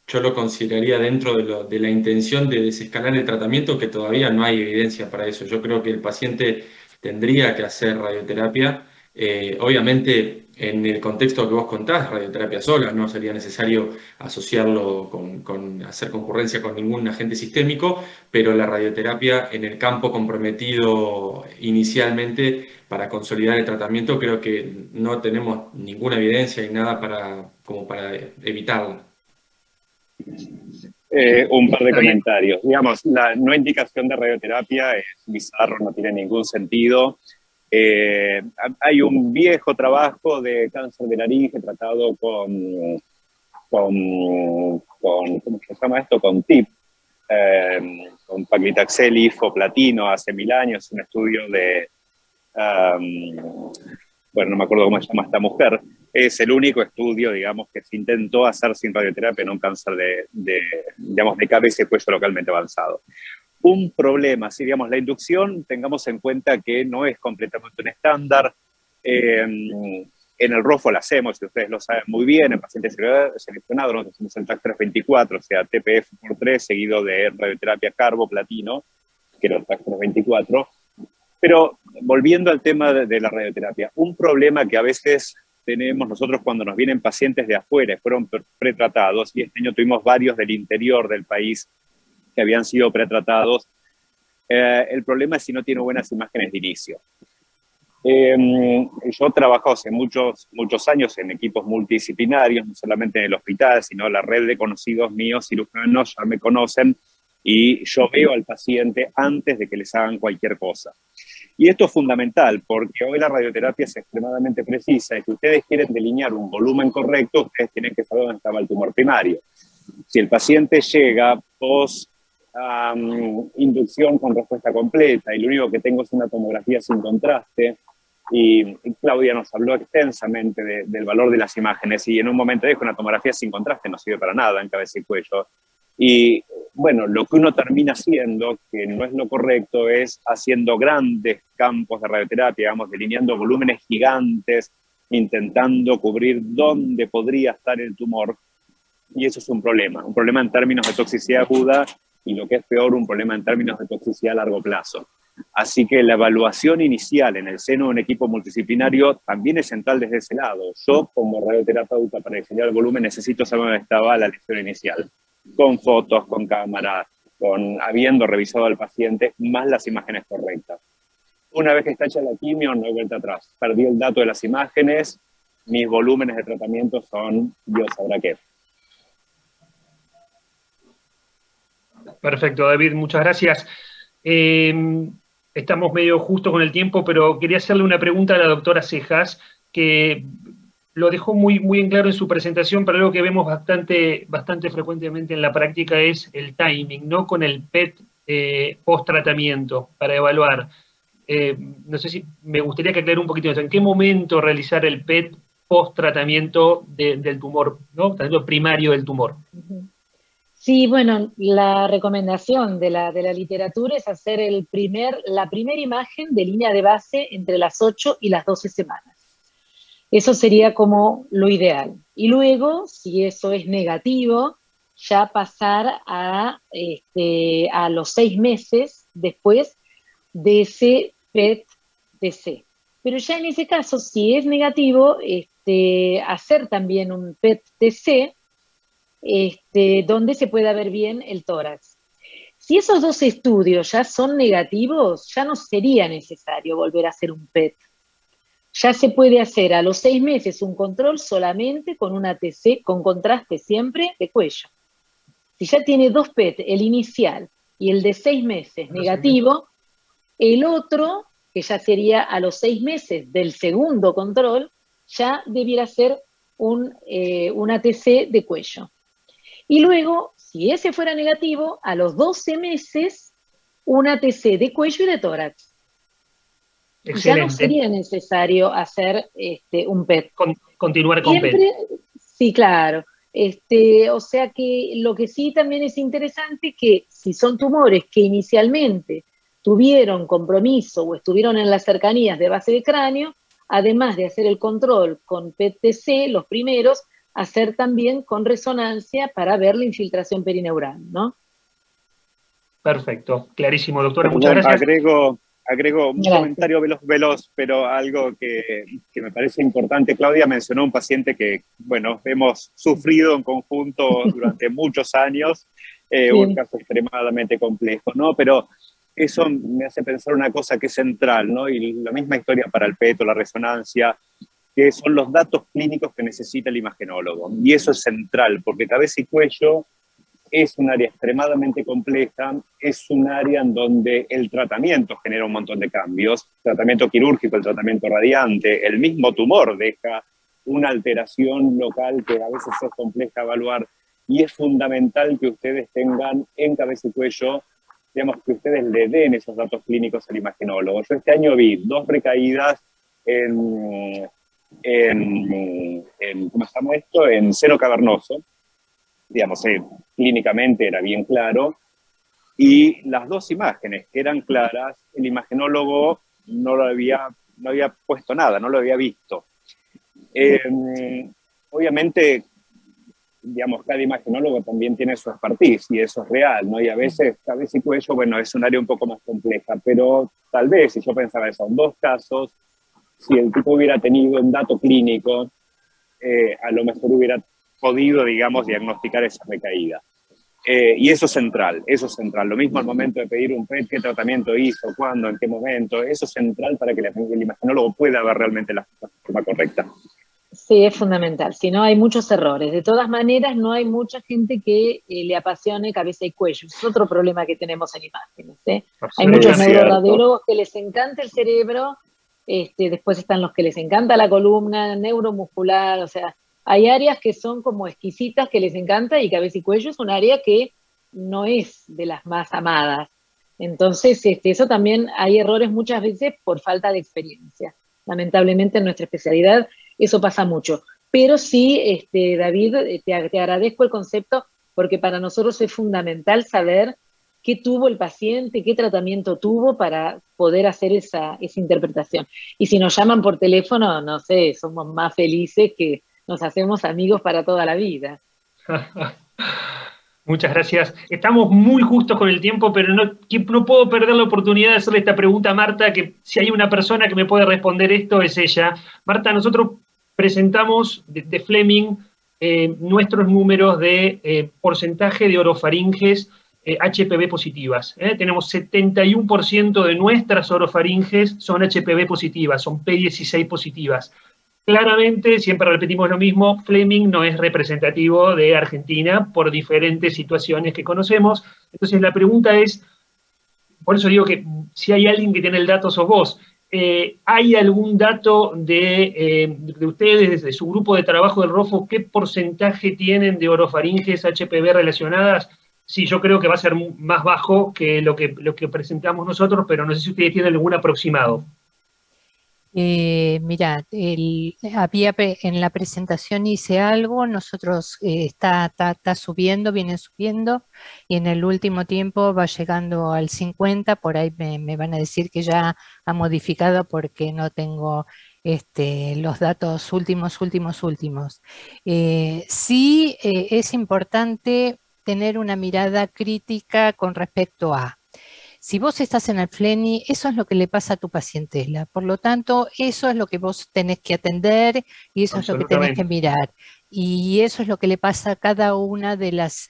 yo lo consideraría dentro de la intención de desescalar el tratamiento, que todavía no hay evidencia para eso. Yo creo que el paciente tendría que hacer radioterapia. Obviamente, en el contexto que vos contás, radioterapia sola, no sería necesario asociarlo con hacer concurrencia con ningún agente sistémico, pero la radioterapia en el campo comprometido inicialmente para consolidar el tratamiento, creo que no tenemos ninguna evidencia ni nada como para evitarla. Un par de comentarios. Digamos, la no indicación de radioterapia es bizarro, no tiene ningún sentido. Hay un viejo trabajo de cáncer de laringe tratado con ¿cómo se llama esto? Con TIP, con paclitaxel, ifoplatino, hace 1000 años, un estudio de, bueno, no me acuerdo cómo se llama esta mujer. Es el único estudio, digamos, que se intentó hacer sin radioterapia en un cáncer de cabeza y cuello localmente avanzado. Un problema, si digamos, la inducción, tengamos en cuenta que no es completamente un estándar. En el ROFO la hacemos, y ustedes lo saben muy bien, en pacientes seleccionados, nosotros hacemos el TAC-324, o sea, TPF por 3, seguido de radioterapia carbo-platino, que era el TAC-324. Pero volviendo al tema de la radioterapia, un problema que a veces tenemos nosotros cuando nos vienen pacientes de afuera, fueron pretratados, y este año tuvimos varios del interior del país que habían sido pretratados, el problema es si no tiene buenas imágenes de inicio. Yo trabajo hace muchos años en equipos multidisciplinarios, no solamente en el hospital, sino la red de conocidos míos cirujanos ya me conocen, y yo veo al paciente antes de que les hagan cualquier cosa. Y esto es fundamental, porque hoy la radioterapia es extremadamente precisa, y si ustedes quieren delinear un volumen correcto, ustedes tienen que saber dónde estaba el tumor primario. Si el paciente llega post inducción con respuesta completa, y lo único que tengo es una tomografía sin contraste, y Claudia nos habló extensamente del valor de las imágenes, y en un momento dijo, una tomografía sin contraste no sirve para nada en cabeza y cuello. Y bueno, lo que uno termina haciendo, que no es lo correcto, es haciendo grandes campos de radioterapia, digamos, delineando volúmenes gigantes, intentando cubrir dónde podría estar el tumor, y eso es un problema en términos de toxicidad aguda, y lo que es peor, un problema en términos de toxicidad a largo plazo. Así que la evaluación inicial en el seno de un equipo multidisciplinario también es central desde ese lado. Yo, como radioterapeuta, para diseñar el volumen, necesito saber dónde estaba la lesión inicial, con fotos, con cámara, habiendo revisado al paciente, más las imágenes correctas. Una vez que está hecha la quimio, no hay vuelta atrás. Perdí el dato de las imágenes, mis volúmenes de tratamiento son Dios sabrá qué. Perfecto, David, muchas gracias. Estamos medio justo con el tiempo, pero quería hacerle una pregunta a la doctora Cejas, que lo dejó muy en claro en su presentación, pero algo que vemos bastante frecuentemente en la práctica es el timing, ¿no? Con el PET post-tratamiento para evaluar. No sé si me gustaría que aclare un poquito eso. ¿En qué momento realizar el PET post-tratamiento del tumor, ¿no? Tratamiento primario del tumor? Sí, bueno, la recomendación de la literatura es hacer la primera imagen de línea de base entre las 8 y las 12 semanas. Eso sería como lo ideal. Y luego, si eso es negativo, ya pasar a los 6 meses después de ese PET-TC. Pero ya en ese caso, si es negativo, hacer también un PET-TC, donde se pueda ver bien el tórax. Si esos dos estudios ya son negativos, ya no sería necesario volver a hacer un PET. Ya se puede hacer a los 6 meses un control solamente con una TC, con contraste siempre de cuello. Si ya tiene 2 PET, el inicial y el de 6 meses negativo, el otro, que ya sería a los 6 meses del segundo control, ya debiera ser una TC de cuello. Y luego, si ese fuera negativo, a los 12 meses, una TC de cuello y de tórax. Excelente. Ya no sería necesario hacer un PET. Continuar con PET. Sí, claro. O sea que lo que sí también es interesante que si son tumores que inicialmente tuvieron compromiso o estuvieron en las cercanías de base de cráneo, además de hacer el control con PET-TC, los primeros, hacer también con resonancia para ver la infiltración perineural, ¿no? Perfecto, clarísimo, doctora, muchas gracias. Agrego un comentario veloz, pero algo que me parece importante. Claudia mencionó un paciente que, bueno, hemos sufrido en conjunto durante muchos años, un caso extremadamente complejo, ¿no? Pero eso me hace pensar una cosa que es central, ¿no? Y la misma historia para el PET o la resonancia, que son los datos clínicos que necesita el imagenólogo. Y eso es central, porque cabeza y cuello es un área extremadamente compleja, es un área en donde el tratamiento genera un montón de cambios, el tratamiento quirúrgico, el tratamiento radiante, el mismo tumor deja una alteración local que a veces es compleja evaluar, y es fundamental que ustedes tengan en cabeza y cuello, digamos, que ustedes le den esos datos clínicos al imagenólogo. Yo este año vi 2 recaídas en ¿cómo se llama esto? En seno cavernoso, digamos, clínicamente era bien claro, y las 2 imágenes que eran claras, el imagenólogo no había puesto nada, no lo había visto. Obviamente, digamos, cada imagenólogo también tiene su expertise, y eso es real, ¿no? Y a veces, cabeza y cuello, bueno, es un área un poco más compleja, pero tal vez, si yo pensaba eso, en 2 casos, si el tipo hubiera tenido un dato clínico, a lo mejor hubiera podido, digamos, diagnosticar esa recaída. Y eso es central, Lo mismo al momento de pedir un PET, qué tratamiento hizo, cuándo, en qué momento, eso es central para que el imagenólogo pueda ver realmente las cosas de forma correcta. Sí, es fundamental, si no hay muchos errores. De todas maneras, no hay mucha gente que le apasione cabeza y cuello. Es otro problema que tenemos en imágenes, ¿eh? Hay muchos neuroradiólogos que les encanta el cerebro, después están los que les encanta la columna, neuromuscular, o sea, hay áreas que son como exquisitas que les encanta, y cabeza y cuello es un área que no es de las más amadas. Entonces, eso también hay errores muchas veces por falta de experiencia. Lamentablemente en nuestra especialidad eso pasa mucho. Pero sí, David, te agradezco el concepto, porque para nosotros es fundamental saber qué tuvo el paciente, qué tratamiento tuvo para poder hacer esa interpretación. Y si nos llaman por teléfono, no sé, somos más felices que nos hacemos amigos para toda la vida. Muchas gracias. Estamos muy justos con el tiempo, pero no puedo perder la oportunidad de hacerle esta pregunta a Marta, que si hay una persona que me puede responder esto es ella. Marta, nosotros presentamos de Fleming nuestros números de porcentaje de orofaringes HPV positivas. Tenemos 71% de nuestras orofaringes son HPV positivas, son P16 positivas. Claramente, siempre repetimos lo mismo, Fleming no es representativo de Argentina por diferentes situaciones que conocemos. Entonces la pregunta es, por eso digo que si hay alguien que tiene el dato sos vos, ¿hay algún dato de ustedes, de su grupo de trabajo del ROFO, qué porcentaje tienen de orofaringes HPV relacionadas? Sí, yo creo que va a ser más bajo que lo que presentamos nosotros, pero no sé si ustedes tienen algún aproximado. Mira, en la presentación hice algo, nosotros está subiendo, viene subiendo, y en el último tiempo va llegando al 50, por ahí me van a decir que ya ha modificado porque no tengo los datos últimos. Sí, es importante tener una mirada crítica con respecto a... Si vos estás en el FLENI, eso es lo que le pasa a tu pacientela. Por lo tanto, eso es lo que vos tenés que atender y eso es lo que tenés que mirar. Y eso es lo que le pasa a cada una de las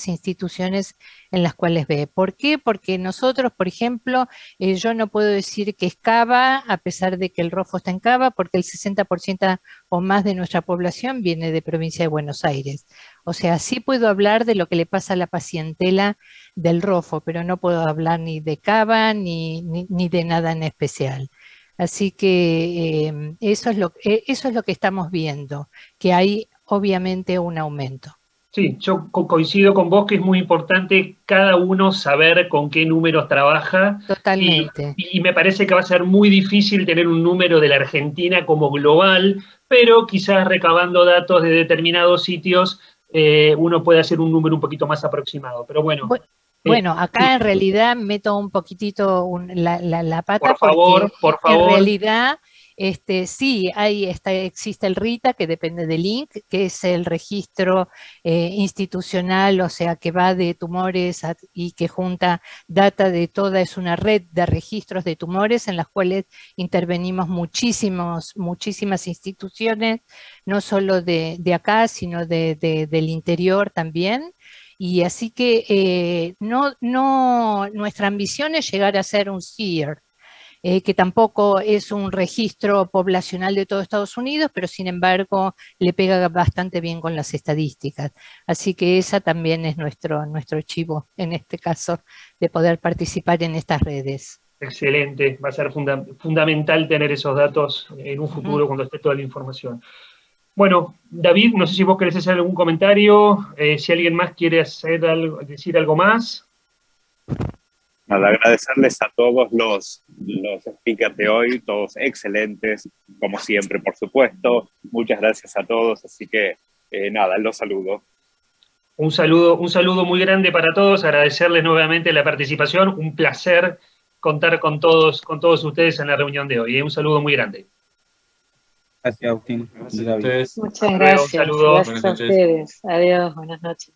instituciones en las cuales ve. ¿Por qué? Porque nosotros, por ejemplo, yo no puedo decir que es Cava, a pesar de que el ROFO está en Cava, porque el 60% o más de nuestra población viene de provincia de Buenos Aires. O sea, sí puedo hablar de lo que le pasa a la pacientela del ROFO, pero no puedo hablar ni de Cava ni de nada en especial. Así que eso es lo que estamos viendo, que hay obviamente un aumento. Sí, yo coincido con vos que es muy importante cada uno saber con qué números trabaja. Totalmente. Y me parece que va a ser muy difícil tener un número de la Argentina como global, pero quizás recabando datos de determinados sitios uno puede hacer un número un poquito más aproximado. Pero bueno. Bueno, acá en realidad meto un poquitito la pata. Por favor, porque en realidad sí, existe el RITA, que depende del INC, que es el registro institucional, o sea, que va de tumores y que junta data de toda, es una red de registros de tumores en las cuales intervenimos muchísimas instituciones, no solo de acá, sino del interior también. Y así que nuestra ambición es llegar a ser un SEER, que tampoco es un registro poblacional de todo Estados Unidos, pero sin embargo le pega bastante bien con las estadísticas. Así que esa también es nuestro chivo, en este caso, de poder participar en estas redes. Excelente, va a ser fundamental tener esos datos en un futuro cuando esté toda la información. Bueno, David, no sé si vos querés hacer algún comentario, si alguien más quiere decir algo más. Nada, agradecerles a todos los speakers de hoy, todos excelentes, como siempre, por supuesto. Muchas gracias a todos, así que nada, los saludo. Un saludo muy grande para todos, agradecerles nuevamente la participación, un placer contar con todos ustedes en la reunión de hoy. Un saludo muy grande. Gracias, Agustín. Gracias a ustedes. Muchas gracias. Un saludo. Gracias a ustedes. Adiós, buenas noches.